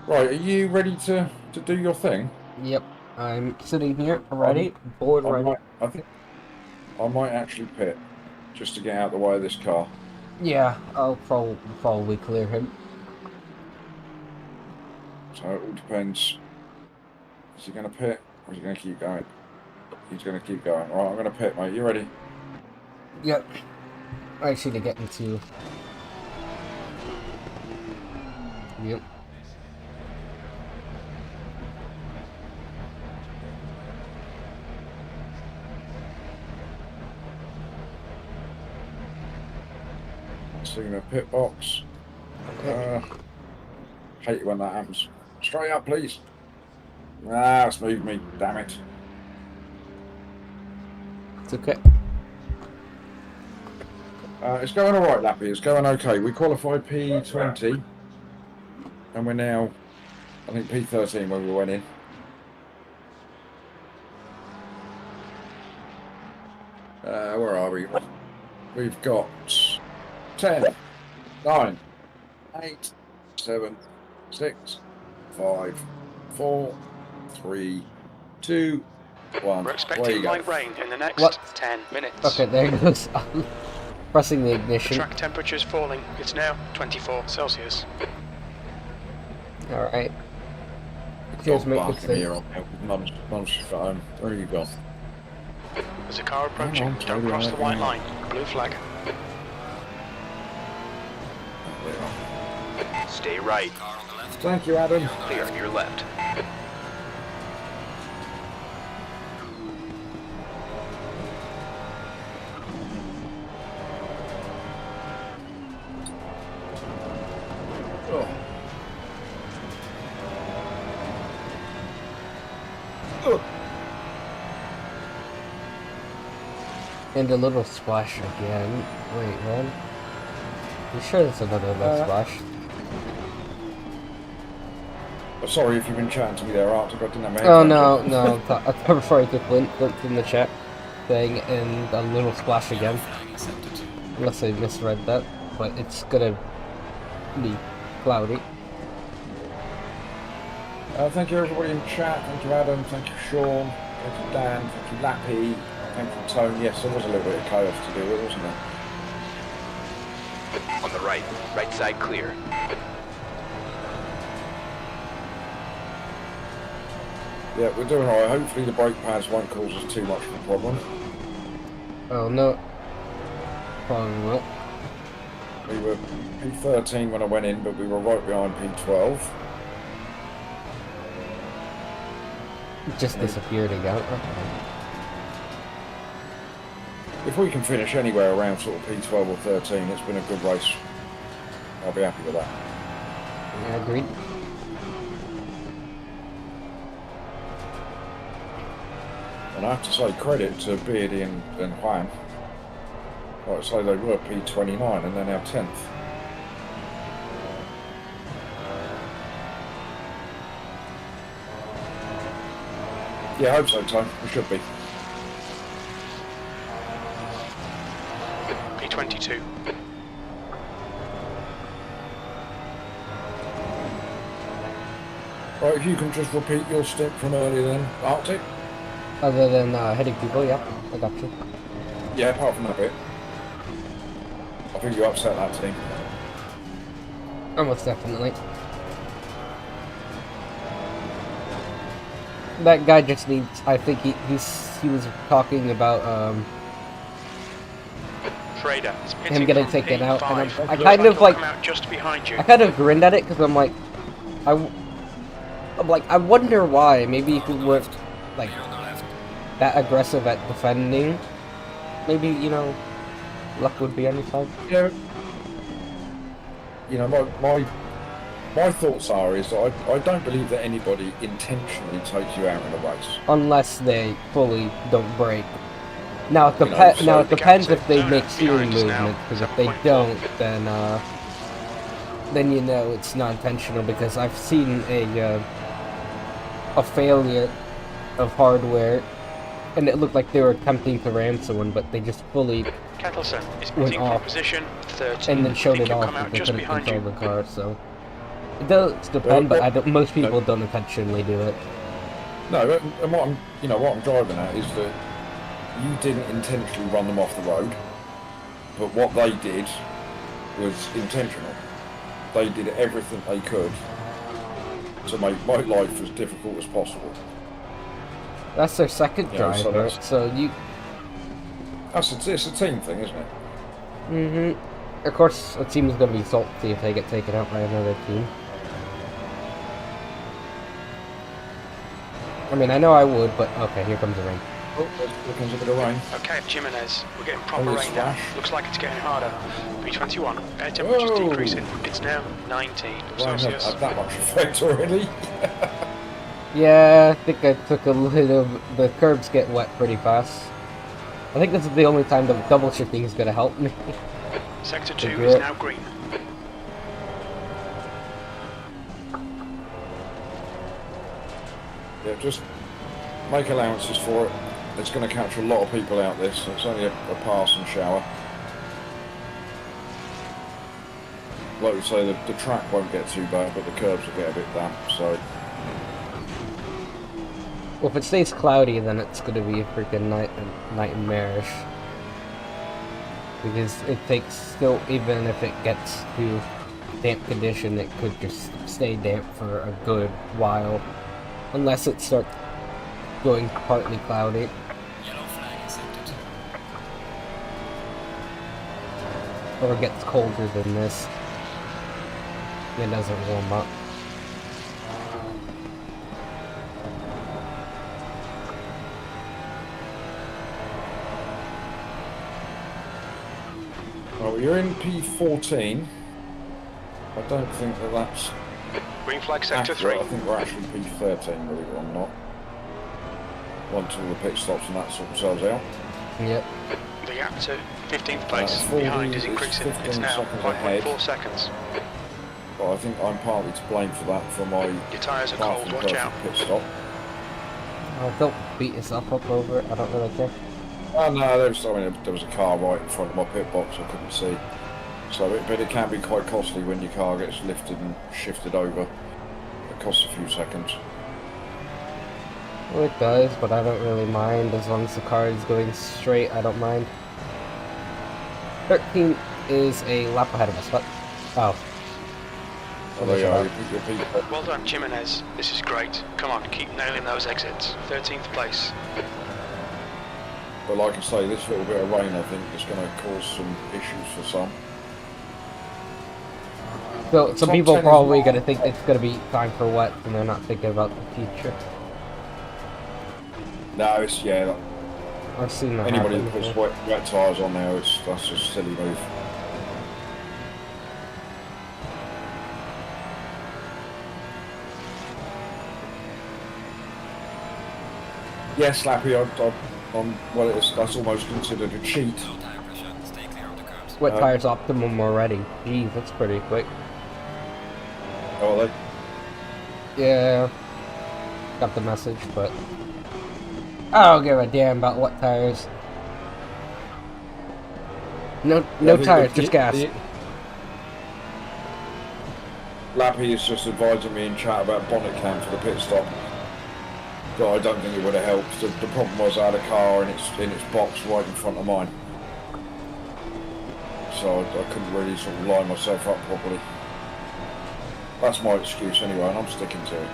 Right, are you ready to do your thing? Yep, I'm sitting here, ready, board ready. I think I might actually pit, just to get out of the way of this car. Yeah, I'll probably clear him. So it all depends. Is he going to pit, or is he going to keep going? He's going to keep going. Right, I'm going to pit, mate. You ready? Yep. I should have gotten to. Yep. Seeing a pit box. Okay. Hate it when that happens. Straight up, please. Ah, it's moved me. Damn it. It's okay. It's going all right, Lappy. It's going okay. We qualified P20, and we're now, I think, P13 when we went in. Where are we? We've got 10, 9, 8, 7, 6, 5, 4, 3, 2, 1. We're expecting light rain in the next What? 10 minutes. Okay, there it goes. Pressing the ignition. Track temperature is falling. It's now 24 Celsius. Alright. Cheers, mate. Good Barking here thing. on Mum's just got home. Where are you gone? There's a car approaching. on, Don't Toby, cross the white hang line. Blue flag. Stay right. Car on the left. Thank you, Adam. Clear on your left. Oh. Oh. And a little splash again. Wait, man. You sure there's another left splash? Sorry if you've been chatting to me there, Arctic. I didn't have my Oh, headphones no, on. no. I prefer to Flint in the chat thing and a little splash again. Flag accepted. Unless I misread that. But it's gonna be cloudy. Thank you, everybody in chat. Thank you, Adam. Thank you, Sean. Thank you, Dan. Thank you, Lappy. Thank you, Tone. Yes, there was a little bit of chaos to deal with, wasn't there? On the right. Right side clear. Yeah, we're doing alright. Hopefully the brake pads won't cause us too much of a problem. Oh, no. Probably won't. We were P13 when I went in, but we were right behind P12. It just disappeared again. Okay. If we can finish anywhere around sort of P12 or 13, it's been a good race. I'll be happy with that. Yeah, agreed. And I have to say credit to Beardy and Juan. Right, so they were P29 and they're now 10th. Yeah, I hope so, Tom. We should be. P22. Right, if you can just repeat your stint from earlier then, Arctic. Other than hitting people, yeah, I got you. Yeah, apart from that bit. I think you upset that team. Almost definitely. That guy just needs. I think he was talking about Schrader is pitting him getting from taken out, and P5. I Looks kind of he'll like come out just behind you. I kind of grinned at it because I'm like, I wonder why. Maybe if we weren't like that aggressive at defending, maybe luck would be on your side. Yeah. You know, my thoughts are is that I don't believe that anybody intentionally takes you out in a race. Unless they fully don't break. Now it, You know, so now it the depends gap if they to make Zona steering behind us now, movement, because if they 7.4. don't, then you know it's not intentional, because I've seen a failure of hardware, and it looked like they were attempting to ram someone, but they just fully Kettleson is went pitting from off position 13. and then showed Think it he'll off come out because they just couldn't behind control you. the car, so it does depend, Well, but most people don't intentionally do it. No, and what I'm driving at is that you didn't intentionally run them off the road, but what they did was intentional. They did everything they could to make my life as difficult as possible. That's their second Yeah, so driver, that's- so you... It's a team thing, isn't it? Mm-hmm. Of course, a team is going to be salty if they get taken out by another team. I mean, I know I would, but okay, here comes the rain. Oh, there comes a bit of rain. Okay, Jimenez, we're getting proper Oh, rain now. splash. Looks like it's getting harder. P21, air temperature's Whoa. decreasing. It's now 19 Rain Celsius. had that much effect already. Yeah, I think I took a little... The curbs get wet pretty fast. I think this is the only time the double shifting is going to help me. Sector 2 Good. is now green. Yeah, just make allowances for it. It's going to catch a lot of people out this. It's only a pass and shower. Like we say, the track won't get too bad, but the curbs will get a bit damp, so... Well, if it stays cloudy, then it's going to be a freaking nightmarish. Because it takes still, even if it gets to damp condition, it could just stay damp for a good while. Unless it starts going partly cloudy. Yellow flag in sector 2. Or it gets colder than this. It doesn't warm up. Well, you're in P14. I don't think that's Green flag sector 3. accurate. I think we're actually P13, believe it or not. Once all the pit stops and that sort themselves out. Yep. The gap to 15th place 40 behind is is increasing. 15 It's now seconds ahead. 5.4 seconds. But I think I'm partly to blame for that, for my Your tyres are far cold, from watch out. perfect pit stop. Don't beat yourself up over it, I don't really care. Oh no, there was a car right in front of my pit box I couldn't see. But it can be quite costly when your car gets lifted and shifted over. It costs a few seconds. Well, it does, but I don't really mind. As long as the car is going straight, I don't mind. 13 is a lap ahead of us, but... Oh. Oh, there you are, your P- Well done, Jimenez. This is great. Come on, keep nailing those exits. 13th place. But like I say, this little bit of rain I think is going to cause some issues for some. So some Top people 10 is probably not- going to think it's going to be time for wet, and they're not thinking about the future. No, it's, yeah, I've seen that anybody happen that puts before. wet tyres on there, that's just a silly move. Yes, Slappy, well, that's almost considered a cheat. Low tire pressure. Stay clear wet tires optimum already. Jeez, that's pretty quick. Oh, are they? Yeah, got the message, but I don't give a damn about wet tires. No tires, just gas. Lappy is just advising me in chat about bonnet cam for the pit stop. But I don't think it would have helped. The problem was I had a car in its box right in front of mine. So I couldn't really sort of line myself up properly. That's my excuse anyway, and I'm sticking to it.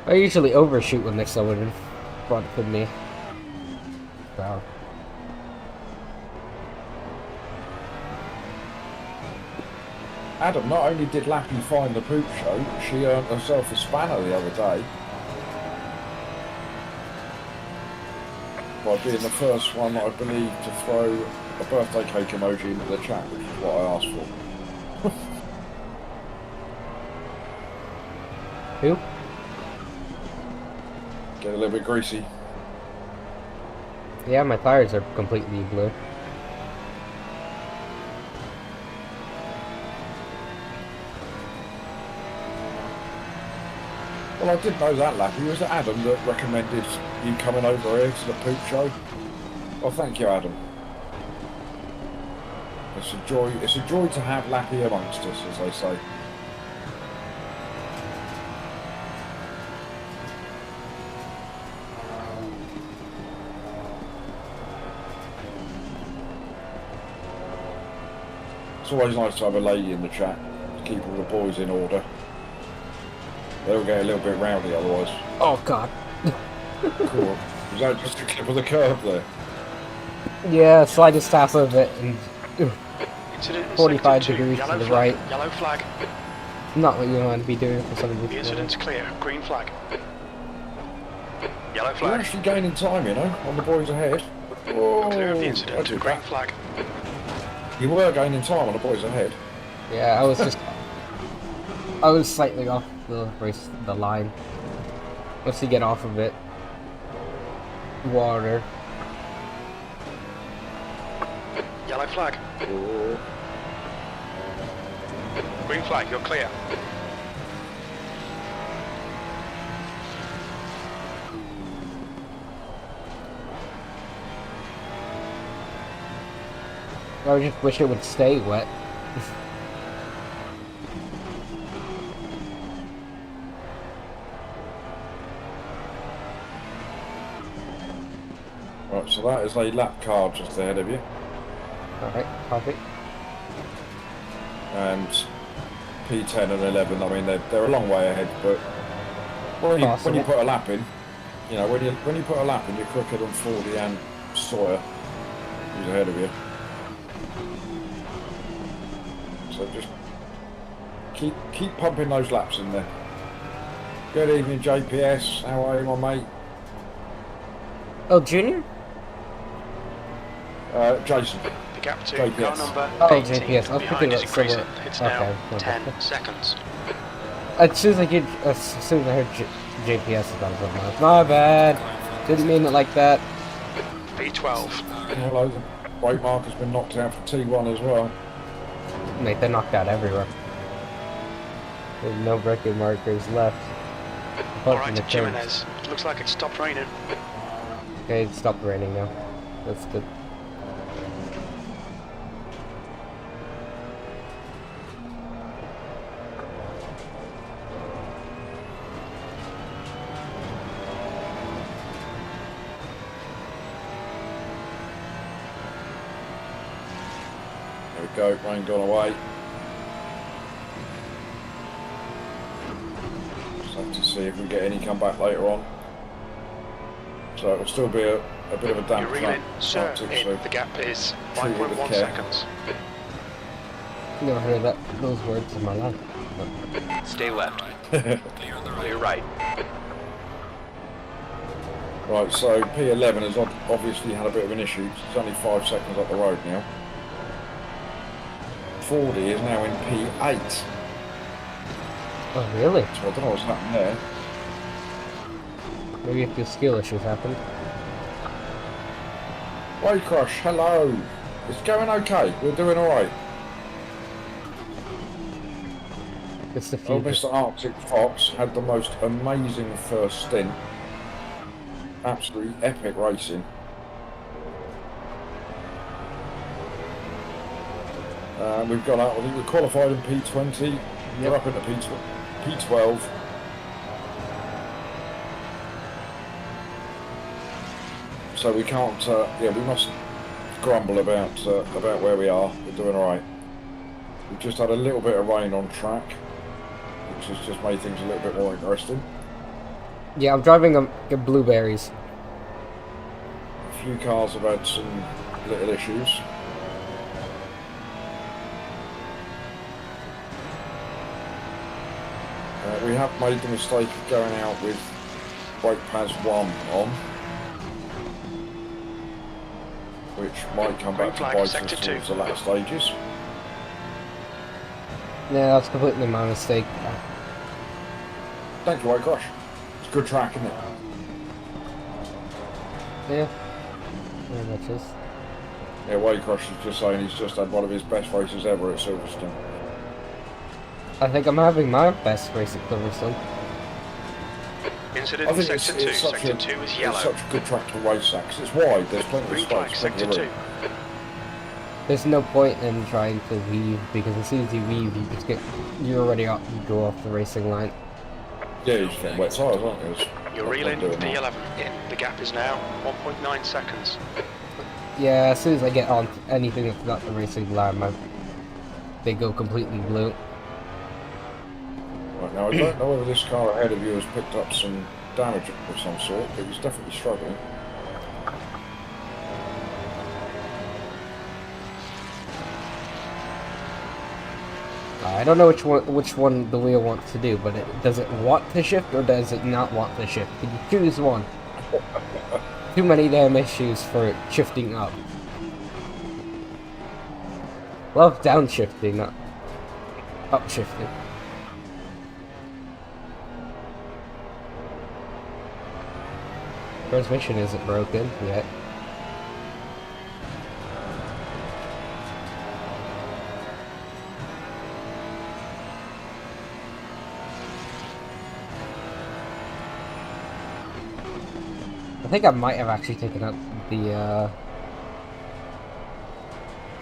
I usually overshoot when there's someone in front of me. So. Adam, not only did Lappy find the poop show, she earned herself a spanner the other day. By being the first one, I believe, to throw a birthday cake emoji into the chat, which is what I asked for. Who? Get a little bit greasy. Yeah, my tires are completely blue. Well, I didn't know that, Lappy. Was it Adam that recommended you coming over here to the poop show? Well, thank you, Adam. It's a joy to have Lappy amongst us, as they say. It's always nice to have a lady in the chat to keep all the boys in order. They'll get a little bit rowdy otherwise. Oh god. Cool. Was that just a clip of the curb there? Yeah, slightest half of it, and Incident in 45 sector 2, degrees to yellow the flag, right. Yellow flag. Not what you want to be doing for some of The these incident's clear. Green flag. Yellow You're flag. actually gaining time, you know, on the boys ahead. Oh, Clear of the incident. I did Green that. flag. You were gaining time on the boys ahead. Yeah, I was slightly off the line. Once you get off of it, water. Yellow flag. Oh. Green flag. You're clear. I just wish it would stay wet. Right, so that is a lap car just ahead of you. Alright, copy. And P10 and 11, I mean, they're a long way ahead, but when you put a lap in, you know, when you put a lap in, you're quicker than Fordy and Sawyer, who's ahead of you. So just keep pumping those laps in there. Good evening, JPS. How are you, my mate? Oh, Junior? Jason. The gap to JPS. car number Oh, 18. JPS. I was Behind thinking is about increasing. Silver. It's Okay, now okay. 10 seconds. As soon as I heard JPS, I was my bad. Didn't mean it like that. V12. Hello. The brake marker's been knocked out for T1 as well. Mate, they're knocked out everywhere. There's no braking markers left. Apart from the Alright, turns. Jimenez. Looks like it stopped raining. Okay, it stopped raining now. That's good. There we go, rain gone away. Just have to see if we get any come back later on. So it'll still be a bit of a damp You're reeling, sir. Arctic, In. so The gap is treat it with 5.1 care. seconds. Never heard those words in my life. Stay left. Clear right. Right, so P11 has obviously had a bit of an issue. It's only 5 seconds up the road now. Fordy is now in P8. Oh, really? So I don't know what's happened there. Maybe a few skill issues happened. Way Crush, hello. It's going okay. We're doing alright. Just a Oh, few. Mr. Arctic Fox had the most amazing first stint. Absolutely epic racing. We've got out, I think we qualified in P20. Yep. We're up into P12. So we can't, yeah, we mustn't grumble about where we are. We're doing alright. We've just had a little bit of rain on track, which has just made things a little bit more interesting. Yeah, I'm driving a blueberries. A few cars have had some little issues. We have made the mistake of going out with brake pads 1 on, which might come back to bite us towards the latter stages. Yeah, that's completely my mistake. Thank you, White Crush. It's a good track, isn't it? Yeah, very much is. Yeah, White Crush is just saying he's just had one of his best races ever at Silverstone. I think I'm having my best race at Silverstone. Incident in Sector 2. Sector 2 is yellow. It's such a good track to race at, 'cause it's wide, there's plenty of Green space. flag, Sector 2. There's no point in trying to weave, because as soon as you weave, you're already up, you go off the racing line. Yeah, you're just getting wet tyres, aren't you? You're reeling P11 in. The gap is now 1.9 seconds. Yeah, as soon as I get on anything that's not the racing line, they go completely blue. Right, now I don't know whether this car ahead of you has picked up some damage of some sort, but he's definitely struggling. I don't know which one the wheel wants to do, but does it want to shift or does it not want to shift? Can you choose one? Too many damn issues for it shifting up. Love downshifting, not upshifting. Transmission isn't broken yet. I think I might have actually taken out the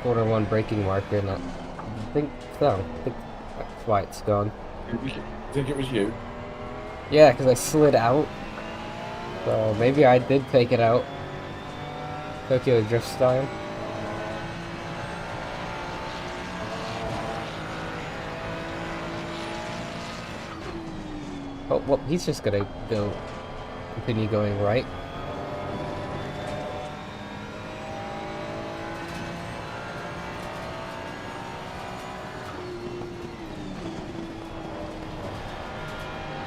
quarter 1 braking marker, and I think so. I think that's why it's gone. You think it was you? Yeah, because I slid out. So maybe I did take it out. Tokyo Drift style. Oh, well, he's just gonna continue going right.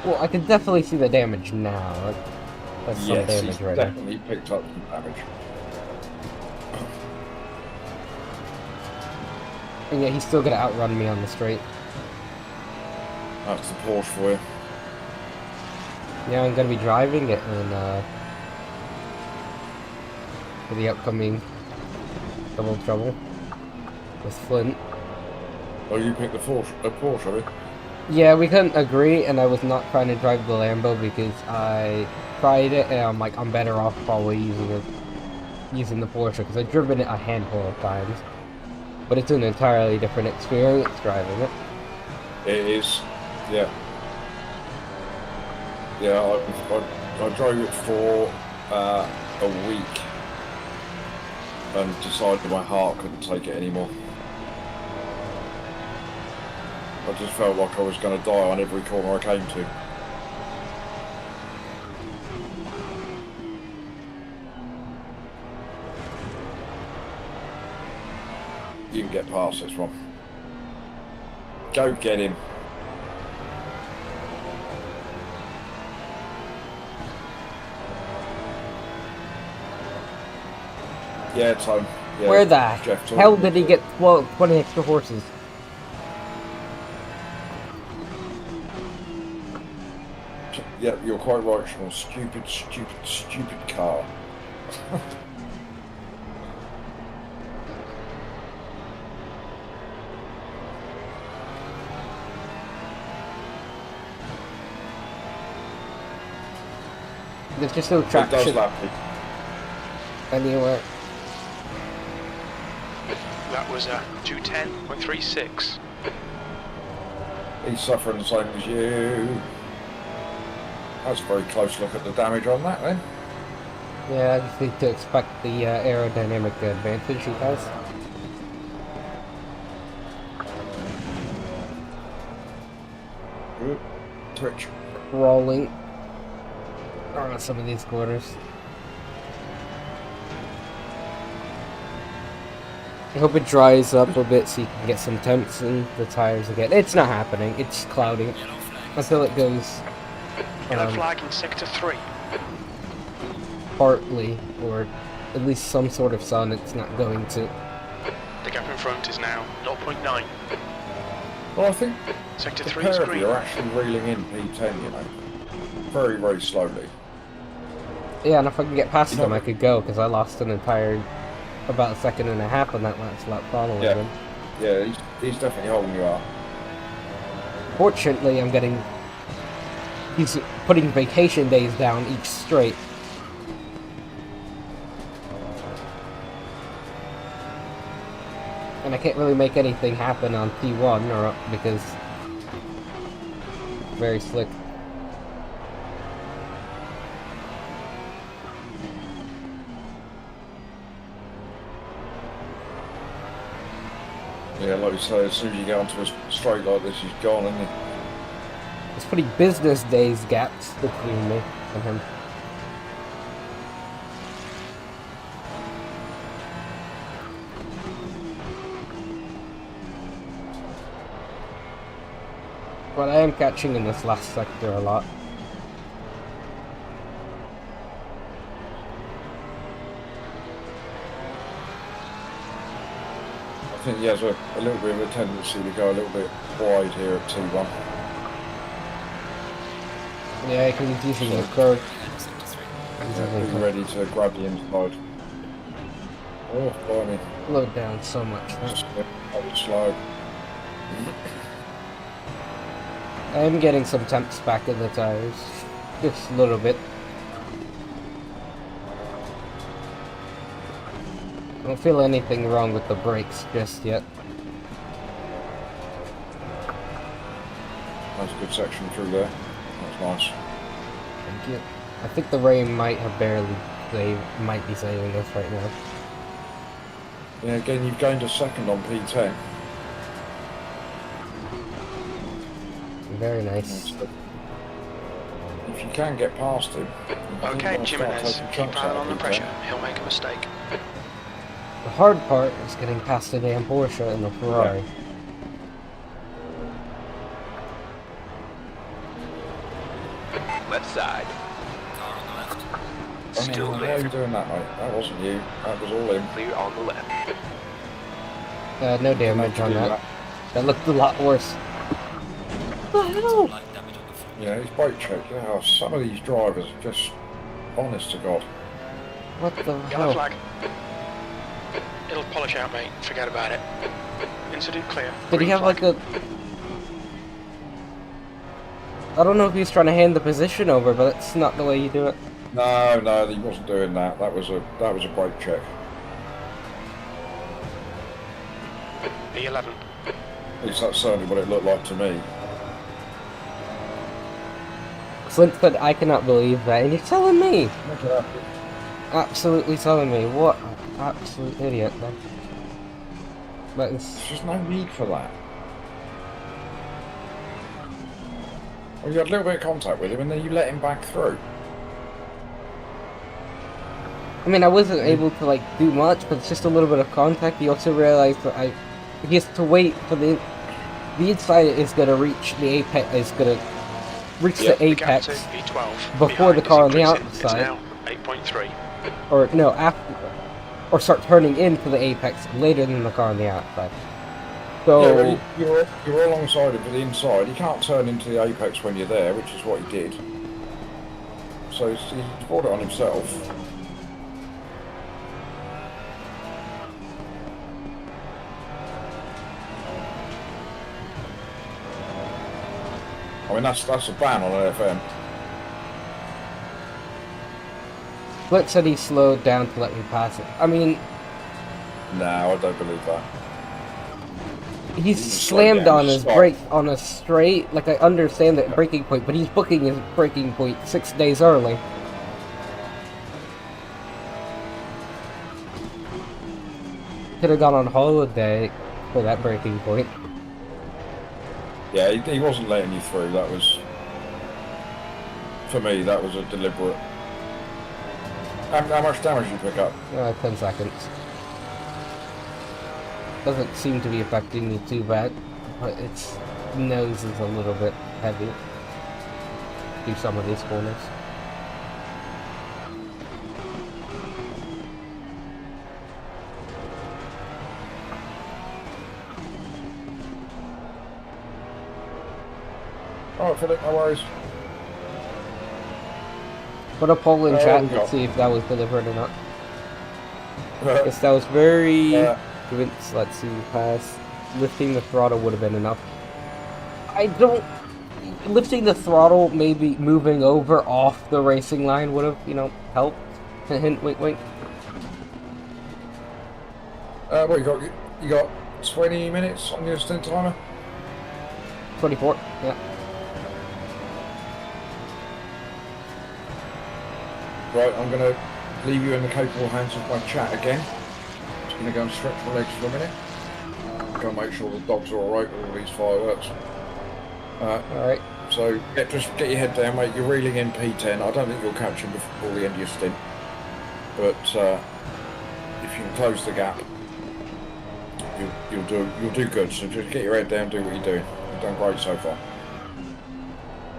Well, I can definitely see the damage now. That's some Yes, damage he's right now. definitely picked up some damage. And yeah, he's still gonna outrun me on the straight. That's the Porsche for you. Yeah, I'm gonna be driving it in for the upcoming Double Trouble with Flint. Oh, you picked the Porsche, have you? Yeah, we couldn't agree, and I was not trying to drive the Lambo because I tried it, and I'm like, I'm better off probably using the Porsche because I've driven it a handful of times. But it's an entirely different experience driving it. It is, yeah. Yeah, I drove it for a week and decided my heart couldn't take it anymore. I just felt like I was going to die on every corner I came to. You can get past this one. Go get him. Yeah, Tom. Yeah, Where the Jeff hell Tom. did he get 20 extra horses? Yeah, you're quite right, Sean. Stupid car. There's just no It does traction lap. anywhere. That was a 210.36. He's suffering the same as you. That's a very close look at the damage on that then. Yeah, I just need to expect the aerodynamic advantage he has. Good. Twitch. Rolling on some of these corners. I hope it dries up a bit so you can get some temps in the tires again. It's not happening. It's clouding until it goes Yellow flag in sector 3. partly, or at least some sort of sun. It's not going to. The gap in front is now 0.9. Well, I think Sector the 3 is pair of green. you are actually reeling in P10, you know. Very, very slowly. Yeah, and if I can get past You know him, I what- could go because I lost an entire about a second and a half on that last lap following Yeah. him. Yeah, he's definitely holding you up. Fortunately, he's putting vacation days down each straight. And I can't really make anything happen on P1 or because it's very slick. Yeah, like you say, as soon as you get onto a straight like this, he's gone, isn't he? It's pretty business days gaps between me and him. But I am catching in this last sector a lot. I think he has a little bit of a tendency to go a little bit wide here at T1. Yeah, because he's using the curve. Being ready to grab the inside. Oh, blimey. Slowed down so much. Just that was slow. I am getting some temps back in the tires. Just a little bit. I don't feel anything wrong with the brakes just yet. That's a good section through there. That's nice. Thank you. I think the rain might have might be saving us right now. Yeah, again, you've gained a second on P10. Very nice. If you can get past him. Okay, Jimenez, keep right on the pressure. He'll make a mistake. The hard part is getting past the damn Porsche and the Ferrari. Left side. Car on the left. Still Why are there. you doing that, mate? That wasn't you. That was all him. Clear on the left. No damage on that. That looked a lot worse. What the hell? Light damage on the front. Yeah, he's brake checked. Yeah, some of these drivers are just honest to God. What the Yellow hell? flag. It'll polish out, mate. Forget about it. Incident clear. Did he Green have flag. like a... I don't know if he was trying to hand the position over, but that's not the way you do it. No, he wasn't doing that. That was a brake check. B11. At least that's certainly what it looked like to me. Slint said, I cannot believe that, and you're telling me! Look at that. Absolutely telling me. What an absolute idiot. That is... There's just no need for that. Well, you had a little bit of contact with him and then you let him back through. I mean, I wasn't able to, like, do much, but it's just a little bit of contact. He also realized that he has to wait for the inside is going to reach the apex, is going to reach the The gap apex, to B12. before the Behind car on is the increasing. It's outside. now 8.3. or no, after, or start turning into the apex later than the car on the outside. So, Yeah, well, you're alongside him for the inside. You can't turn into the apex when you're there, which is what he did. So he's brought it on himself. I mean, that's a ban on LFM. Split said he slowed down to let me pass it. I mean, No, I don't believe that. he's He slowed slammed down, on his stopped. brake on a straight, like I understand that braking point, but he's booking his braking point 6 days early. Could have gone on holiday for that braking point. Yeah, he wasn't letting you through. That was, for me, that was a deliberate. How much damage did you pick up? 10 seconds. Doesn't seem to be affecting me too bad, but its nose is a little bit heavy through some of these corners. Oh, Philip, no worries. Put a poll in Oh, chat we and got- see if that was deliberate or not. Yes, that was very convinced. Let's see, pass. Lifting the throttle would have been enough. I don't. Lifting the throttle, maybe moving over off the racing line would have, helped. Hint, wink, wink. What you got 20 minutes on your stint timer? 24, yeah. Right, I'm going to leave you in the capable hands of my chat again. Just going to go and stretch my legs for a minute. Go and make sure the dogs are alright with all these fireworks. Alright. So, just get your head down, mate. You're reeling in P10. I don't think you'll catch him before the end of your stint. But if you can close the gap, you'll do good. So just get your head down, do what you're doing. You've done great so far.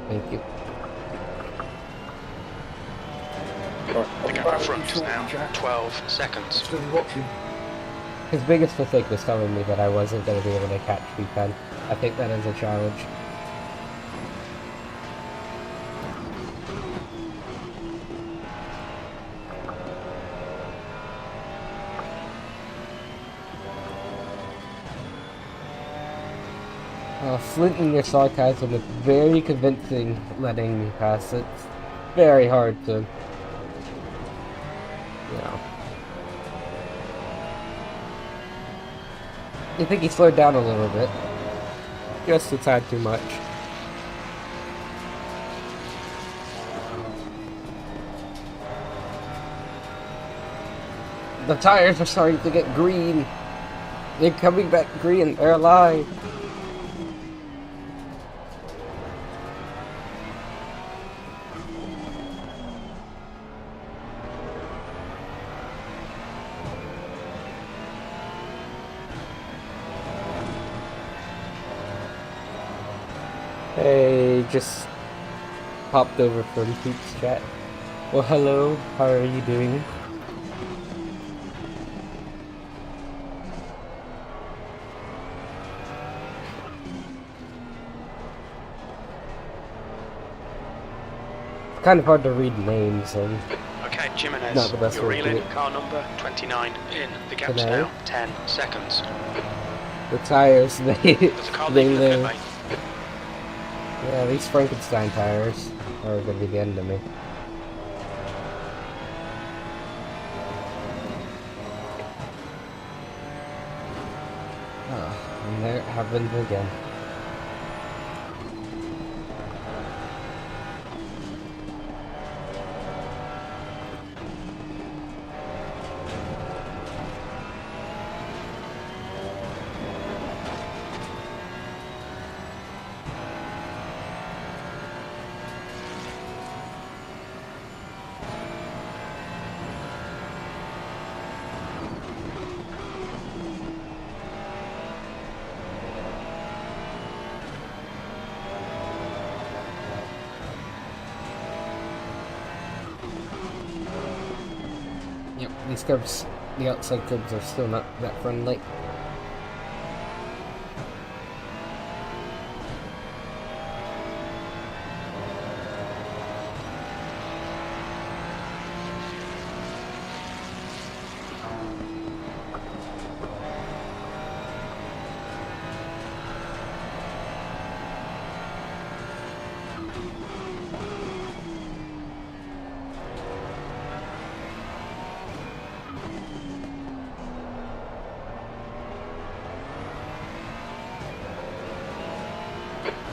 Thank you. Right, The gap in front is now 12 seconds. Still watching. His biggest mistake was telling me that I wasn't going to be able to catch P10. I think that is a challenge. Flinting your sarcasm is very convincing, letting me pass it. It's very hard to, I think he slowed down a little bit. Just a tad too much. The tires are starting to get green. They're coming back green. They're alive. Hey, just popped over from Pete's chat. Well, hello, how are you doing? It's kind of hard to read names and Okay, Jimenez, not the best you're way to do reeling it. car number 29 in. The gap's Today. now 10 seconds. the tires, they There's a car they leaving the pit live. lane. Yeah, these Frankenstein tires are gonna be the end of me. And there it happens again. Yep, these curbs, the outside curbs are still not that friendly.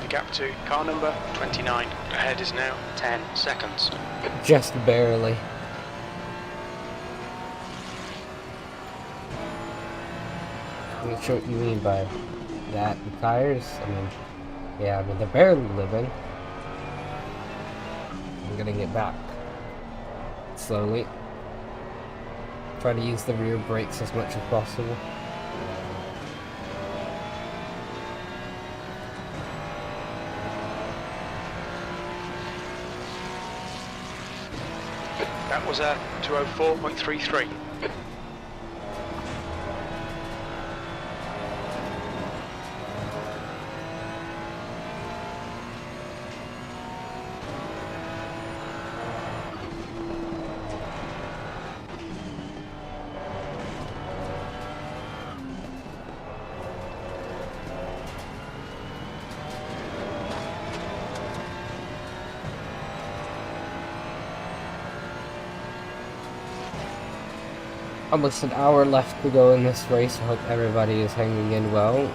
The gap to car number 29. Ahead is now 10 seconds. Just barely. I'm not sure what you mean by that. The tires, I mean, yeah, I mean, they're barely living. I'm gonna get back slowly. Try to use the rear brakes as much as possible. That was a 204.33. Almost an hour left to go in this race. I hope everybody is hanging in well.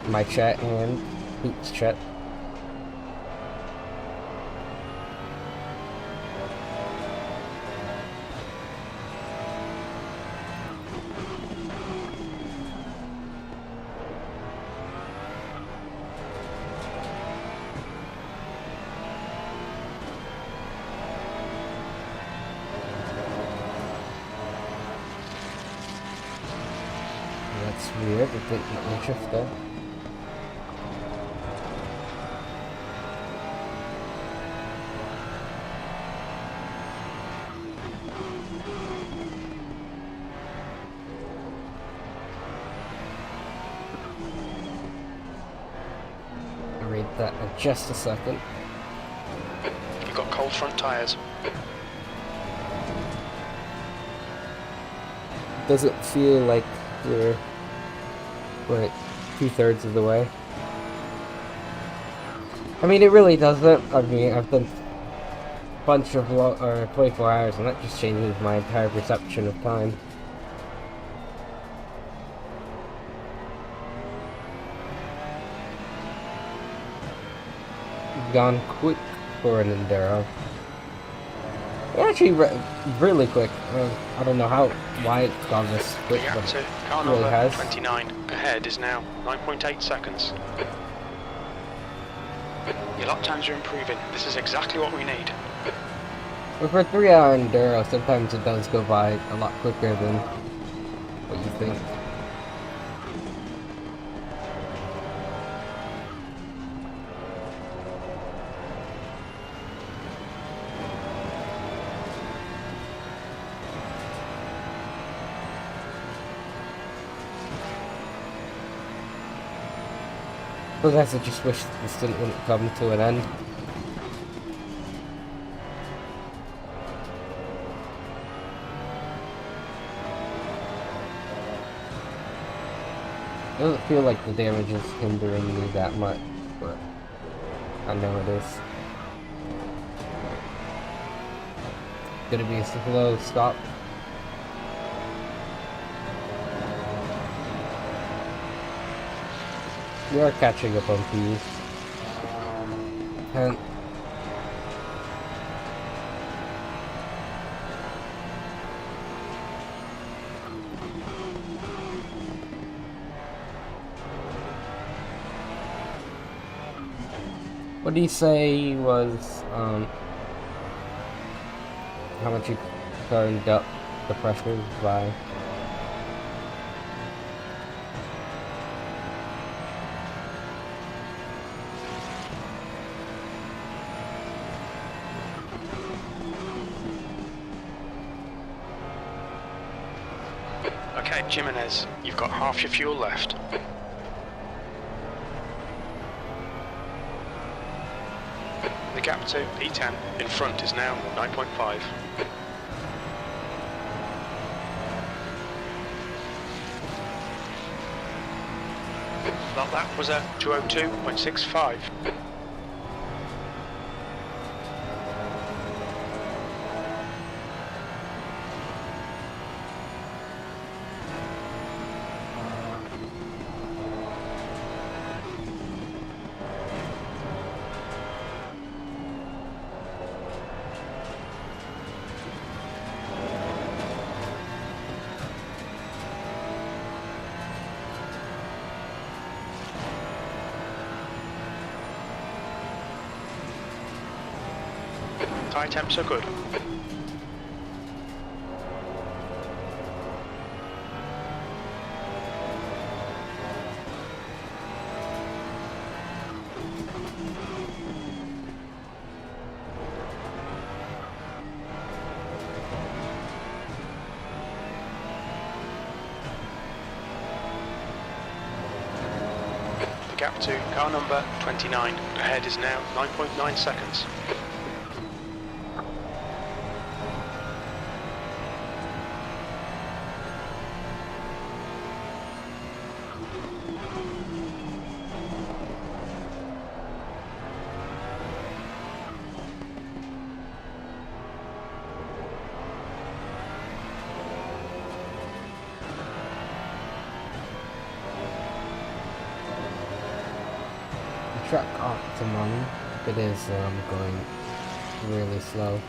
My chat and Hoop's chat. That's weird, it didn't let me shift there. I'll read that in just a second. You've got cold front tyres. Does it feel like we're like 2/3 of the way? I mean, it really doesn't. I mean, I've done a bunch of 24 hours, and that just changes my entire perception of time. Gone quick for an enduro. Actually, really quick. I don't know why it's gone this quick, The gap but to car it really number has. 29. Ahead is now 9.8 seconds. Your lap times are improving. This is exactly what we need. But for a 3-hour enduro, sometimes it does go by a lot quicker than what you think. I guess I just wish this didn't come to an end. It doesn't feel like the damage is hindering me that much, but I know it is. Gonna be a slow stop. We are catching up on P's. And what do you say was how much you turned up the pressure by? Okay, Jimenez, you've got half your fuel left. The gap to P10 in front is now 9.5. That lap was a 202.65. Tyre temps are good. Gap to car number 29. Ahead is now 9.9 seconds. Track optimum, it is going really slow.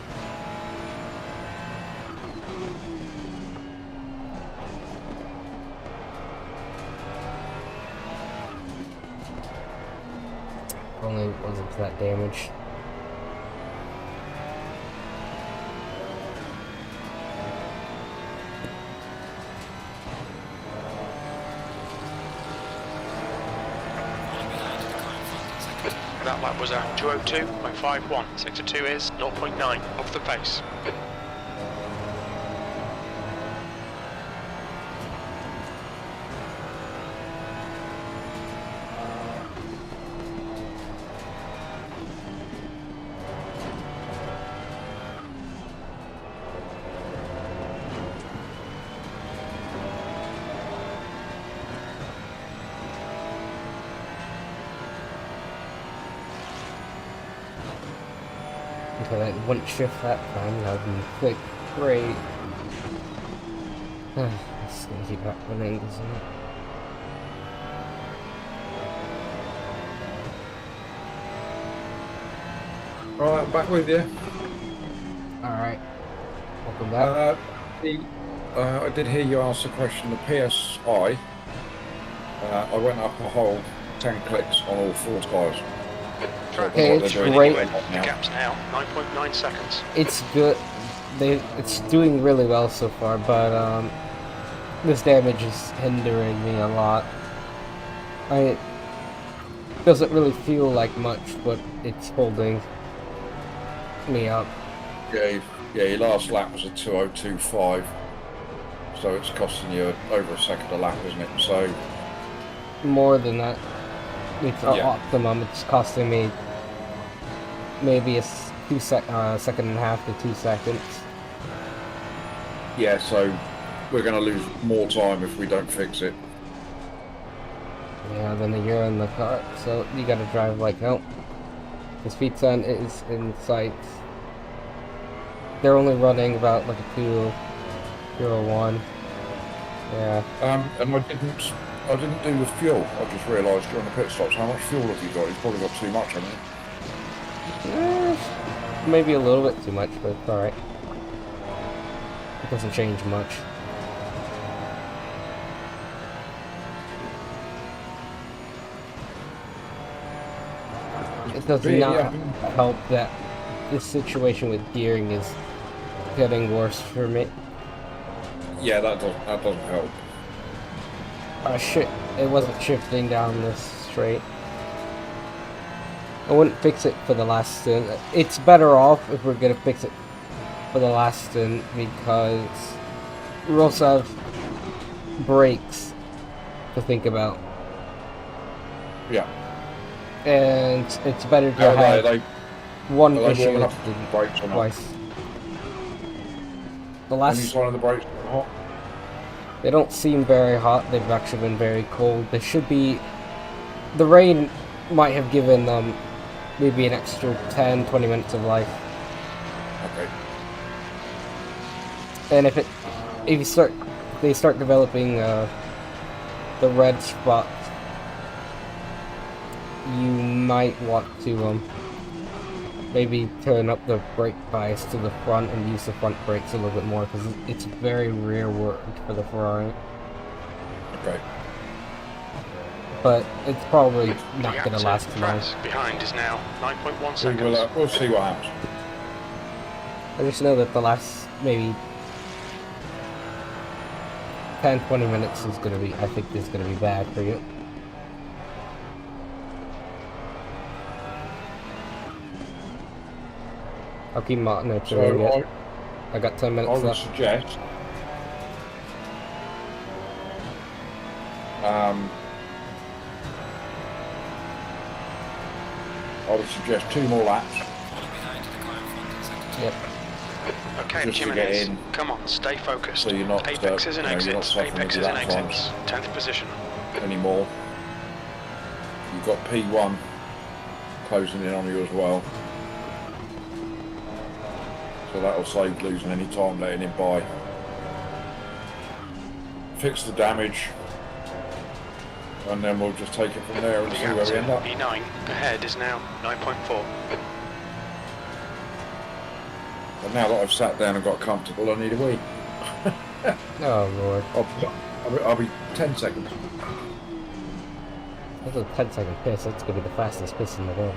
Only wasn't that damage. That lap was a 2:02.51. Sector 2 is 0.9 off the pace. If I wouldn't shift that time, that would be quick. Great. It's gonna keep happening, isn't it? Right, I'm back with you. Alright. Welcome back. I did hear you ask the question. The PSI, I went up a whole 10 clicks on all 4 tyres. Okay, it's great. The gap's now 9.9 seconds. It's good. It's doing really well so far, but this damage is hindering me a lot. It doesn't really feel like much, but it's holding me up. Yeah, your last lap was a 2:02.5, so it's costing you over a second a lap, isn't it? So More than that. It's optimum. It's costing me maybe a second and a half to 2 seconds. yeah, so we're going to lose more time if we don't fix it. Yeah, then you're in the car, so you gotta drive like hell. The speed sign is in sight. They're only running about like a 2:01. Yeah. And I didn't do the fuel. I just realised during the pit stops how much fuel have you got? You've probably got too much, haven't you? Maybe a little bit too much, but it's alright. It doesn't change much. It does not help that this situation with gearing is getting worse for me. Yeah, that doesn't help. Shit, it wasn't shifting down this straight. I wouldn't fix it for the last stint. It's better off if we're gonna fix it for the last stint because we also have brakes to think about. Yeah. And it's better to have one issue than twice. The last one of the brakes hot. They don't seem very hot. They've actually been very cold. They should be. The rain might have given them maybe an extra 10-20 minutes of life. Okay. And if they start developing the red spots, you might want to maybe turn up the brake bias to the front and use the front brakes a little bit more because it's very rearward for the Ferrari. Okay. But it's probably not going to last long. Behind is now 9.1 seconds. We'll see what happens. I just know that the last maybe 10-20 minutes is gonna be, I think, is gonna be bad for you. I'll keep monitoring it. I got 10 I minutes would left. suggest I would suggest 2 more laps Falling behind the car in front in second. Yep. Okay, just to get Jimenez, in, come on, stay focused. so you're not Apexes and you're not exits, suffering with apexes your and lap times exits. 10th position. anymore. You've got P1 closing in on you as well, so that'll save losing any time letting him by. Fix the damage, and then we'll just take it from there and The see gap where we to end up. P9 ahead is now 9.4. And now that I've sat down and got comfortable, I need a wee. Oh lord. I'll be 10 seconds. That's a 10-second piss. That's gonna be the fastest piss in the world.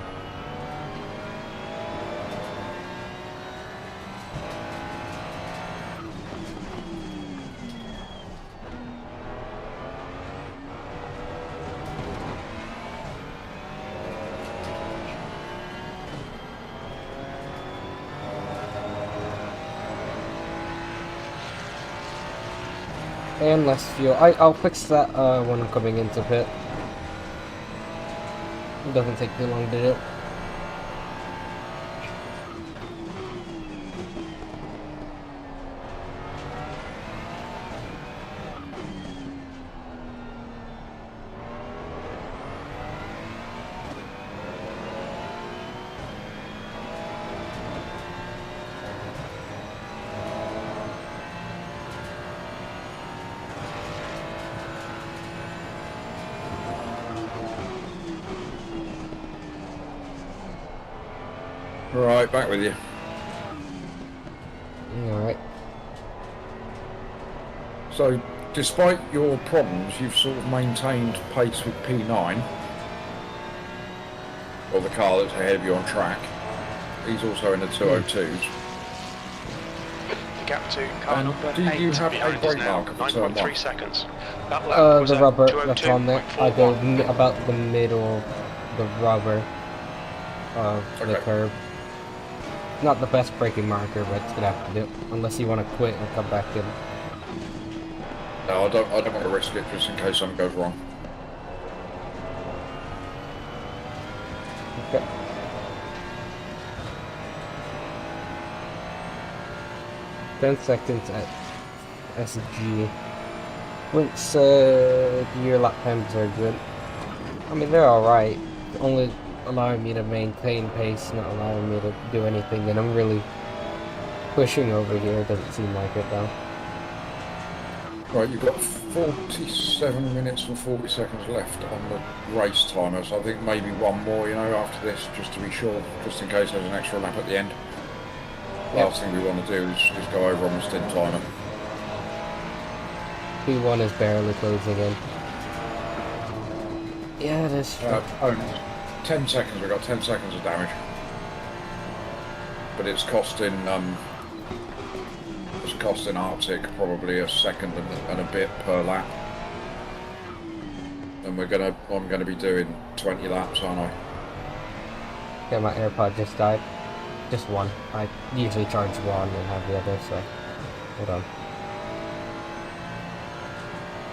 And less fuel. I'll fix that when I'm coming into pit. It doesn't take too long to do. Right, back with you. Alright. So, despite your problems, you've sort of maintained pace with P9, or the car that's ahead of you on track. He's also in the 202s. The gap to car And number do 8 you have a behind is brake now marker for turn 9.3 one? seconds. That lap was The at rubber that's on there. I go 202.41. about the middle, the rubber of the Okay. curb. Not the best braking marker, but it's gonna have to do. Unless you want to quit and come back in. No, I don't want to risk it just in case something goes wrong. Okay. Ten seconds at SG. Looks your lap times are good. I mean they're alright. Only allowing me to maintain pace, not allowing me to do anything, and I'm really pushing over here. Doesn't seem like it though. Right, you've got 47 minutes and 40 seconds left on the race timer, so I think maybe one more, you know, after this, just to be sure, just in case there's an extra lap at the end. Last thing we want to do is go over on the stint timer. P1 is barely closing in. Yeah, it is. 10 seconds, we've got 10 seconds of damage. But it's costing Arctic probably a second and a bit per lap. And I'm gonna be doing 20 laps, aren't I? Yeah, my AirPod just died. Just one. I usually charge one and have the other, so hold on.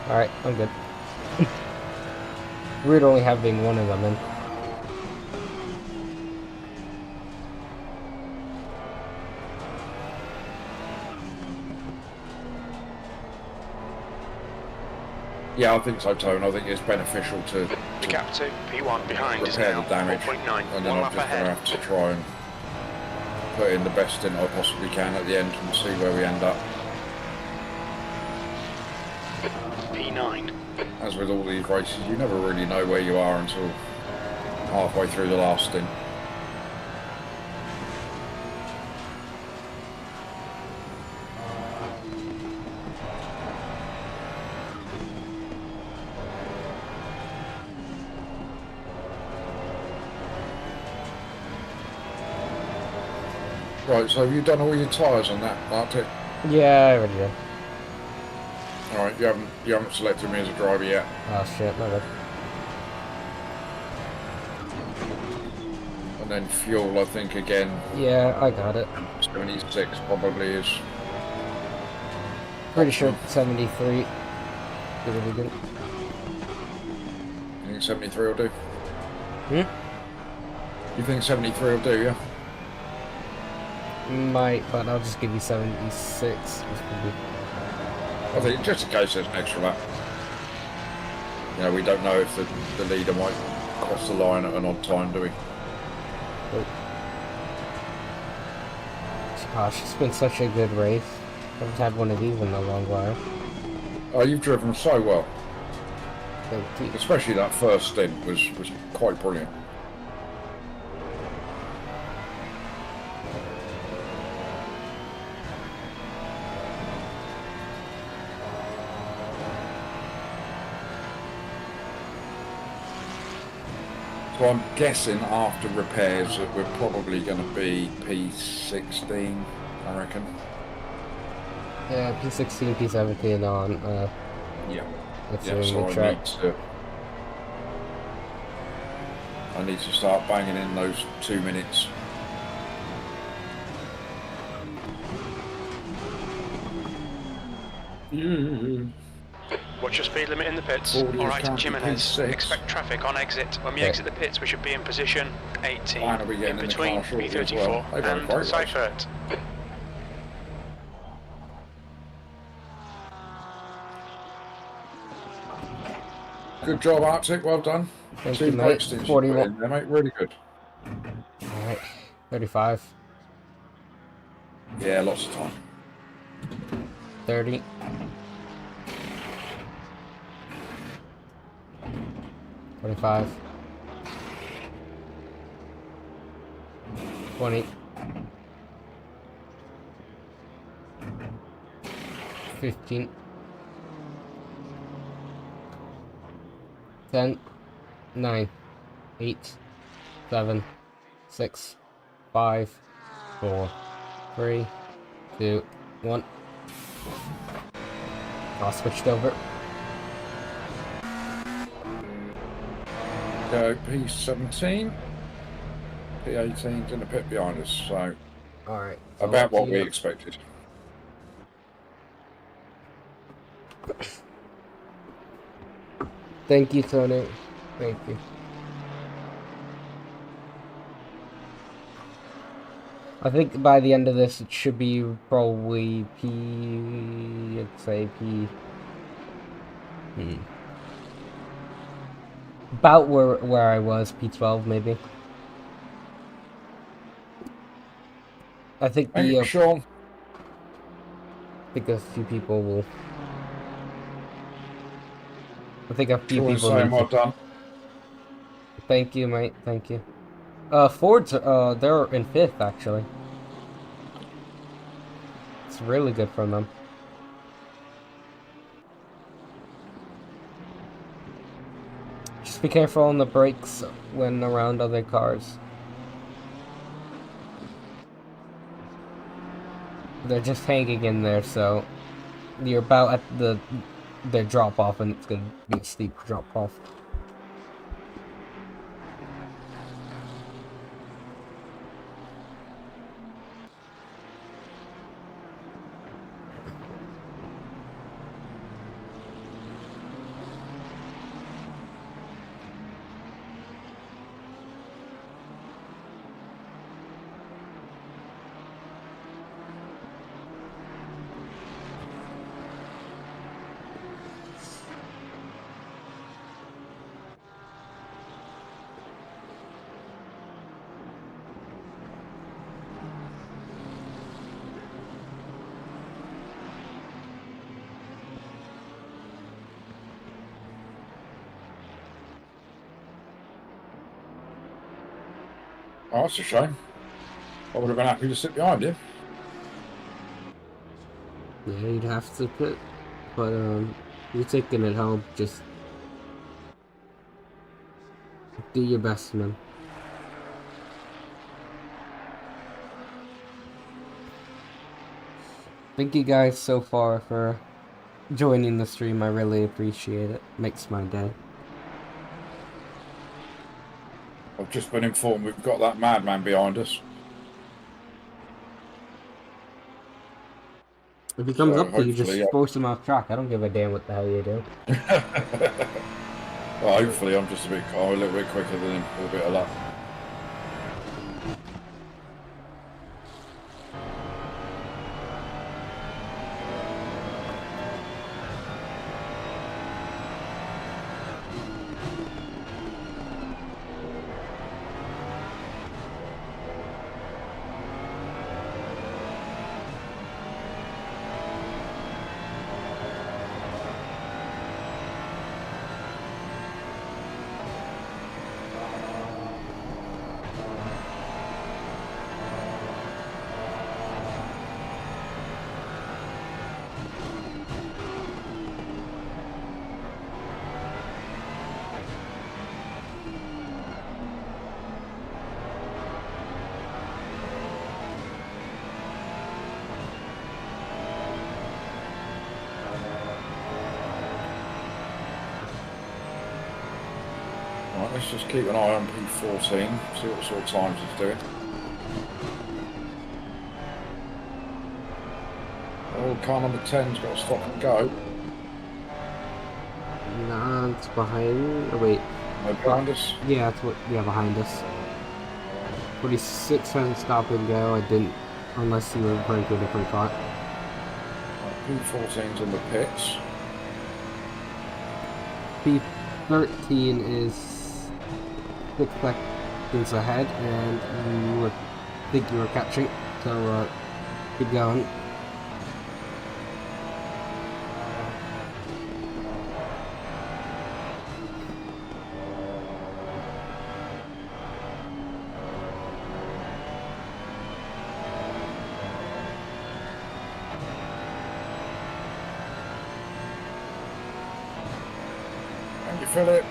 Alright, I'm good. Weird only having one of them in. Yeah, I think so, Tone. I think it's beneficial to The gap to P1 behind is repair now the damage, 4.9. and then One I'm lap just going to ahead. have to try and put in the best stint I possibly can at the end and see where we end up. P9. As with all these races, you never really know where you are until halfway through the last stint. Right, so have you done all your tyres on that, Arctic? Yeah, I already did. Alright, you haven't selected me as a driver yet. Oh shit, my bad. And then fuel, I think, again, Yeah, I got it. 76 probably is. Pretty sure optional. 73 would be good. You think 73 will do? Hmm? You think 73 will do, yeah? Might, but I'll just give you 76. I think just in case there's an extra lap. You know, we don't know if the leader might cross the line at an odd time, do we? Oh. Gosh, it's been such a good race. I haven't had one of these in a long while. Oh, you've driven so well. Thank you. Especially that first stint was quite brilliant. So I'm guessing after repairs that we're probably going to be P16, I reckon. Yeah, P16, P17 on, Yeah. it's Yeah, a so new track. I need to start banging in those 2 minutes. Watch your speed limit in the pits. 40 is Alright, currently Jimenez, P6. expect traffic on exit. When we Okay. exit the pits, we should be in position 18. And we getting In in the between car shortly as P34 well. They've had a and great race. Seifert. Good job, Arctic. Well done. Thank 2 you, great mate. stints you put 41. in there, mate. Really good. Alright, 35, Yeah, lots of time. 30, 25, 20, 15, 10, 9, 8, 7, 6, 5, 4, 3, 2, 1. All switched over. Go P17. P18's in the pit behind us, so Alright. about what we expected. Thank you, Tony. Thank you. I think by the end of this, it should be probably let's say P. About where I was, P12 maybe. I think Thank you, Sean. I think a few people will. I think a few Sean is people saying need well to. done. Thank you, mate. Thank you. Ford's they're in 5th actually. It's really good from them. Just be careful on the brakes when around other cars. They're just hanging in there, so you're about at the drop off, and it's gonna be a steep drop off. Oh, that's a shame. I would have been happy to sit behind you. Yeah, you'd have to put, but you're taking it home. Just do your best, man. Thank you guys so far for joining the stream. I really appreciate it. Makes my day. I've just been informed we've got that madman behind us. If he comes So up to you, just hopefully, force him off track. I don't give a damn what the hell you do. well, hopefully I'm just a little bit quicker than him with a bit of luck. Right, let's just keep an eye on P14, see what sort of times he's doing. Oh, car number 10's got to stop and go. Nah, it's behind. Oh, wait. No, behind us. Yeah, it's what. Yeah, behind us. 46 has a stop and go. I didn't, unless you were referring to a different car. Right, P14's in the pits. P13 is 6 seconds ahead, and you would think you were catching. So keep going. Thank you, Philip.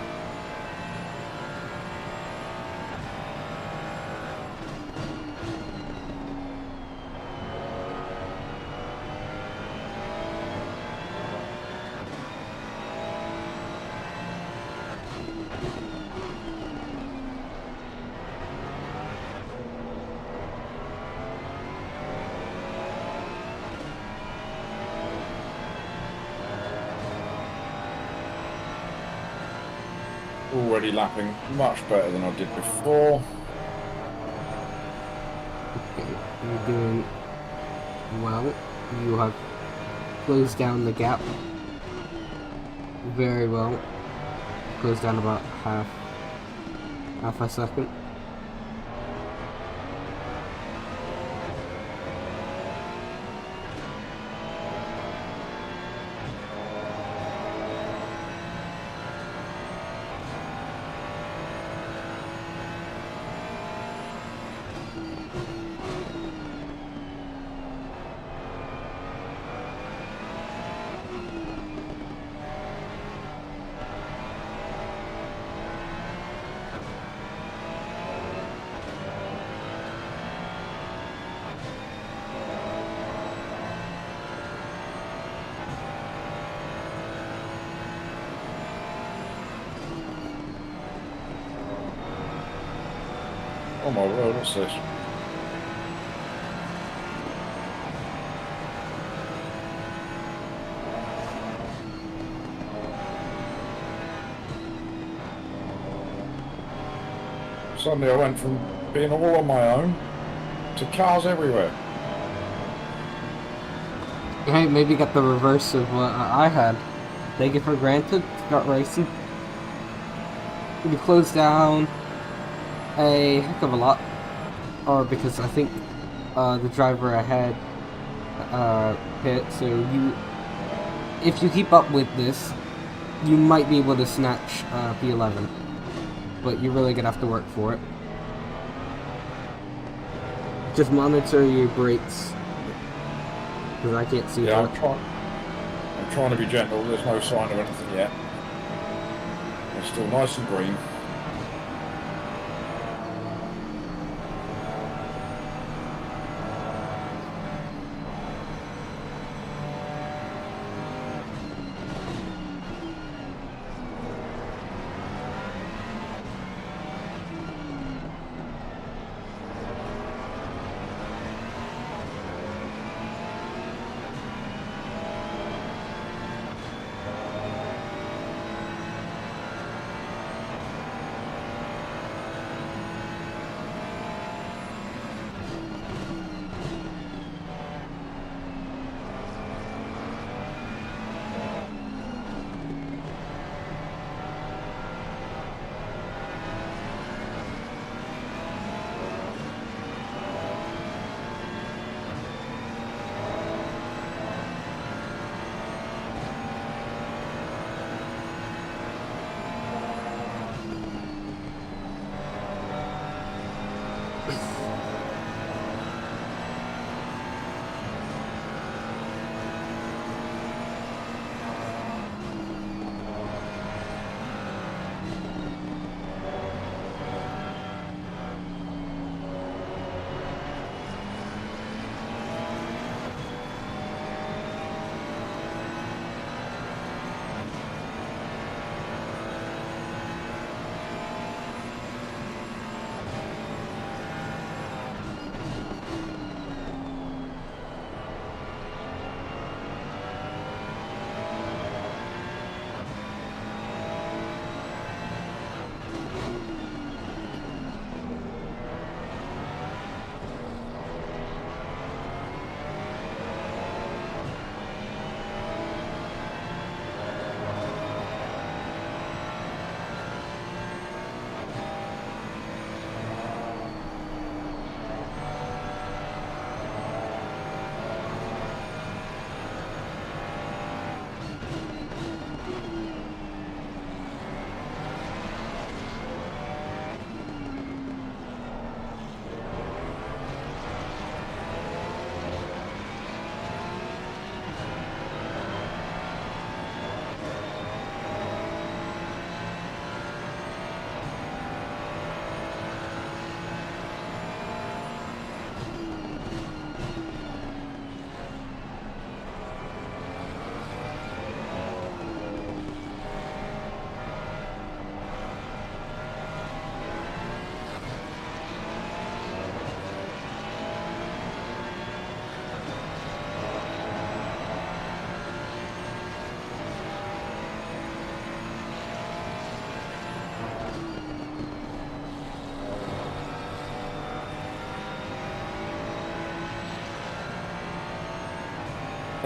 Already lapping much better than I did before. Okay, you're doing well. You have closed down the gap very well. Closed down about half a second. Oh my word, what's this? Suddenly I went from being all on my own to cars everywhere. Hey, maybe got the reverse of what I had. Take it for granted, start racing. You close down a heck of a lot. Or because I think the driver ahead hit, so if you keep up with this, you might be able to snatch P11. But you're really gonna have to work for it. Just monitor your brakes, because I can't see Yeah, that. I'm trying to be gentle. There's no sign of anything yet. It's still nice and green.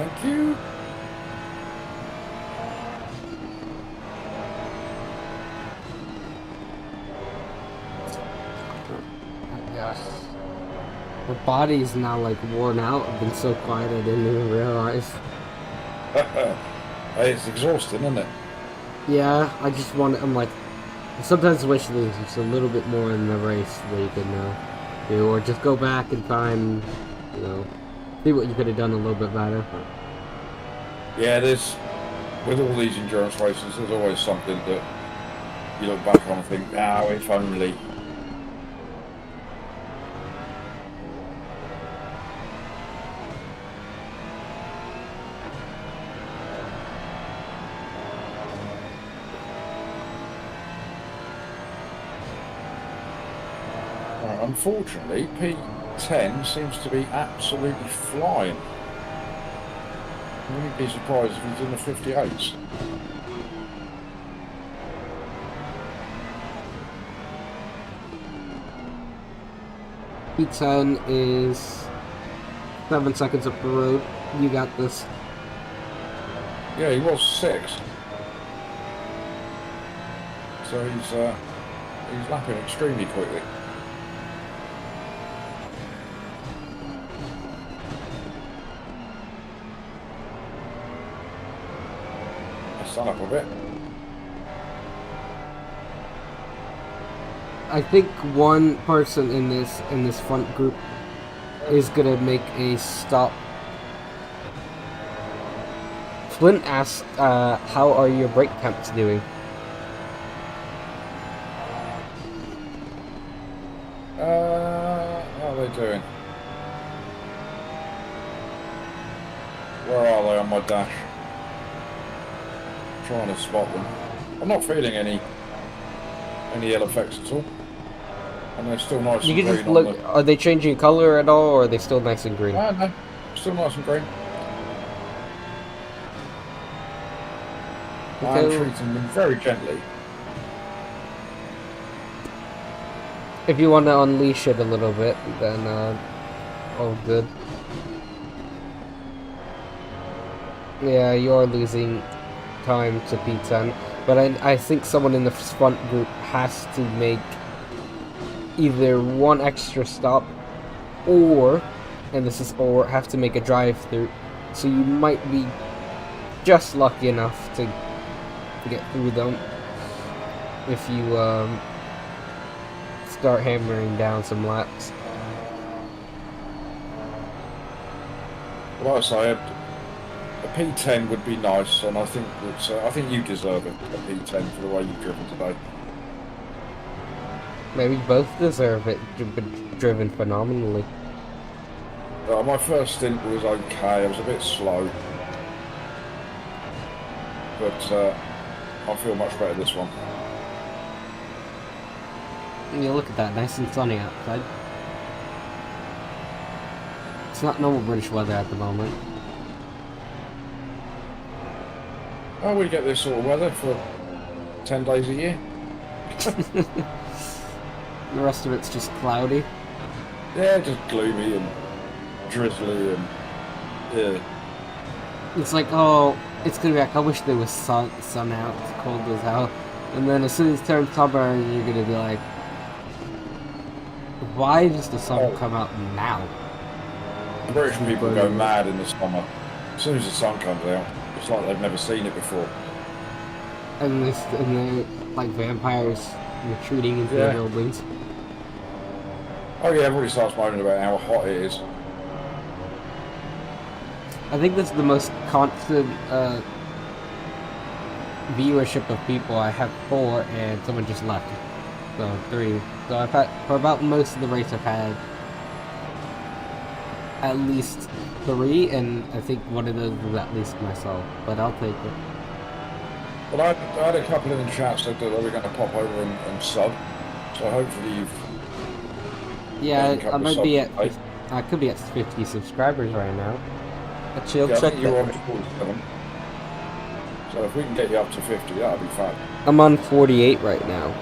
Thank you. Oh, gosh. My body's now like worn out. I've been so quiet I didn't even realize. Hey, it's exhausting, isn't it? Yeah, I just want. I'm like, sometimes I wish there was just a little bit more in the race that you can do, or just go back and find, see what you could have done a little bit better. Yeah, there's, with all these endurance races, there's always something that you look back on and think, oh, if only. Right, unfortunately, P10 seems to be absolutely flying. I wouldn't be surprised if he's in the 58s. P10 is 7 seconds up the road. You got this. Yeah, he was 6. So he's lapping extremely quickly. Stand up a bit. I think one person in this front group is gonna make a stop. Flint asked, "How are your brake temps doing?" How are they doing? Where are they on my dash? Trying to spot them. I'm not feeling any ill effects at all, and they're still nice You and can green just on look. the... Are they changing color at all, or are they still nice and green? No, still nice and green. I'm Okay. treating them very gently. If you want to unleash it a little bit, then all good. Yeah, you're losing time to P10, but I think someone in the front group has to make either one extra stop or have to make a drive through, so you might be just lucky enough to get through them if you start hammering down some laps. Like I say, a P10 would be nice, and I think you deserve it, a P10 for the way you've driven today. Maybe both deserve it. You've been driven phenomenally. My first stint was okay. I was a bit slow, but I feel much better this one. You look at that, nice and sunny outside. It's not normal British weather at the moment. Oh, we get this sort of weather for 10 days a year. The rest of it's just cloudy. Yeah, just gloomy and drizzly and yeah. It's like, oh, it's gonna be like, I wish there was sun out, it's cold as hell. And then as soon as it turns summer, you're gonna be like, why does the sun come out now? British people go mad in the summer. As soon as the sun comes out, it's like they've never seen it before. And they're like vampires retreating into the buildings. Oh yeah, everybody starts moaning about how hot it is. I think this is the most constant viewership of people. I have 4 and someone just left. So 3. So I've had, for about most of the race, I've had at least 3, and I think one of those was at least myself. But I'll take it. But I had a couple in the chat said that they were going to pop over and sub. So hopefully you've... Yeah, I might be at... I could be at 50 subscribers right now. Actually, I'll I check think you're on that. 47. So if we can get you up to 50, that'll be fab. I'm on 48 right now.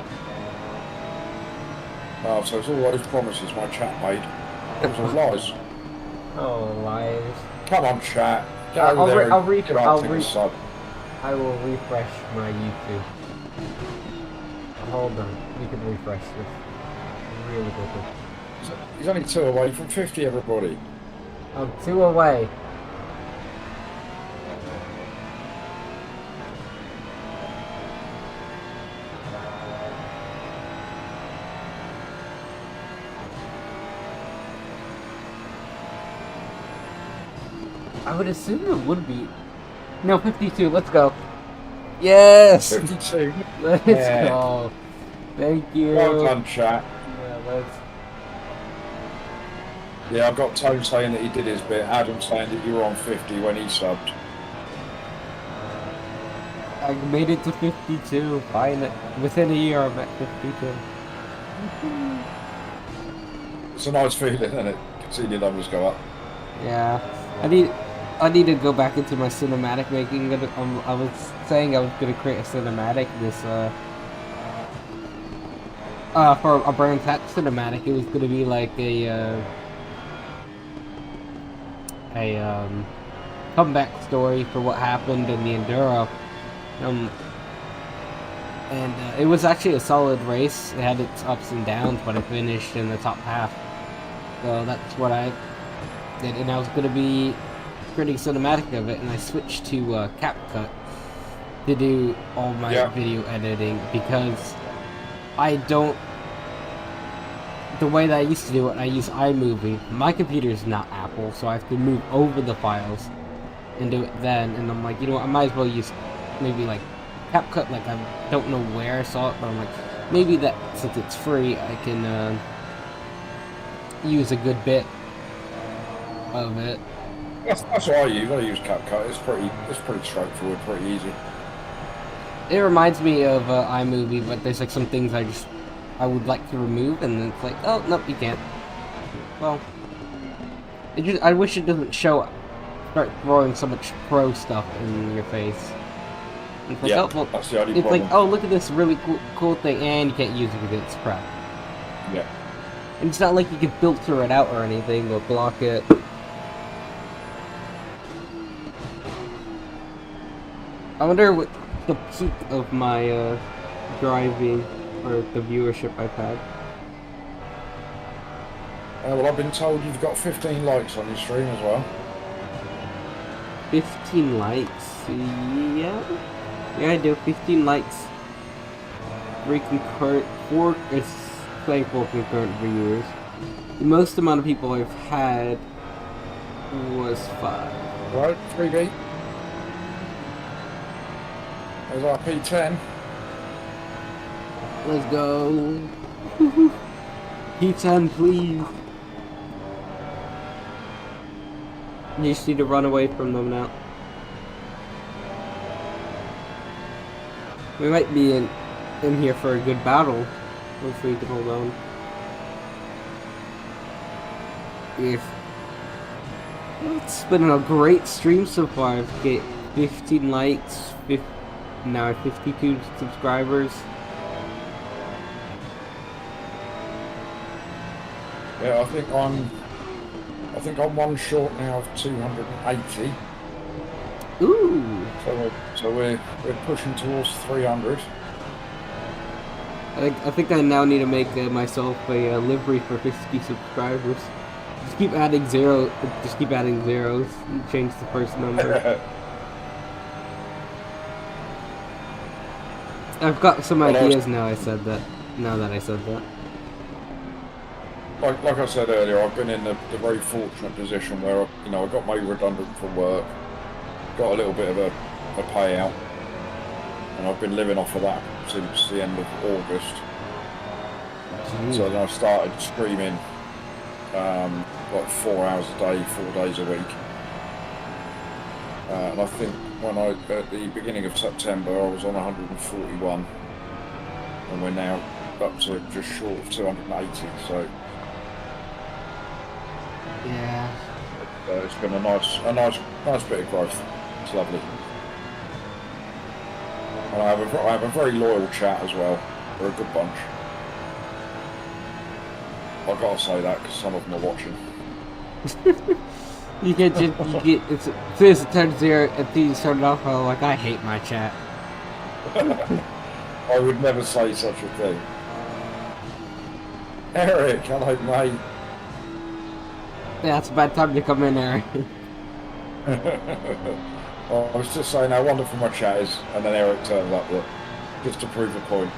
Oh, so it's all those promises my chat made. Those are lies. Oh, lies. Come on, chat. Get over there and I'll give Arctic a sub. I will refresh my YouTube. Hold on, we can refresh this really quickly. He's only 2 away from 50, everybody. I'm 2 away. I would assume it would be. No, 52, let's go. Yes! 52. Let's Yeah. go. Thank you. Well done, chat. Yeah, let's. Yeah, I've got Tone saying that he did his bit. Adam saying that you were on 50 when he subbed. I made it to 52. Fine. Within a year, I'm at 52. It's a nice feeling, isn't it? Seeing your numbers go up. Yeah. I need to go back into my cinematic making. I was saying I was gonna create a cinematic for a Brands Hatch cinematic. It was gonna be like a comeback story for what happened in the Enduro. And it was actually a solid race. It had its ups and downs, but I finished in the top half. So that's what I did, and I was gonna be creating cinematic of it, and I switched to CapCut to do all my video editing because I don't. The way that I used to do it, I use iMovie. My computer is not Apple, so I have to move over the files and do it then. And I'm like, you know what? I might as well use maybe like CapCut. Like I don't know where I saw it, but I'm like, maybe that since it's free, I can use a good bit of it. That's what I use. I use CapCut. It's pretty straightforward, pretty easy. It reminds me of iMovie, but there's like some things I would like to remove, and then it's like, oh nope, you can't. Well, I wish it doesn't start throwing so much pro stuff in your face. It's like, Yeah, oh, well, that's the only it's problem. like, oh look at this really cool thing, and you can't use it because it's crap. Yeah. And it's not like you can filter it out or anything or block it. I wonder what the peak of my driving or the viewership I've had. Well, I've been told you've got 15 likes on your stream as well. 15 likes, yeah, I do. 15 likes. 4 concurrent viewers. The most amount of people I've had was 5. Right, 3B. There's our P10. Let's go. P10, please. You just need to run away from them now. We might be in here for a good battle. Hopefully you can hold on. It's been a great stream so far. I've got 15 likes, now I have 52 subscribers. Yeah, I think I'm one short now of 280. Ooh! So we're pushing towards 300. I think I now need to make myself a livery for 50 subscribers. Just keep adding zeros and change the first number. I've got some ideas now that I said that. Like I said earlier, I've been in the very fortunate position where I got made redundant from work, got a little bit of a payout, and I've been living off of that since the end of August. Jeez. So then I started streaming like 4 hours a day, 4 days a week. And I think at the beginning of September, I was on 141, and we're now up to just short of 280. So Yeah. it's been a nice bit of growth. It's lovely. And I have a very loyal chat as well. They're a good bunch. I've got to say that because some of them are watching. You get it's as soon as it turns 0 and things turn off, I'm like, I hate my chat. I would never say such a thing. Eric, hello, mate. Yeah, it's a bad time to come in, Aaron. I was just saying how wonderful my chat is, and then Eric turns up, look, just to prove a point.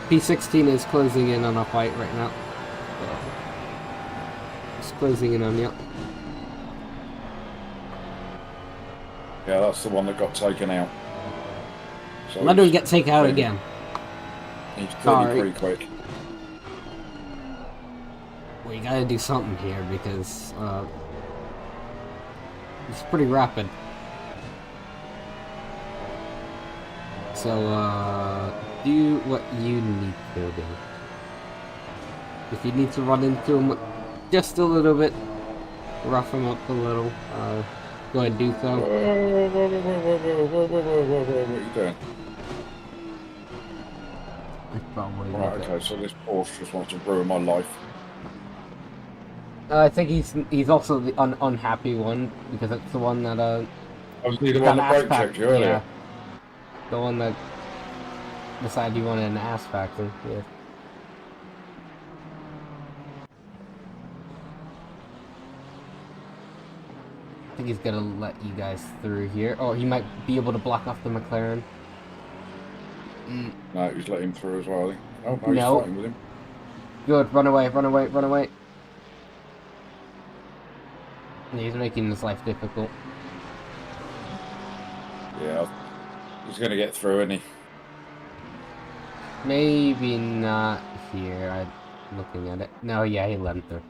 P16 is closing in on a fight right now. It's closing in on you. Yeah, that's the one that got taken out. So Let him get taken out again. He's Sorry. clearly pretty quick. We gotta do something here because it's pretty rapid. So do what you need to do. If you need to run into him just a little bit, rough him up a little, go ahead and do so. What are you doing? Probably Right, okay, so this Porsche just wants to ruin my life. I think he's also the unhappy one because it's the one that I was the one got that ass brake checked you earlier. Yeah, the one that decided you wanted an ass factor. Yeah. I think he's gonna let you guys through here. Oh, he might be able to block off the McLaren. No, he's let him through as well, I think. Oh, no, he's No. fighting with him. Good, run away, run away, run away. He's making his life difficult. Yeah, he's going to get through, isn't he? Maybe not here. I'm looking at it. No, yeah, he let him through.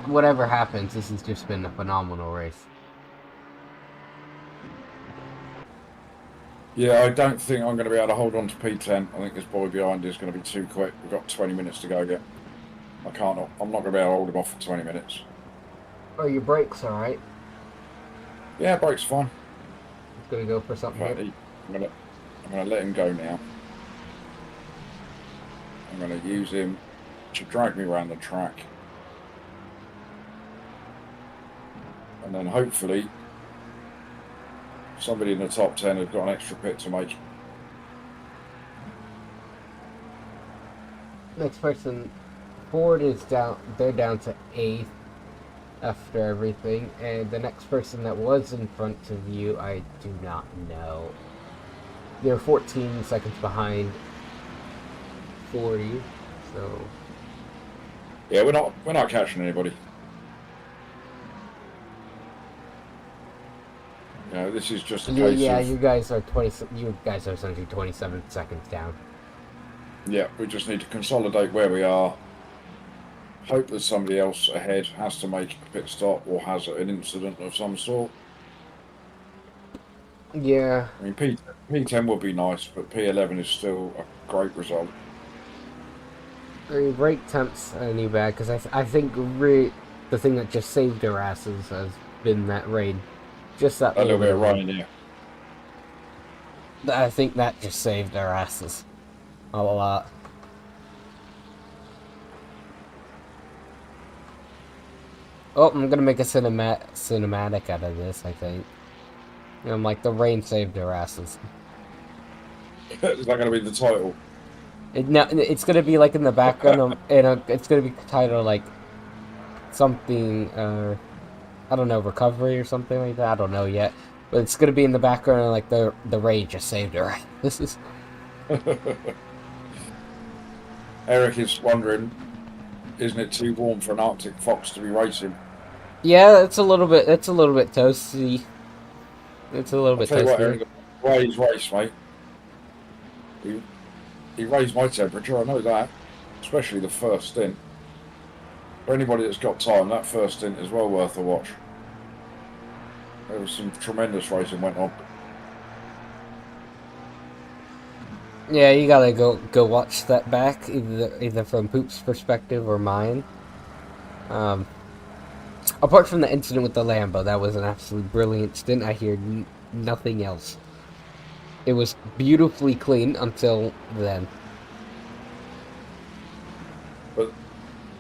Whatever happens, this has just been a phenomenal race. Yeah, I don't think I'm going to be able to hold on to P10. I think this boy behind is going to be too quick. We've got 20 minutes to go yet. I'm not going to be able to hold him off for 20 minutes. Oh, your brakes alright? Yeah, brake's fine. It's gonna go for something Right, here. I'm going to let him go now. I'm going to use him to drag me around the track. And then hopefully somebody in the top 10 has got an extra pit to make. Next person, Ford is down. They're down to 8th after everything, and the next person that was in front of you, I do not know. They're 14 seconds behind 40, so Yeah, we're not catching anybody. You know, this is just a case yeah, of... you guys are 20. You guys are essentially 27 seconds down. Yeah, we just need to consolidate where we are. Hope that somebody else ahead has to make a pit stop or has an incident of some sort. Yeah. I mean, P10 would be nice, but P11 is still a great result. I mean, brake temps any bad because I think the thing that just saved their asses has been that rain. Just that A little bit of rain, yeah. I think that just saved their asses a lot. Oh, I'm gonna make a cinematic out of this, I think. And I'm like, the rain saved their asses. Is that going to be the title? No, it's gonna be like in the background, it's gonna be titled like something, I don't know, recovery or something like that. I don't know yet, but it's gonna be in the background like the rain just saved her. This is. Eric is wondering, isn't it too warm for an Arctic fox to be racing? Yeah, it's a little bit. It's a little bit toasty. It's a little bit I'll tell you what, toasty. Eric, the way he's raced, mate. He raised my temperature, I know that. Especially the first stint. For anybody that's got time, that first stint is well worth a watch. There was some tremendous racing went on. Yeah, you gotta go watch that back, either from Poop's perspective or mine. Um, Apart from the incident with the Lambo, that was an absolute brilliant stint. I hear nothing else. It was beautifully clean until then. But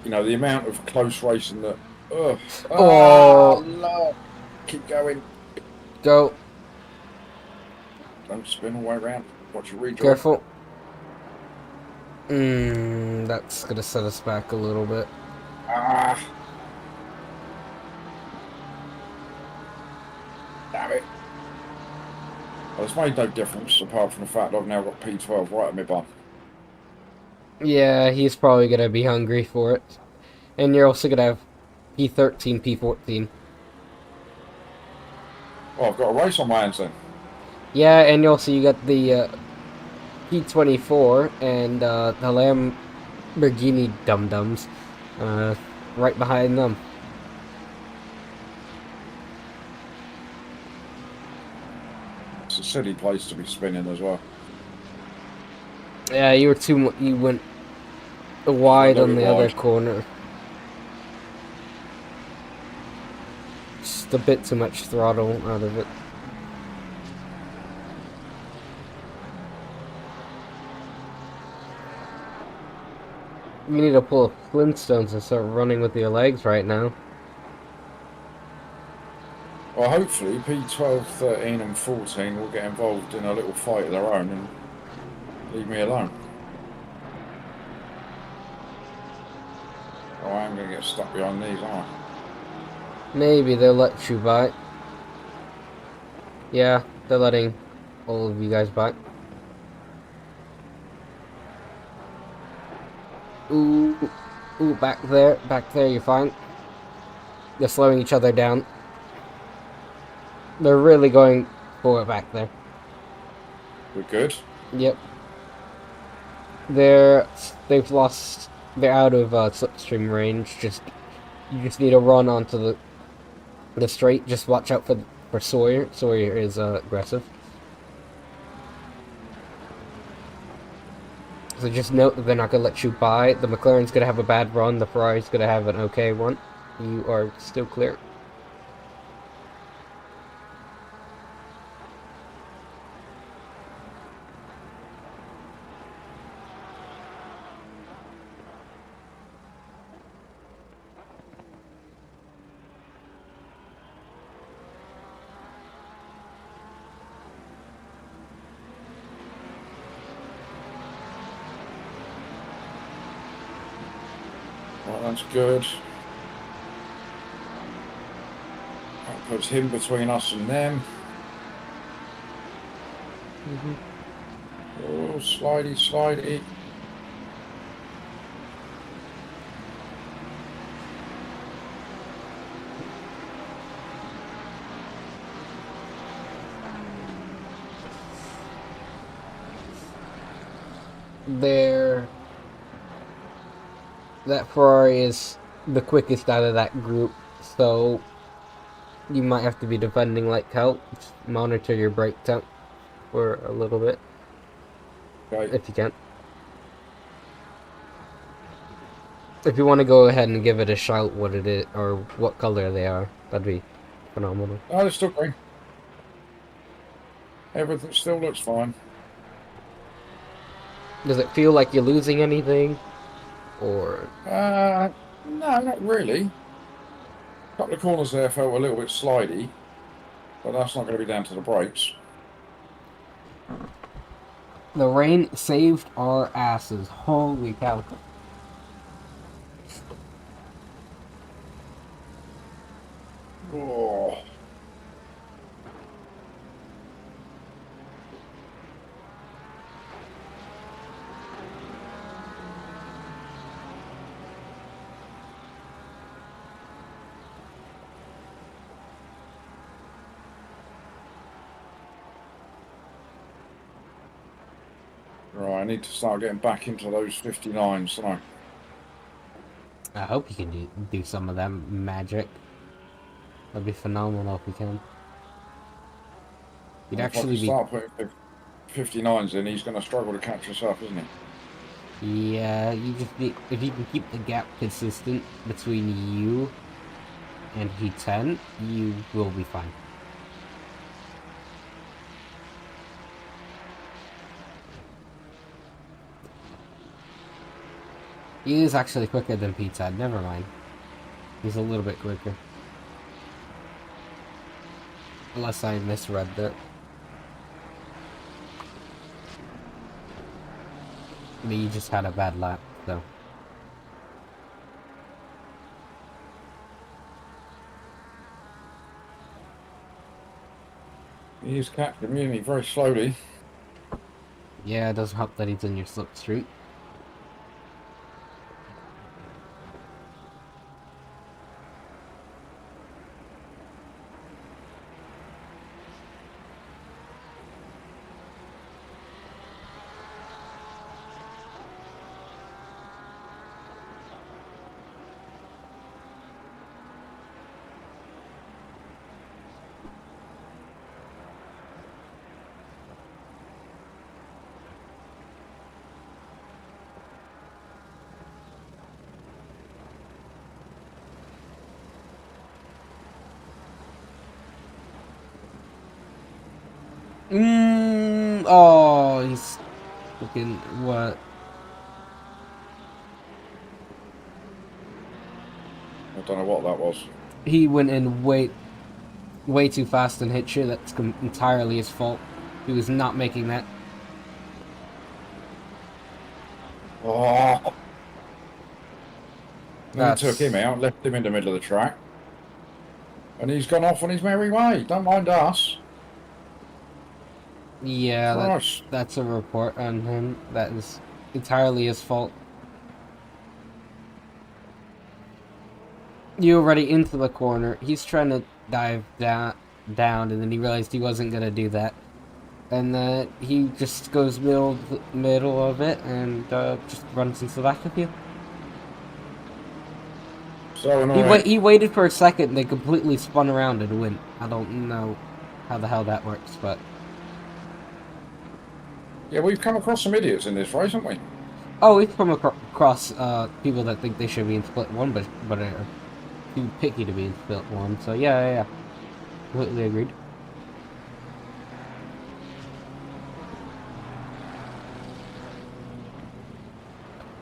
you know the amount of close racing that. Ugh. Ah, Oh, Lord. Keep going. go. Don't spin all the way around. Watch your rejoin. Careful. That's gonna set us back a little bit. Ah. Damn it. Well, it's made no difference apart from the fact I've now got P12 right at my bum. Yeah, he's probably gonna be hungry for it. And you're also gonna have P13, P14. Oh, I've got a race on my hands then. Yeah, and also you got the P24 and the Lamborghini dum-dums right behind them. It's a silly place to be spinning as well. Yeah, you went wide A on the little other wide. corner. Just a bit too much throttle out of it. You need to pull Flintstones and start running with your legs right now. Well, hopefully P12, 13 and 14 will get involved in a little fight of their own and leave me alone. Oh, I am going to get stuck behind these, aren't I? Maybe they'll let you by. Yeah, they're letting all of you guys by. Ooh, ooh, back there, you're fine. They're slowing each other down. They're really going for it back there. We're good. Yep. They've lost. They're out of slipstream range. You just need to run onto the straight. Just watch out for Sawyer. Sawyer is aggressive. So just note that they're not gonna let you by. The McLaren's gonna have a bad run. The Ferrari's gonna have an okay one. You are still clear. Right, that's good. That puts him between us and them. Oh, slidey, slidey. That Ferrari is the quickest out of that group, so you might have to be defending like hell. Just monitor your brake temp for a little bit, Okay. if you can. If you want to go ahead and give it a shout what it is, or what color they are, that'd be phenomenal. Oh, it's still green. Everything still looks fine. Does it feel like you're losing anything? Or... No, not really. A couple of corners there felt a little bit slidey, but that's not going to be down to the brakes. The rain saved our asses. Holy cow. Oh. Right, I need to start getting back into those 59s, don't I? I hope you can do some of that magic. That'd be phenomenal if you can. You'd If I actually could be... start putting 59's in, he's going to struggle to catch us up, isn't he? Yeah, you just need, if you can keep the gap consistent between you and P10, you will be fine. He is actually quicker than P10, never mind. He's a little bit quicker. Unless I misread that. But you just had a bad lap, so. He's catching me very slowly. Yeah, it doesn't help that he's in your slipstream. Oh, he's looking what? I don't know what that was. He went in way too fast and hit you. That's entirely his fault. He was not making that. Oh! Then he That's- took him out, left him in the middle of the track. And he's gone off on his merry way. Don't mind us. Yeah, Christ. that's a report on him. That is entirely his fault. You already into the corner. He's trying to dive down, and then he realized he wasn't gonna do that, and he just goes middle of it and just runs into the back of you. So annoying. He waited for a second, they completely spun around and went. I don't know how the hell that works, but Yeah, we've come across some idiots in this race, haven't we? oh, we've come across people that think they should be in split one, but are too picky to be in split one. So yeah, completely agreed.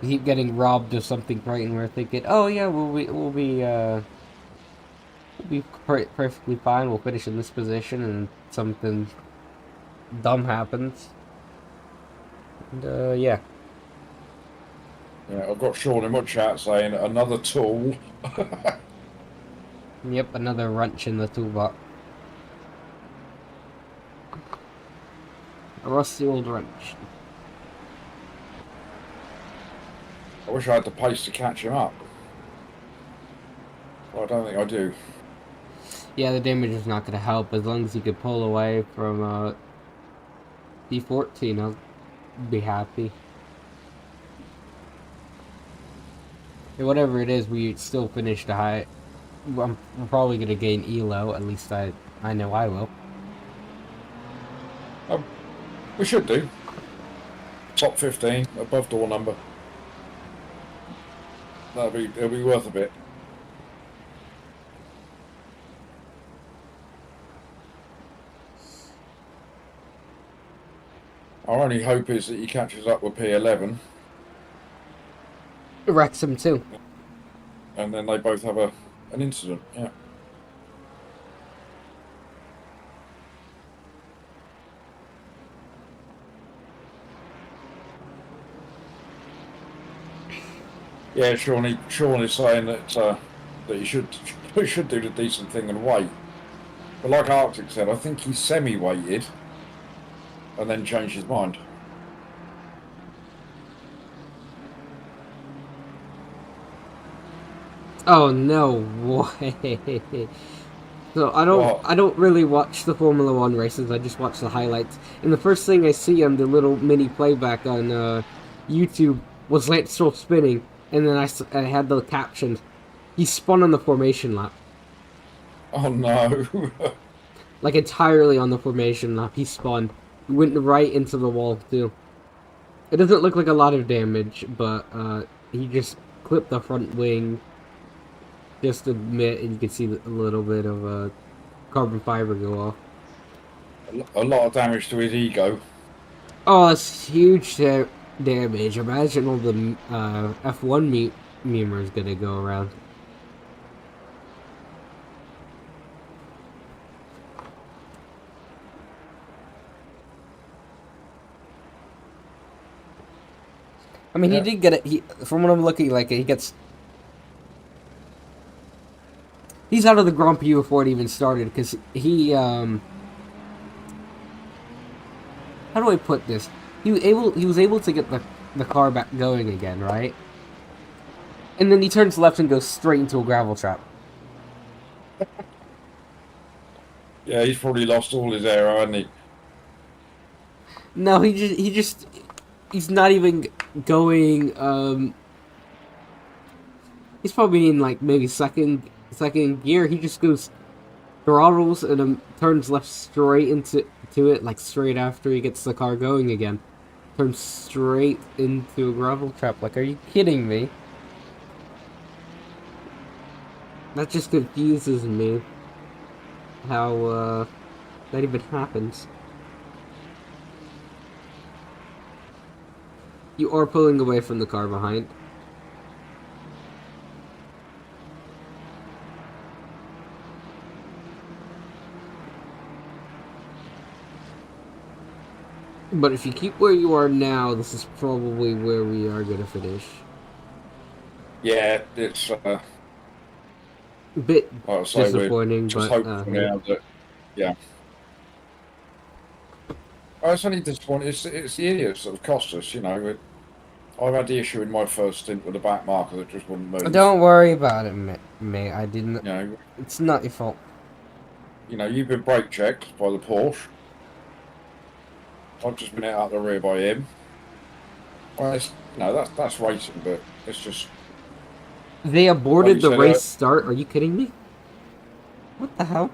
We keep getting robbed of something right, and we're thinking, oh yeah, we'll be perfectly fine. We'll finish in this position, and something dumb happens. And yeah. Yeah, I've got Sean in my chat saying another tool. Yep, another wrench in the toolbox. A rusty old wrench. I wish I had the pace to catch him up. Well, I don't think I do. Yeah, the damage is not going to help. As long as you could pull away from D14, I'll be happy. Yeah, whatever it is, we still finished high. I'm probably going to gain ELO, at least I know I will. We should do. Top 15, above door number. It'll be worth a bit. Our only hope is that he catches up with P11, Wrexham too. and then they both have an incident. Yeah. Yeah, Sean is saying that he should do the decent thing and wait. But like Arctic said, I think he semi-waited and then changed his mind. Oh no way! So I don't really watch the Formula One races. I just watch the highlights. And the first thing I see on the little mini playback on YouTube was Lance Stroll spinning, and then I had the caption. He spun on the formation lap. Oh no! Like entirely on the formation lap, he spun. Went right into the wall too. It doesn't look like a lot of damage, but he just clipped the front wing just a bit, and you can see a little bit of carbon fiber go off. A lot of damage to his ego. Oh, that's huge damage. Imagine all the F1 memers gonna go around. I mean, Yeah. he did get it. From what I'm looking like, he gets. He's out of the Grand Prix before it even started because he. How do I put this? He was able to get the car back going again, right? And then he turns left and goes straight into a gravel trap. Yeah, he's probably lost all his air, hasn't he? No, he's not even going. He's probably in like maybe second gear. He just goes throttles and turns left straight into it, like straight after he gets the car going again. Turns straight into a gravel trap. Like, are you kidding me? That just confuses me. How that even happens. You are pulling away from the car behind. But if you keep where you are now, this is probably where we are going to finish. Yeah, it's A bit like I say, we're disappointing, just but hopeful now that yeah. Oh, it's only disappointing. It's the idiots that have cost us. You know, I've had the issue in my first stint with the back marker that just wouldn't move. don't worry about it, mate. I didn't. You know, It's not your fault. you've been brake checked by the Porsche. I've just been out the rear by him. Well, that's racing, but it's just They aborted like the said, race start. Are you kidding me? What the hell?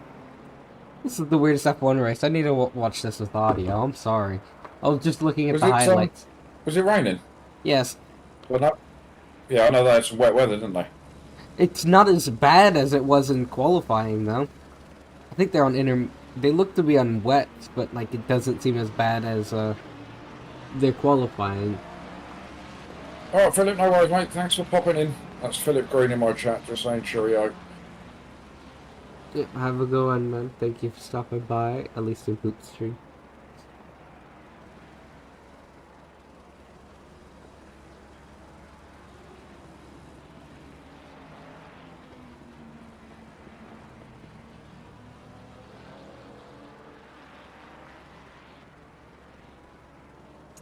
This is the weirdest F1 race. I need to watch this with audio. I'm sorry. I was just looking at the highlights. Was it raining? Yes. Well, no. Yeah, I know they had some wet weather, didn't they? It's not as bad as it was in qualifying, though. I think they're on They look to be on wet, but like it doesn't seem as bad as their qualifying. All right, Philip, no worries, mate. Thanks for popping in. That's Philip Green in my chat, just saying cheerio. Yeah, have a good one, man. Thank you for stopping by, at least in Poop Stream.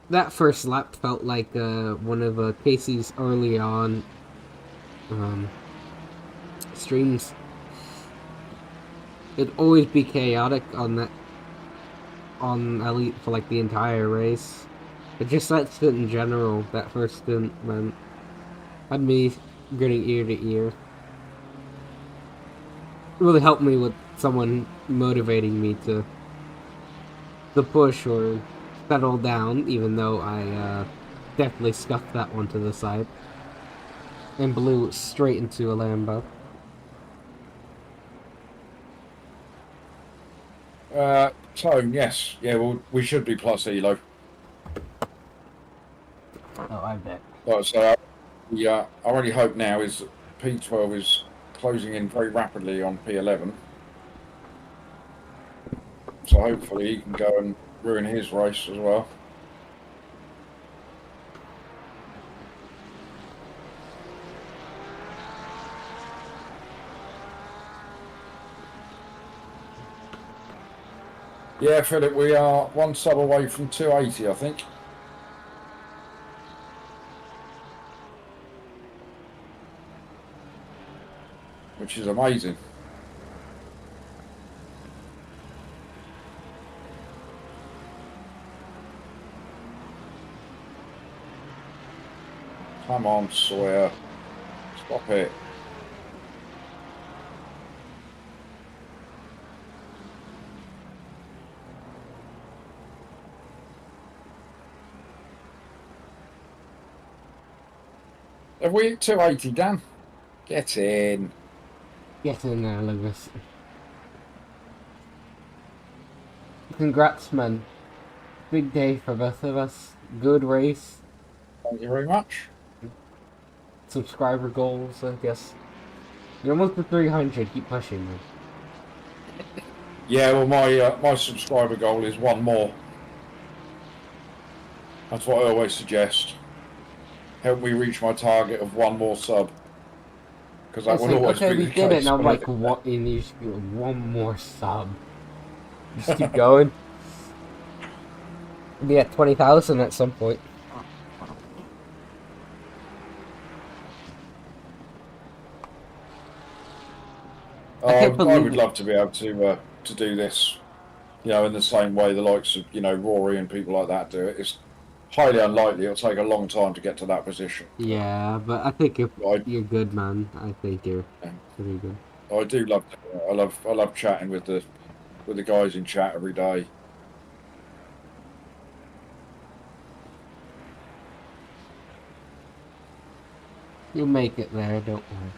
That first lap felt like one of Casey's early on streams. It'd always be chaotic on Elite for like the entire race. But just that stint in general, that first stint, man, had me grinning ear to ear. It really helped me with someone motivating me to push or settle down, even though I definitely scuffed that one to the side and blew straight into a Lambo. Tone, yes. Yeah, well, we should be plus Elo. Oh, I bet. Like I say, our only hope now is that P12 is closing in very rapidly on P11. So hopefully he can go and ruin his race as well. Yeah, Philip, we are one sub away from 280, I think. Which is amazing. Come on, Sawyer. Stop it. Have we hit 280, Dan? Get in. Get in there, Lewis. Congrats, man. Big day for both of us. Good race. Thank you very much. Subscriber goals, I guess. You're almost at 300. Keep pushing, man. Yeah, well, my subscriber goal is one more. That's what I always suggest. Help me reach my target of one more sub. Because that It's will like, always okay, be we the did it, case. and I'm like, what? And you just go, one more sub. Just keep going. Be at 20,000 at some point. I can't believe would it. love to be able to do this, you know, in the same way the likes of, you know, Rory and people like that do it. It's highly unlikely. It'll take a long time to get to that position. Yeah, but I think if you're good, man. I think you're pretty good. I do love. I love chatting with the guys in chat every day. You'll make it there, don't worry.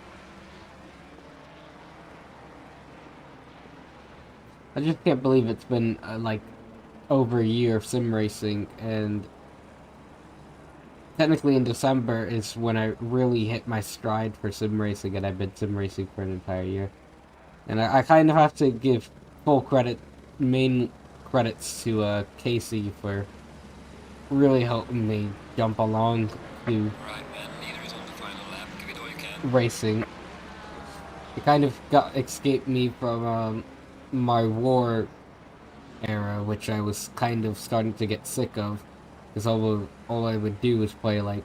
I just can't believe it's been like over a year of sim racing, and technically in December is when I really hit my stride for sim racing, and I've been sim racing for an entire year. And I kind of have to give full credit, main credits to Casey for really helping me jump along to Right, man. Leader is on the final lap. Give it all you can. racing. It kind of escaped me from my war era, which I was kind of starting to get sick of, because all I would do was play like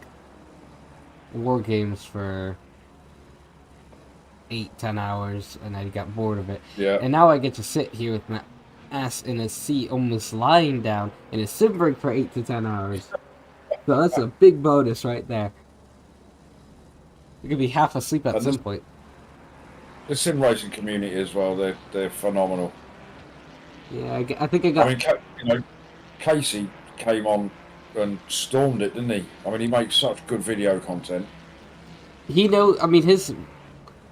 war games for 8-10 hours, and I got bored of it. Yeah. And now I get to sit here with my ass in a seat, almost lying down in a sim rig for 8 to 10 hours. So that's a big bonus right there. You could be half asleep at some point. The sim racing community as well. They're phenomenal. Yeah, I think I got. I mean, you know, Casey came on and stormed it, didn't he? I mean, he makes such good video content. He knows. I mean,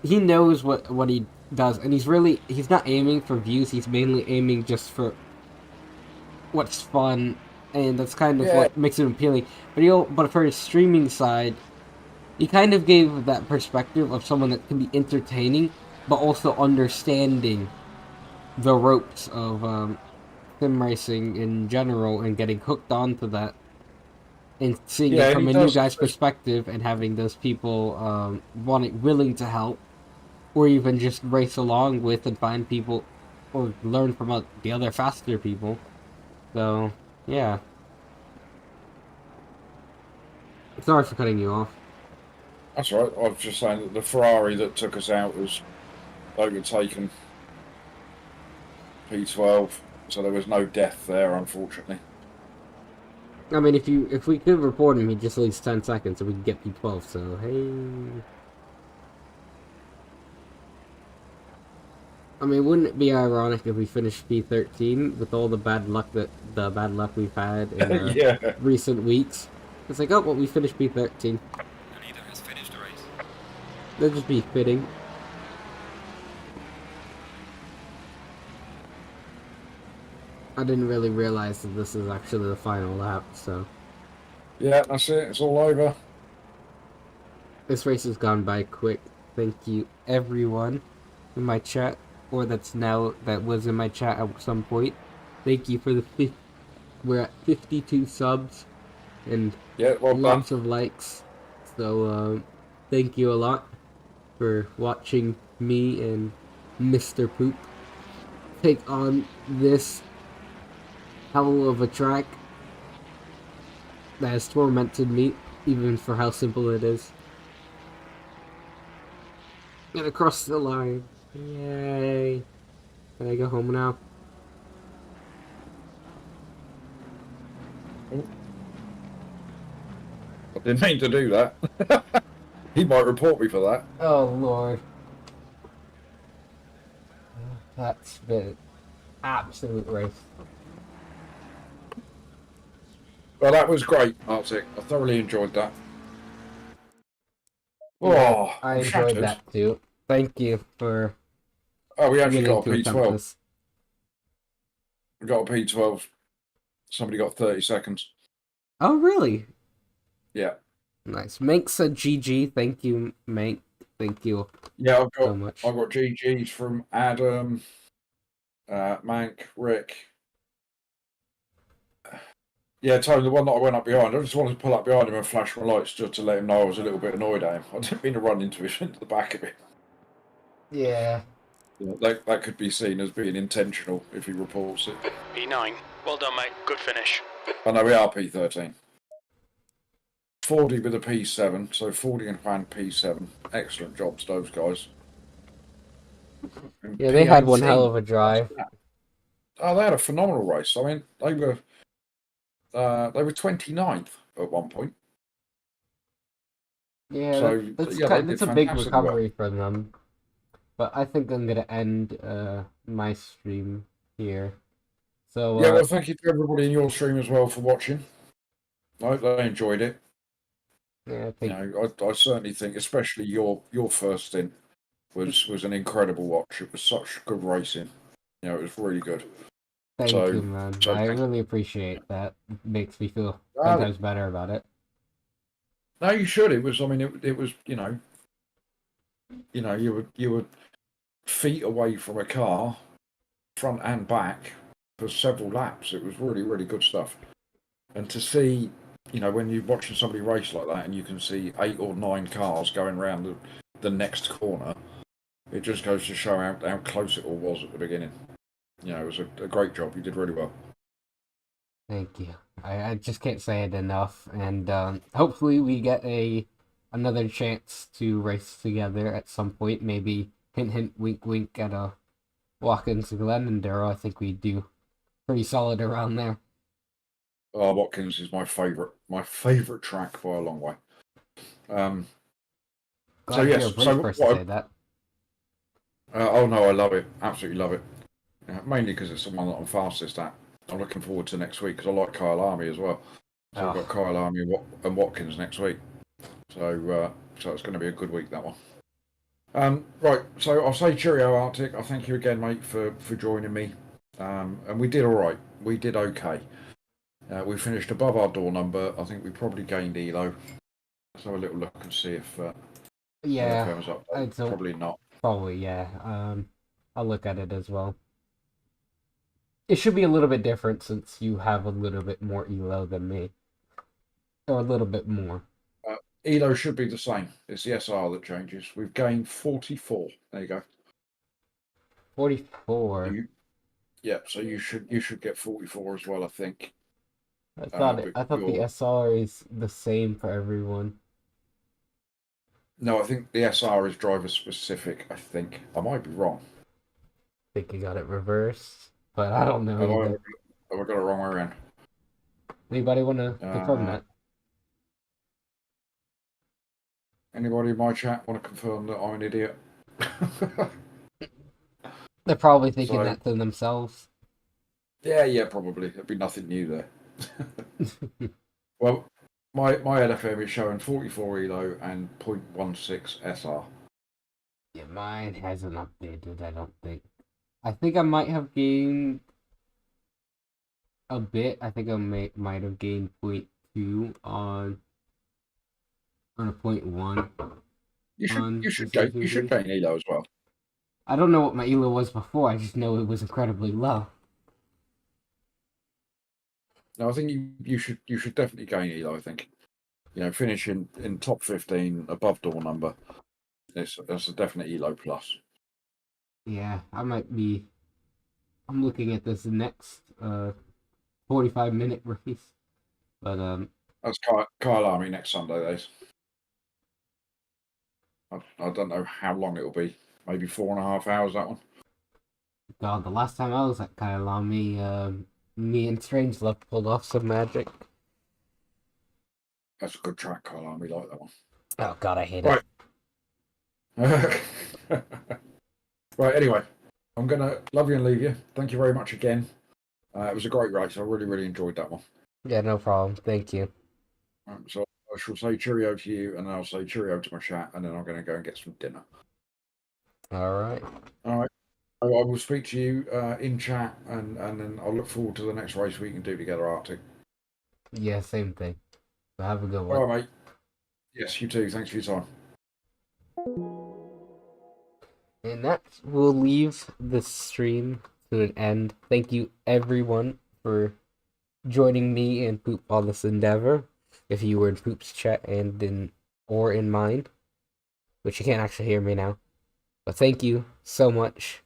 he knows what he does, and he's not aiming for views. He's mainly aiming just for what's fun, and that's kind of what makes him appealing. But for his streaming side, he kind of gave that perspective of someone that can be entertaining, but also understanding the ropes of sim racing in general, and getting hooked onto that, and seeing it from a new guy's perspective, and having those people willing to help, or even just race along with and find people, or learn from the other faster people. So, yeah. Sorry for cutting you off. That's right. I was just saying that the Ferrari that took us out was overtaken P12, so there was no death there, unfortunately. I mean, if we could report him, he just leaves 10 seconds, so we can get P12. So hey. I mean, wouldn't it be ironic if we finished P13 with all the bad luck we've had in recent weeks? It's like, oh well, we finished P13. The leader has finished the race. That'd just be fitting. I didn't really realize that this is actually the final lap, so. Yeah, that's it. It's all over. This race has gone by quick. Thank you, everyone in my chat, or that was in my chat at some point. Thank you for we're at 52 subs and lots of likes. So thank you a lot for watching me and Mr. Poop take on this hell of a track that has tormented me, even for how simple it is. And across the line. Yay. Can I go home now? I didn't mean to do that. He might report me for that. Oh, Lord. That's been an absolute race. Well, that was great, Arctic. I thoroughly enjoyed that. Oh, I I'm enjoyed shattered. that too. Thank you for Oh, we actually willing got a to attempt P12. this. We got a P12. Somebody got 30 seconds. Oh, really? Yeah. Nice. Mank said GG. Thank you, Mank. Thank you Yeah, so much. I've got GGs from Adam, Mank, Rick. Yeah, Tony, the one that I went up behind, I just wanted to pull up behind him and flash my lights just to let him know I was a little bit annoyed at him. I didn't mean to run into the back of him. Yeah. That could be seen as being intentional if he reports it. P9. Well done, mate. Good finish. I know we are P13. 40 with a P7, so 40 and Fan P7. Excellent job to those guys. And Yeah, they had P18, one hell of a drive. Oh, they had a phenomenal race. I mean, they were 29th at one point. Yeah, So that's yeah, they that's did a big fantastically well. recovery for them. But I think I'm gonna end my stream here. So Yeah, well, thank you to everybody in your stream as well for watching. I hope they enjoyed it. yeah, You know, I certainly think, especially your first stint was an incredible watch. It was such good racing. You know, it was really good. thank So, you, man. so I thank really appreciate that. It makes me feel you. 10 times better about it. No, you should. It was. I mean, it was. You were feet away from a car, front and back, for several laps. It was really, really good stuff. And to see, when you're watching somebody race like that, and you can see 8 or 9 cars going around the next corner, it just goes to show how close it all was at the beginning. You know, it was a great job. You did really well. Thank you. I just can't say it enough. And hopefully we get another chance to race together at some point. Maybe hint, hint, wink, wink at a Watkins Glendondero. I think we do pretty solid around there. Oh, Watkins is my favourite track by a long way. Glad you're a British person to say that. Oh no, I love it. Absolutely love it. Mainly because it's the one that I'm fastest at. I'm looking forward to next week because I like Kyle Army as well. So I've got Kyle Army and Watkins next week. So it's going to be a good week, that one. Right, so I'll say cheerio, Arctic. I thank you again, mate, for joining me. And we did all right. We did okay. We finished above our door number. I think we probably gained Elo. Let's have a little look and see if LFM's up. Probably not. Probably, yeah. I'll look at it as well. It should be a little bit different since you have a little bit more Elo than me. Or a little bit more. Elo should be the same. It's the SR that changes. We've gained 44. There you go. 44. So you should get 44 as well, I think. I thought the SR is the same for everyone. No, I think the SR is driver specific. I think I might be wrong. I think you got it reversed, but I don't know either. Have I got it wrong way around? Anybody want to confirm that? Anybody in my chat want to confirm that I'm an idiot? They're probably thinking that to themselves. Yeah, probably. There'd be nothing new there. Well, my LFM is showing 44 Elo and 0.16 SR. Yeah, mine hasn't updated, I don't think. I think I might have gained a bit. I think I might have gained 0.2 on a 0.1. You should gain Elo as well. I don't know what my Elo was before. I just know it was incredibly low. No, I think you should definitely gain Elo. I think, finish in top 15 above door number. That's a definite Elo plus. Yeah, I'm looking at this next 45-minute race, but that's Kyle Army next Sunday. Days. I don't know how long it'll be. Maybe 4.5 hours. That one. God, the last time I was at Kyalami, me and Strangelove pulled off some magic. That's a good track, Kyle Army. Like that one. Oh God, I hate it. Right, anyway, I'm going to love you and leave you. Thank you very much again. It was a great race. I really, really enjoyed that one. Yeah, no problem. Thank you. So I shall say cheerio to you, and then I'll say cheerio to my chat, and then I'm going to go and get some dinner. All right. All right. I will speak to you in chat, and then I'll look forward to the next race we can do together, Arctic. Yeah, same thing. Have a good one. All right, mate. Yes, you too. Thanks for your time. And that will leave the stream to an end. Thank you, everyone, for joining me in Poop on this endeavor. If you were in Poop's chat and in mine, which you can't actually hear me now. But thank you so much.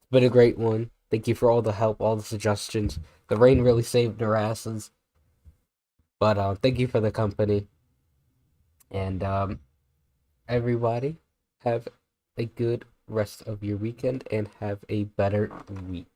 It's been a great one. Thank you for all the help, all the suggestions. The rain really saved our asses. But thank you for the company. And everybody, have a good rest of your weekend and have a better week.